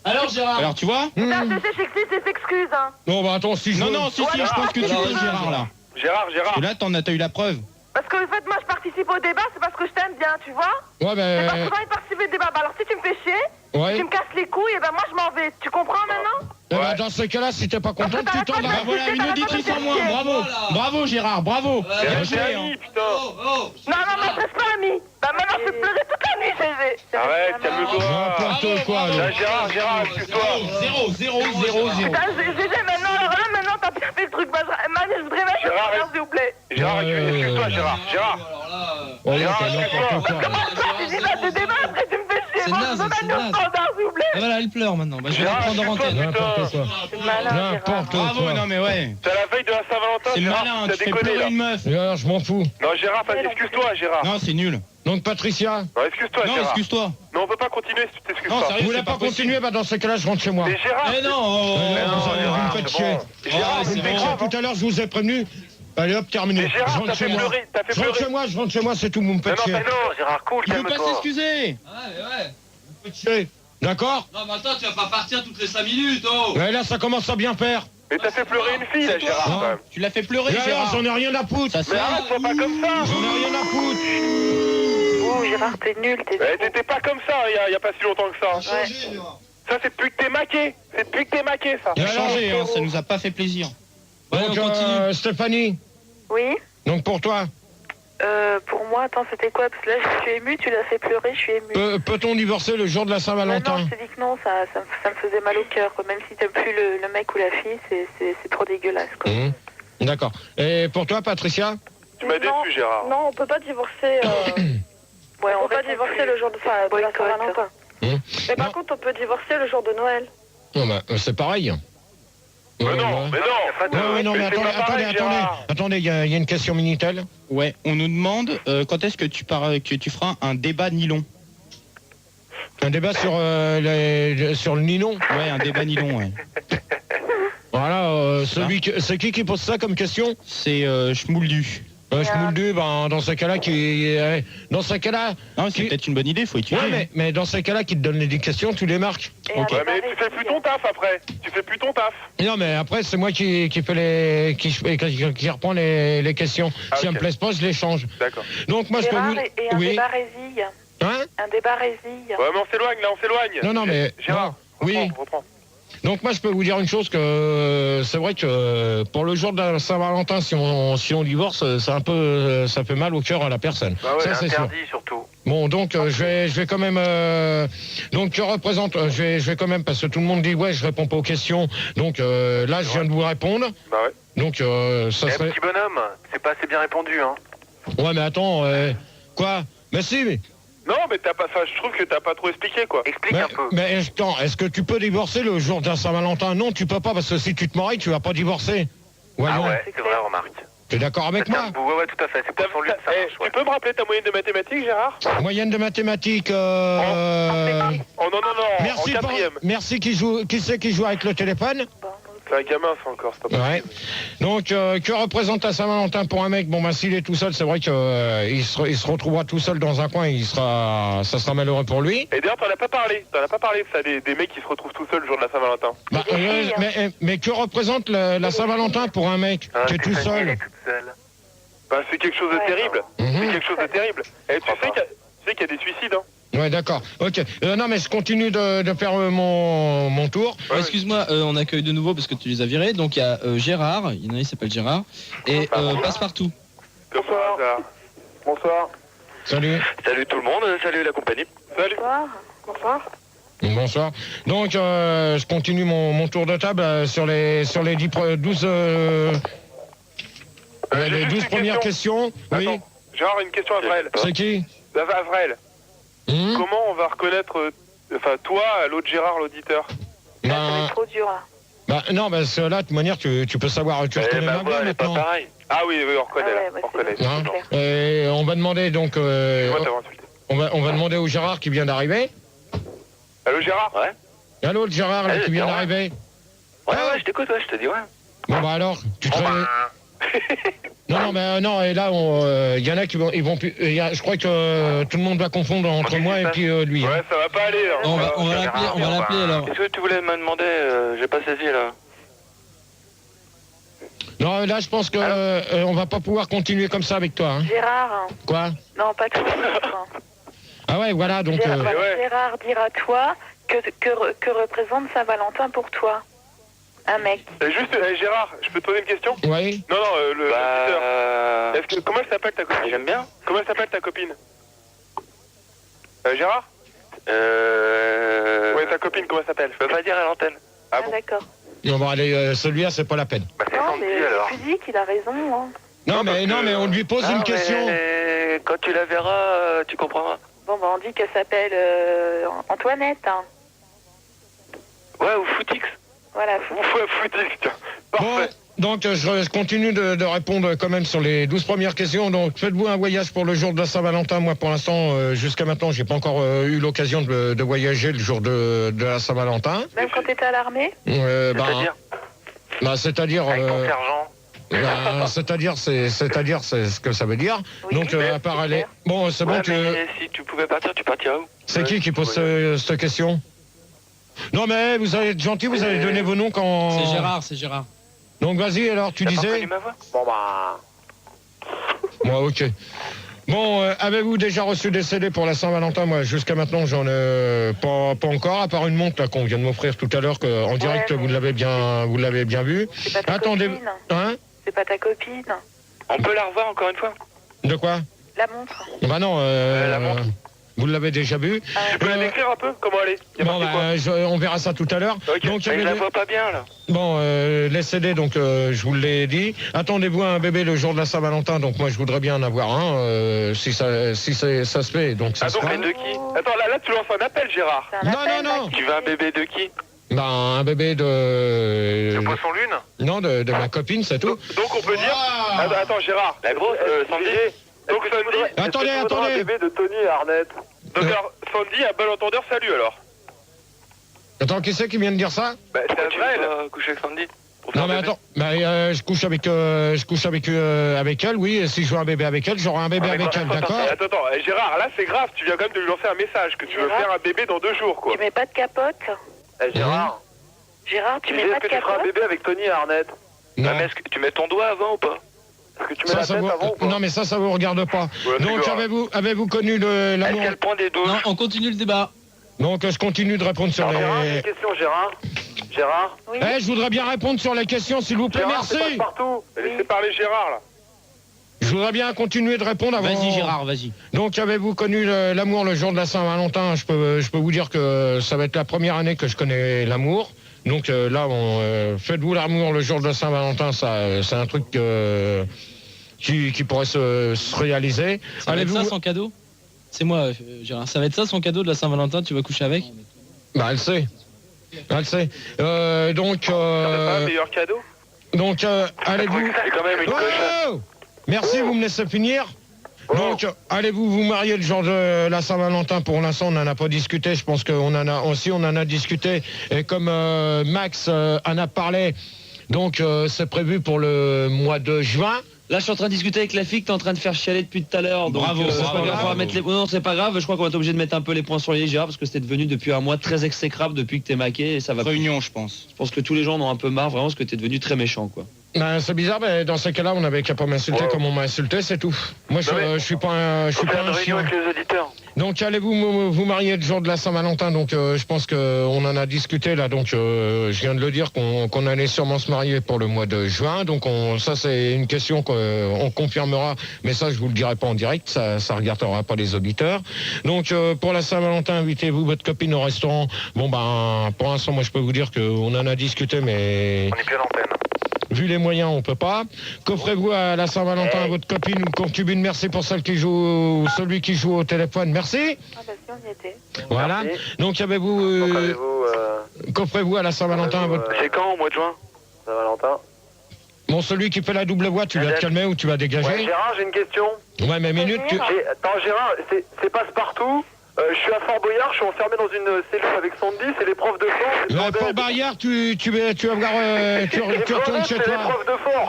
Alors Gérard. Alors, tu vois? Putain, c'est sexy, c'est s'excuse, hein. Non, bah attends, si je Non, veux- non, si, je pense que tu peux, Gérard, là. Gérard. Et là, t'as eu la preuve. Parce que, en fait, moi, je participe au débat, c'est parce que je t'aime bien, tu vois. Ouais, C'est parce que ben. j'ai envie de participer au débat. Bah, alors, si tu me fais chier, Ouais. tu me casses les couilles, et ben moi, je m'en vais. Tu comprends maintenant? Dans ce cas-là, si t'es pas content, tu t'en vas. Bah voilà, une auditrice en moins, bravo. Bravo, Gérard, bravo. Bien joué, hein. Putain. Non, m'adresse pas, ami. Bah, maintenant, je vais pleurer toute la nuit, GG. Arrête, calme-toi. N'importe quoi, là. Là, Gérard, excuse-toi. 0. Putain, GG, maintenant, t'as bien fait le truc. Bah, Manu, je voudrais mettre Gérard, le s'il vous plaît. Gérard, excuse-toi, Gérard. Ouais, Gérard, t'as n'importe quoi. Comment je participe à ce débat après tu me fais chier? C'est Moi, naze, je veux c'est mettre le naze. standard, s'il vous plaît. Ah, voilà, elle pleure maintenant. Bah, je vais la Gérard, prendre en excuse-toi, antenne. N'importe quoi. C'est malin, Gérard. N'importe Bravo, quoi. non, mais ouais. C'est la veille de la Saint-Valentin, C'est Gérard. malin, T'as tu fais déconné, pleurer là. une meuf. Gérard, je m'en fous. Non, Gérard, excuse-toi, Gérard. Non, c'est nul. Donc, Patricia. Non, excuse-toi, Non, Gérard. excuse-toi. Non, on peut pas continuer si tu t'excuses Non, pas. sérieux, Vous voulez c'est pas pas possible. continuer? Bah, dans ce cas-là, je rentre chez moi. Mais Gérard, Eh non, Vous Gérard, me faites c'est chier. bon. Gérard, Vous me c'est faites chier grave, hein. tout à l'heure, je vous ai prévenu. Allez hop, terminé. Mais Gérard, Je rentre t'as chez fait moi. pleurer, t'as fait Je rentre pleurer. chez moi, c'est tout, vous me faites chier. Non, Gérard, cool, Il veut pas calme-toi. s'excuser. Faites chier. D'accord? Non, mais attends, tu vas pas partir toutes les 5 minutes, oh. Ouais, là, ça commence à bien faire. Mais t'as fait pleurer une fille, là, Gérard, Non. quand même. Tu l'as fait pleurer, Et alors, Gérard. j'en ai rien à foutre. Ça Mais sert. arrête, sois pas comme ça. J'en ai rien à foutre. Ouh, Gérard, t'es nul, t'es Ouais, t'étais pas comme ça, il y a pas si longtemps que ça. Ouais. Ça, c'est depuis que t'es maqué. C'est depuis que t'es maqué, ça. Il a changé, hein, ça nous a pas fait plaisir. Ouais, Donc, on continue. Stéphanie, Oui. donc pour toi, Pour moi, attends, c'était quoi? Parce que là, je suis émue, tu l'as fait pleurer, je suis émue. peut-on divorcer le jour de la Non, Saint-Valentin? je t'ai dit que non, ça me faisait mal au cœur, quoi. Même si t'aimes plus le mec ou la fille, c'est trop dégueulasse, quoi. D'accord. Et pour toi, Patricia? Tu m'as déçu, Gérard. Non, on peut pas divorcer. Ouais, On peut pas divorcer le jour de la Saint-Valentin. Mais par Non. contre, on peut divorcer le jour de Noël. Non, bah, c'est pareil. Mais non, mais non. Ouais, non, mais c'est pas pareil, Gérard. attendez, il y a une question Minitel. Ouais, on nous demande quand est-ce que tu feras un débat nylon. Un débat sur le nylon. Ouais, un débat nylon, ouais. Voilà, c'est qui pose ça comme question? C'est Schmouldu. Schmouldu, ben, dans ce cas-là, dans ce cas-là... Non, c'est peut-être une bonne idée, faut étudier. Ouais, mais dans ce cas-là, qui te donne les questions, tu les marques. Ok. Ouais, mais tu fais plus ton taf après. Tu fais plus ton taf. Non, mais après, c'est moi qui reprend les questions. Ah, Si elles ok. me plaisent pas, je les change. D'accord. Donc, moi, je peux Gérard, vous... et un Oui. débat résille. Hein? Un débat résille. Ouais, mais on s'éloigne, là, on s'éloigne. Non, mais... Gérard, non, oui. reprends. Donc moi je peux vous dire une chose que c'est vrai que pour le jour de la Saint-Valentin si on divorce c'est un peu ça fait mal au cœur à la personne. Bah ouais, ça c'est sûr. interdit surtout. Bon donc je vais quand même donc que représente je vais quand même parce que tout le monde dit ouais je réponds pas aux questions donc là je viens de vous répondre. Bah ouais. Donc ça serait Petit bonhomme, c'est pas assez bien répondu, hein. ouais mais attends quoi mais si mais Non, mais t'as pas, je trouve que t'as pas trop expliqué, quoi. Explique un peu. mais attends, est-ce que tu peux divorcer le jour de la Saint-Valentin? Non, tu peux pas parce que si tu te maries, tu vas pas divorcer. Ah ouais, c'est vrai, remarque. T'es d'accord avec moi? Ouais, tout à fait, c'est pour son lieu de ça marche, Tu peux me rappeler ta moyenne de mathématiques, Gérard? Moyenne de mathématiques. Oh non, Merci, en quatrième. merci qui c'est qui joue avec le téléphone? C'est un gamin, ça encore, c'est pas Ouais. Donc, que représente la Saint-Valentin pour un mec? Bon, bah, s'il est tout seul, c'est vrai qu'il il se retrouvera tout seul dans un coin, ça sera malheureux pour lui. Et d'ailleurs, t'en as pas parlé de ça, des mecs qui se retrouvent tout seuls le jour de la Saint-Valentin. Bah, mais que représente la Saint-Valentin pour un mec qui est tout seul? Bah, c'est quelque chose de terrible. C'est quelque chose de terrible. Et tu sais qu'il y a des suicides, hein. Ouais, d'accord. Ok. Non, mais je continue de faire mon tour. Excuse-moi, on accueille de nouveau parce que tu les as virés. Donc il y a Gérard, il y en a un qui s'appelle Gérard, et Passepartout. Bonsoir. Bonsoir. Salut. Salut tout le monde, salut la compagnie. Salut. Bonsoir. Bonsoir. Donc, je continue mon tour de table sur les 12 les 12 premières questions. Oui. Attends, Gérard, une question à Avrel. C'est qui? Avrel. Comment on va reconnaître, toi, l'autre Gérard, l'auditeur? C'est trop dur, là. Bah non, parce que là, de toute manière, tu peux savoir, tu reconnais ma voix maintenant. Ah oui, on reconnaît, là. Ouais, On reconnaît. Hein, et on va demander donc... on va demander au Gérard qui vient d'arriver. Allô, Gérard? Ouais. Allô, le Gérard là, qui vient d'arriver. Ouais, je t'écoute, je te dis, ouais. Bon, bah alors, tu te... Non, mais non, et là, il y en a qui vont... je crois que tout le monde va confondre entre moi et puis lui. Ouais, ça va pas aller. Hein. On va l'appeler alors. Qu'est-ce que tu voulais me demander? J'ai pas saisi, là. Non, là, je pense que on va pas pouvoir continuer comme ça avec toi. Hein. Gérard. Quoi? Non, pas tout de suite. Ah ouais, voilà, donc... Gérard dire à toi que représente Saint-Valentin pour toi. Un mec. Juste, Gérard, je peux te poser une question? Oui. Non, le visiteur. Comment elle s'appelle ta copine? J'aime bien. Comment elle s'appelle ta copine? Gérard? Ouais, ta copine, comment elle s'appelle? Je peux pas dire à l'antenne. Ah bon? D'accord. On va aller, celui-là, c'est pas la peine. Non, mais tu dis qu'il a raison. Hein. Non, mais on lui pose une question. Quand tu la verras, tu comprendras. Bon, bah, on dit qu'elle s'appelle Antoinette. Hein. Ouais, ou Footix. Voilà, Footix, tiens. Parfait. Bon, donc, je continue de répondre quand même sur les 12 premières questions. Donc, faites-vous un voyage pour le jour de la Saint-Valentin? Moi, pour l'instant, jusqu'à maintenant, j'ai pas encore eu l'occasion de voyager le jour de la Saint-Valentin. Même quand t'étais à l'armée? C'est-à-dire avec ton sergent. C'est-à-dire, c'est ce que ça veut dire. Oui, donc, à part aller... Bon, c'est bon que... Si tu pouvais partir, tu partirais où? C'est qui pose cette question? Non, mais vous allez être gentil, vous allez donner vos noms quand... C'est Gérard. Donc, vas-y, alors, tu disais... Ma voix? Bon, bah... Moi, ok. Bon, avez-vous déjà reçu des CD pour la Saint-Valentin? Moi, jusqu'à maintenant, j'en ai pas encore, à part une montre là qu'on vient de m'offrir tout à l'heure, en direct, vous l'avez bien vu. C'est pas ta copine. Hein? C'est pas ta copine. On peut la revoir encore une fois? De quoi? La montre. Bah non, la montre. Vous l'avez déjà vu. Tu peux la décrire un peu? Comment elle est? Bon, on verra ça tout à l'heure. Ok, donc, je la vois pas bien, là. Bon, les CD, donc, je vous l'ai dit. Attendez-vous à un bébé le jour de la Saint-Valentin, donc moi, je voudrais bien en avoir un, si ça se fait, donc ça se fera. Donc, de qui? Attends, là, tu lances un appel, Gérard. Non. Tu veux un bébé de qui? Ben, un bébé de... De Poisson Lune? Non, de ma copine, c'est tout. Donc, on peut dire... Attends, Gérard. La grosse, Sandy. Donc, Sandy... Attendez. un bébé de Tony et Arnett. Donc, alors, Sandy, à bon entendeur, salut, alors. Attends, qui c'est qui vient de dire ça? Bah, c'est Azrael. Coucher avec Sandy. Non, mais attends, je couche avec elle, oui, et si je veux un bébé avec elle, j'aurai un bébé avec elle, d'accord? Attends, Gérard, là, c'est grave, tu viens quand même de lui lancer un message, que tu veux faire un bébé dans 2 jours, quoi. Tu mets pas de capote? Gérard? Gérard, tu mets pas de capote? Est-ce que tu feras un bébé avec Tony et Arnett? Non. Mais est-ce que tu mets ton doigt avant ou pas? Est-ce que tu mets la tête avant ou pas? Non, mais ça vous regarde pas. Donc, avez-vous connu l'amour? À quel point des douches? Non, on continue le débat. Donc, je continue de répondre sur Gérard, les... une question, Gérard. Gérard? Oui. Je voudrais bien répondre sur les questions, s'il vous plaît, Gérard, merci. c'est pas partout. Laissez parler Gérard, là. Je voudrais bien continuer de répondre avant... Vas-y Gérard, vas-y. Donc, avez-vous connu l'amour le jour de la Saint-Valentin? Je peux vous dire que ça va être la première année que je connais l'amour. Donc là, faites-vous l'amour le jour de la Saint-Valentin, ça, c'est un truc qui pourrait se réaliser. Ça va être ça son cadeau? C'est moi, Gérard. Ça va être ça son cadeau de la Saint-Valentin, tu vas coucher avec? Bah, elle sait. Donc... C'est pas un meilleur cadeau? Donc, allez-vous... C'est quand même une cochonne. Merci, vous me laissez finir. Donc, allez-vous vous marier le jour de la Saint-Valentin? Pour l'instant, on n'en a pas discuté. Je pense qu'on en a discuté. Et comme Max en a parlé, donc c'est prévu pour le mois de juin. Là, je suis en train de discuter avec la fille que t'es en train de faire chialer depuis tout à l'heure. Donc, bravo, c'est pas grave, on va mettre les... Non, c'est pas grave. Je crois qu'on va être obligé de mettre un peu les points sur les Gérard parce que c'était devenu depuis un mois très exécrable depuis que t'es maqué et ça va. Réunion, je pense. Je pense que tous les gens en ont un peu marre vraiment parce que t'es devenu très méchant, quoi. Ben, c'est bizarre, mais dans ces cas-là, on n'avait qu'à pas m'insulter comme on m'a insulté, c'est tout. Moi, je suis pas un chien. Avec les auditeurs. Donc, allez-vous vous marier le jour de la Saint-Valentin? Donc, je pense qu'on en a discuté là. Donc, je viens de le dire qu'on allait sûrement se marier pour le mois de juin. Donc, ça, c'est une question qu'on confirmera. Mais ça, je vous le dirai pas en direct. Ça regardera pas les auditeurs. Donc, pour la Saint-Valentin, invitez-vous votre copine au restaurant. Bon, ben, pour l'instant, moi, je peux vous dire qu'on en a discuté, mais... On est plus à l'antenne. Vu les moyens, on peut pas. Qu'offrez-vous à la Saint-Valentin à votre copine ou concubine? Merci pour celui qui joue au téléphone. Merci. Ah bah si, on y était. Voilà. Merci. Donc, qu'offrez-vous à la Saint-Valentin à votre... C'est quand, au mois de juin? Saint-Valentin. Bon, celui qui fait la double voix, tu vas te calmer ou tu vas dégager? Ouais, Gérard, j'ai une question. Ouais, mais minute, Attends, Gérard, c'est passe-partout. Je suis à Fort Boyard, je suis enfermé dans une cellule avec Sandy, c'est les profs de force. Fort Barrière, tu vas voir, tu retournes chez toi.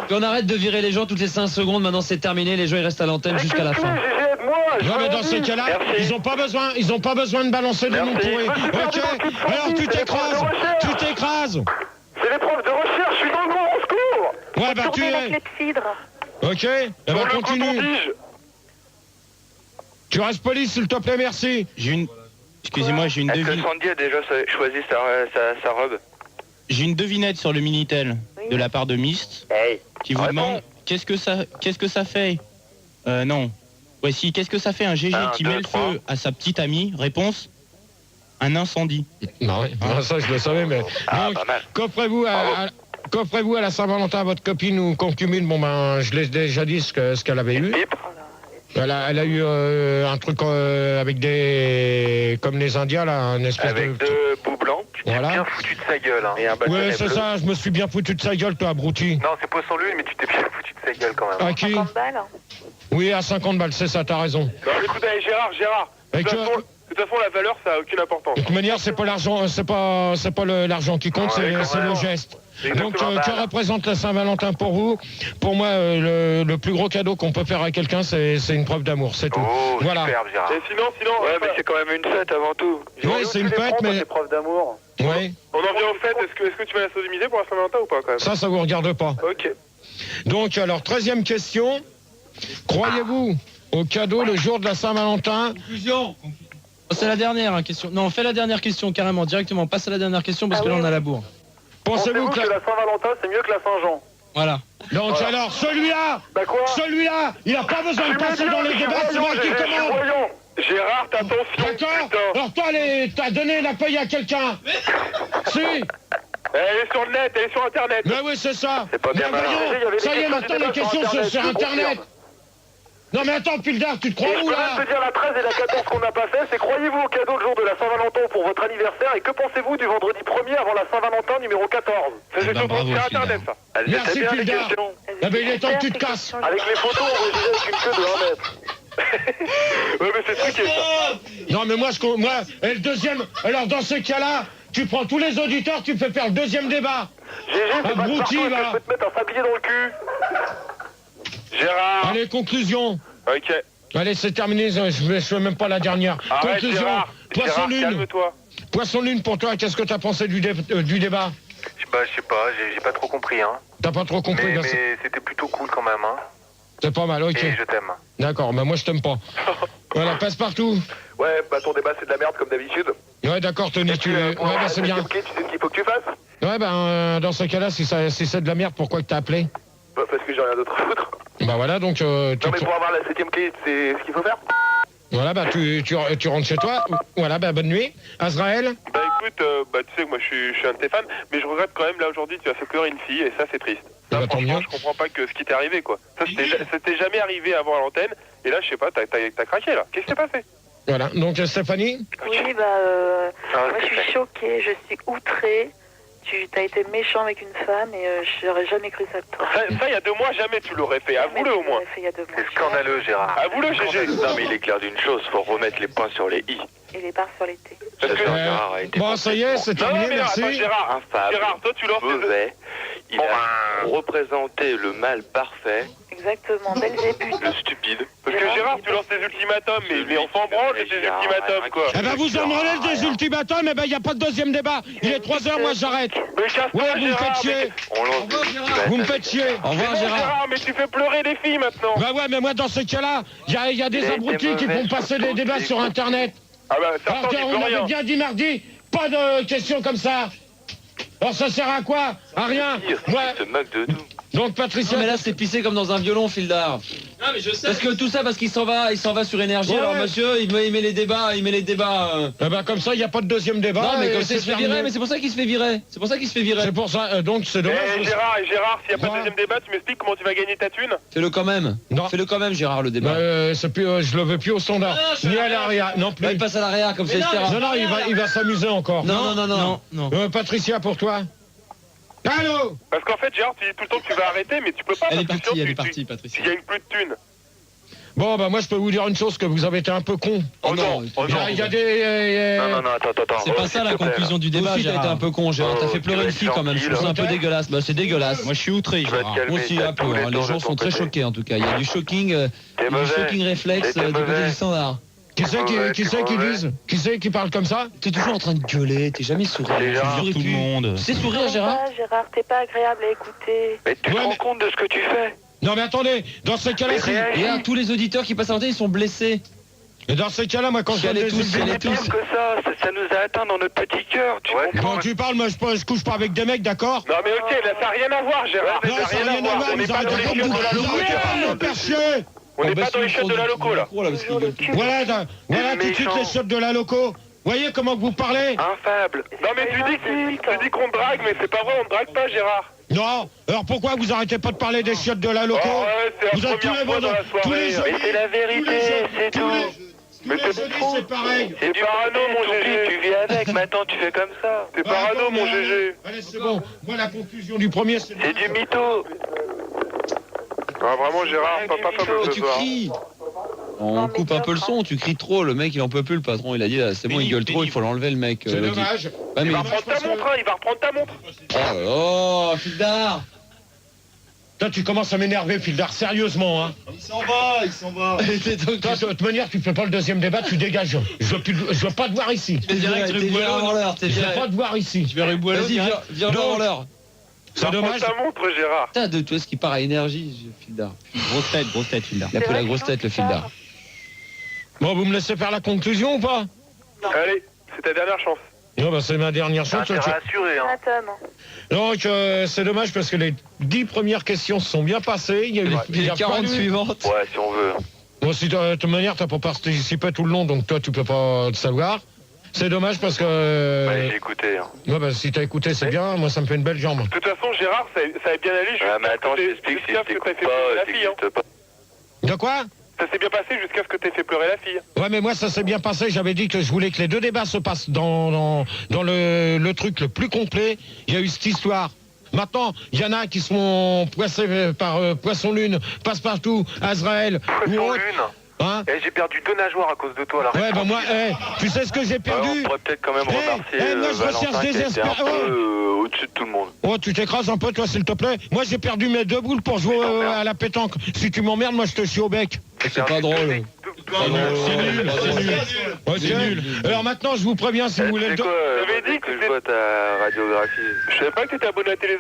Puis on arrête de virer les gens toutes les 5 secondes, maintenant c'est terminé, les gens ils restent à l'antenne jusqu'à la fin. Ouais, mais dans ces cas-là, ils ont pas besoin de balancer des noms pourris. Ok, alors tu t'écrases. C'est les profs de recherche, je suis dans le monde, au secours. Ouais, bah tu es. Ok, eh ben continue. Tu restes poli, s'il te plaît, merci. Excusez-moi, j'ai une devinette. Est-ce que Sandy a déjà choisi sa robe? J'ai une devinette sur le Minitel de la part de Myst qui vous demande qu'est-ce que ça fait. Non. Ouais, si, qu'est-ce que ça fait un GG qui met le feu à sa petite amie? Réponse, un incendie. Non, ça je le savais, mais... Donc, qu'offrez-vous à la Saint-Valentin à votre copine ou concubine? Bon ben, je l'ai déjà dit ce qu'elle avait eu. Elle a eu un truc avec des... comme les Indiens, là, un espèce avec de bout blanc, tu t'es bien foutu de sa gueule. Hein. Ouais, c'est ça, je me suis bien foutu de sa gueule, toi, abruti. Non, c'est poisson lune, mais tu t'es bien foutu de sa gueule quand même. À qui? 50 balles. Oui, à 50 balles, c'est ça, t'as raison. Non, écoute, Gérard, de toute façon, la valeur, ça a aucune importance. De toute manière, c'est pas l'argent, c'est pas l'argent qui compte, c'est le geste. Donc, que représente la Saint-Valentin pour vous? Pour moi, le plus gros cadeau qu'on peut faire à quelqu'un, c'est une preuve d'amour, c'est tout. Oh, voilà. Superbe, Gérard. Et sinon, ouais, mais c'est quand même une fête avant tout. Oui, c'est une fête, mais... C'est preuve d'amour. Oui. On en vient aux fêtes, est-ce que tu vas la sodomiser pour la Saint-Valentin ou pas, quand même? Ça vous regarde pas. Ok. Donc, alors, 13e question. Croyez-vous au cadeau le jour de la Saint-Valentin? Conclusion. C'est la dernière question. Non, fais la dernière question carrément, directement. Passe à la dernière question parce que là on a la bourre. Pensez-vous que la Saint-Valentin c'est mieux que la Saint-Jean? Voilà. Donc alors, celui-là, il n'a pas besoin de passer dans les débats, c'est moi qui commande. Gérard, t'as ton fion. D'accord. Alors toi, t'as donné la feuille à quelqu'un. Si. Elle est sur le net, elle est sur Internet. Mais oui, c'est ça. C'est pas bien malin. Ça y est, maintenant les questions sont sur Internet. Non mais attends, Pildar, tu te crois où là? Je peux te dire la 13 et la 14 qu'on n'a pas fait, c'est croyez-vous au cadeau le jour de la Saint-Valentin pour votre anniversaire et que pensez-vous du vendredi 1er avant la Saint-Valentin numéro 14? C'est sur Internet ça. Merci Pildar. Eh ben il est temps que tu te casses. Avec les photos enregistrées avec une queue de 1 mètre. Ouais mais c'est truqué ça. Non mais moi, et le deuxième, alors dans ce cas-là, tu prends tous les auditeurs, tu fais faire le deuxième débat. GG, c'est pas de partout, je peux te mettre un sablier dans le cul. Gérard. Allez, conclusion. Ok. Allez, c'est terminé, je ne fais même pas la dernière. Arrête, conclusion. Gérard. Poisson Gérard, lune. calme-toi. Poisson lune pour toi, qu'est-ce que t'as pensé du débat? Bah, je sais pas, j'ai pas trop compris, hein. T'as pas trop compris, mais c'était plutôt cool quand même, hein. C'est pas mal, ok. Et je t'aime. D'accord, mais moi je t'aime pas. Voilà, passe partout. Ouais, bah ton débat c'est de la merde comme d'habitude. Ouais, d'accord, Tony, ouais, bah c'est bien. Ok, tu sais ce qu'il faut que tu fasses? Ouais, ben, dans ce cas-là, si c'est de la merde, pourquoi que t'as appelé? Bah, parce que j'ai rien d'autre à foutre. Bah voilà, donc... non, mais pour avoir la 7ème clé, c'est ce qu'il faut faire. Voilà, bah tu rentres chez toi. Voilà, bah bonne nuit. Azraël? Bah écoute, bah tu sais que moi je suis un de tes fans, mais je regrette quand même, là aujourd'hui, tu as fait pleurer une fille, et ça c'est triste. Ça, bah, tant mieux. Je comprends pas que ce qui t'est arrivé, quoi. Ça, c'était jamais arrivé avant à l'antenne, et là, je sais pas, t'as craqué, là. Qu'est-ce qui s'est passé? Voilà, donc Stéphanie? Oui, bah, moi je suis choquée, je suis outrée. T'as été méchant avec une femme et j'aurais jamais cru ça de toi. Ça, il y a 2 mois, jamais tu l'aurais fait. Avoue-le au moins. C'est scandaleux, Gérard. Avoue-le, GG. Non, mais il est clair d'une chose, faut remettre les points sur les i. Et les barres sur les T. Gérard a été bon, ça y est, c'est terminé, merci. Attends, Gérard, toi, tu leur mauvais. Il a représenté le mal parfait. Exactement, Belzébuth. Le stupide. Parce que Gérard, tu lances tes ultimatums, mais on s'en branle tes ultimatums, quoi. Eh ben, vous en branlez des ultimatums, eh ben, il n'y a pas de deuxième débat. Il est 3h, moi, j'arrête. Ouais, vous me faites chier. Vous me faites chier. Au revoir, Gérard. Mais tu fais pleurer les filles, maintenant. Bah ouais, mais moi, dans ce cas-là, il y a des abrutis qui font passer des débats sur Internet. Ah bah, alors qu'on avait bien dit mardi, pas de questions comme ça. Alors ça sert à quoi? À rien. Ouais. Se moque de nous. Donc Patricia... Non, mais là c'est pissé comme dans un violon, Fildar. Non mais je sais. Parce que tout ça parce qu'il s'en va sur énergie. Ouais. Alors monsieur, il met les débats, Eh ben comme ça, il n'y a pas de deuxième débat. Non mais comme ça il se fait virer, mais c'est pour ça qu'il se fait virer. C'est pour ça, donc c'est dommage. Gérard, s'il n'y a pas de deuxième débat, tu m'expliques comment tu vas gagner ta thune? Fais-le quand même. Non. Fais-le quand même, Gérard, le débat. C'est plus, je le veux plus au standard. Ni à l'AREA, non plus. Là, il passe à l'AREA comme ça, etc. Non, il va s'amuser encore. Non. Patricia, pour toi? Allô? Parce qu'en fait, Gérard, tu dis tout le temps que tu vas arrêter, mais tu peux pas. Elle est parce que partie, sinon, elle est tu- partie, Patricia. Tu gagnes plus de thunes. Bon, bah moi je peux vous dire une chose, que vous avez été un peu con. Oh non, oh non. Il y a des... Non, attends. C'est pas ça la conclusion du débat, Aussi, t'as été Gérard. un peu con, Gérard. T'as fait pleurer une fille quand même. Je trouve ça un peu dégueulasse. Bah, c'est dégueulasse. Moi, je suis outré, Tu vas te Gérard. calmer, Moi aussi, t'as un peu. tous les Les temps gens de sont ton très côté. choqués en tout cas. Il y a du shocking, T'es mauvais. shocking réflexe T'es du côté mauvais. du standard. Qui c'est qui disent? Qui c'est qui parle comme ça? T'es toujours en train de gueuler, t'es jamais sourire. C'est Gérard. Tout le monde. Tu sais sourire, Gérard? Gérard, t'es pas agréable à écouter. Mais tu te Ouais, rends mais- compte de ce que tu fais? Non mais attendez, dans ces cas-là, Mais si... réagis. Regarde, tous les auditeurs qui passent à l'antenne, ils sont blessés. Et dans ces cas-là, moi quand je Chialez donne tous, des chialez idées- C'est pire que ça nous a atteint dans notre petit cœur. Tu comprends? Quand tu parles, moi je couche pas avec des mecs, d'accord? Non, mais ok, là, ça n'a rien à voir, Gérard. Non, ça n'a rien à voir, On n'est vous pas dans arrêtez les pas de chiottes de la vous loco, arrêtez pas de me faire chier. On n'est pas dans les chiottes de la loco, là. Voilà, tout de suite méchant. les chiottes de la loco. Voyez comment vous parlez? Infable. Non, mais tu dis qu'on drague, mais c'est pas vrai, on ne drague pas, Gérard. Non. Alors pourquoi vous arrêtez pas de parler des chiottes de la loco? Oh, ouais, c'est Vous la êtes tous première les fois dans la vendredis, tous les soirée. jeudis, Mais c'est la vérité, tous les jeudis, c'est tous tout. les- Mais tous les c'est jeudis, c'est pareil. C'est du parano, mon GG. Tu vis avec, maintenant tu fais comme ça. T'es parano, mon GG. Allez, c'est bon. Moi, la conclusion du premier, c'est... C'est du mytho. Ah, vraiment, Gérard, papa fameux ce Tu soir. cries. On coupe un peu le son, tu cries trop, le mec il en peut plus, le patron il a dit là, c'est bon, il gueule trop, il faut l'enlever le mec. C'est il a dit. dommage. Ouais, mais Il va reprendre ta montre, hein, il va reprendre ta montre. Oh, Fildar. Toi, tu commences à m'énerver, Fildar, sérieusement, hein. Il s'en va. Toi, de toute manière, tu fais pas le deuxième débat, tu dégages. Je veux pas te voir ici. T'es direct, t'es viré avant l'heure, t'es Je veux viré. pas te voir ici. Vas-y, viens Donc, avant l'heure. C'est dommage. Ta montre, Gérard. Putain, de toi, ce qui part à énergie, Fildar. Grosse tête, Hilda. Il a pris la grosse tête, le Fildar. Bon, vous me laissez faire la conclusion ou pas? Allez, c'est ta dernière chance. Non, bah, c'est ma dernière T'as chance. intérêt à assurer, hein. Donc, c'est dommage parce que les 10 premières questions se sont bien passées. Il y a eu Et les 40 suivantes. Ouais, si on veut. Bon, si de toute manière, t'as pas participé tout le long, donc toi, tu peux pas le savoir. C'est dommage parce que... Ouais, j'ai écouté. Hein. Ouais, bah, si t'as écouté, c'est bien. Moi, ça me fait une belle jambe. De toute façon, Gérard, ça va bien aller jusqu'à mais attends, ce je que t'explique, si jusqu'à je ce que t'aies t'écoute fait pleurer pas, la fille. Hein. t'existes pas. De quoi? Ça s'est bien passé jusqu'à ce que t'aies fait pleurer la fille. Ouais, mais moi, ça s'est bien passé. J'avais dit que je voulais que les deux débats se passent dans le truc le plus complet. Il y a eu cette histoire. Maintenant, il y en a qui sont poissés par Poisson Lune, Passe-Partout, Azrael. ou Poisson autre. Lune. Hein? J'ai perdu 2 nageoires à cause de toi, là. Ouais, bah moi, tu sais ce que j'ai perdu? On pourrait peut-être quand même remercier moi, je recherche Valentin qui était un désespérément. peu au-dessus de tout le monde. Oh, tu t'écrases un peu, toi, s'il te plaît. Moi, j'ai perdu mes 2 boules pour jouer à la pétanque. Si tu m'emmerdes, moi, je te chie au bec. C'est pas drôle. C'est nul, c'est nul. Ouais, c'est nul. Alors maintenant, je vous préviens, si vous voulez... Tu sais quoi, J'avais dit que je vois ta radiographie. Je savais pas que t'étais abonné à TéléZ.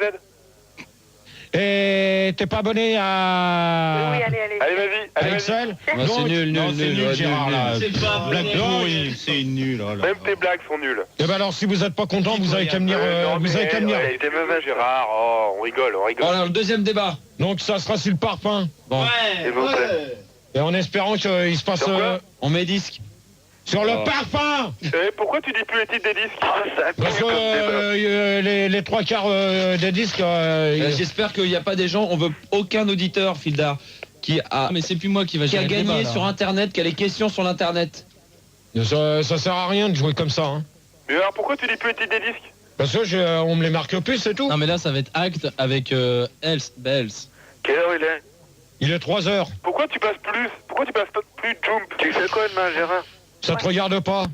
Et t'es pas abonné à... Oui, allez. Allez, vas-y. à Allez, vas-y. Excel? Ouais, c'est Donc, nul, Non, c'est nul, Gérard, là. C'est pas Blague vrai. pourrie, c'est nul. Oh là Même là. tes blagues sont nulles. Eh ben alors, si vous êtes pas content, vous avez qu'à venir... Non, vous avez qu'à venir. ouais, t'es mauvais, Gérard. Oh, on rigole. Voilà, le deuxième débat. Donc ça sera sur le parfum. Bon. S'il vous plaît. Et en espérant qu'il se passe... Sur quoi On met disque. sur le Oh. parfum. Pourquoi tu dis plus les titres des disques? Parce que les 3 quarts des disques... J'espère qu'il n'y a pas des gens, on veut aucun auditeur, Fildar, qui a, Ah, mais c'est plus moi qui va qui a gérer le gagné débat, là. sur Internet, qui a les questions sur l'Internet. ça sert à rien de jouer comme ça. Hein. Mais alors pourquoi tu dis plus les titres des disques? Parce que on me les marque plus, c'est tout. Non, mais là, ça va être Act avec Else, Bells. Quelle heure il est? Il est 3 heures. Pourquoi tu passes plus? Pourquoi tu passes plus Jump? Tu fais quoi demain, Gérard? Ça te regarde pas.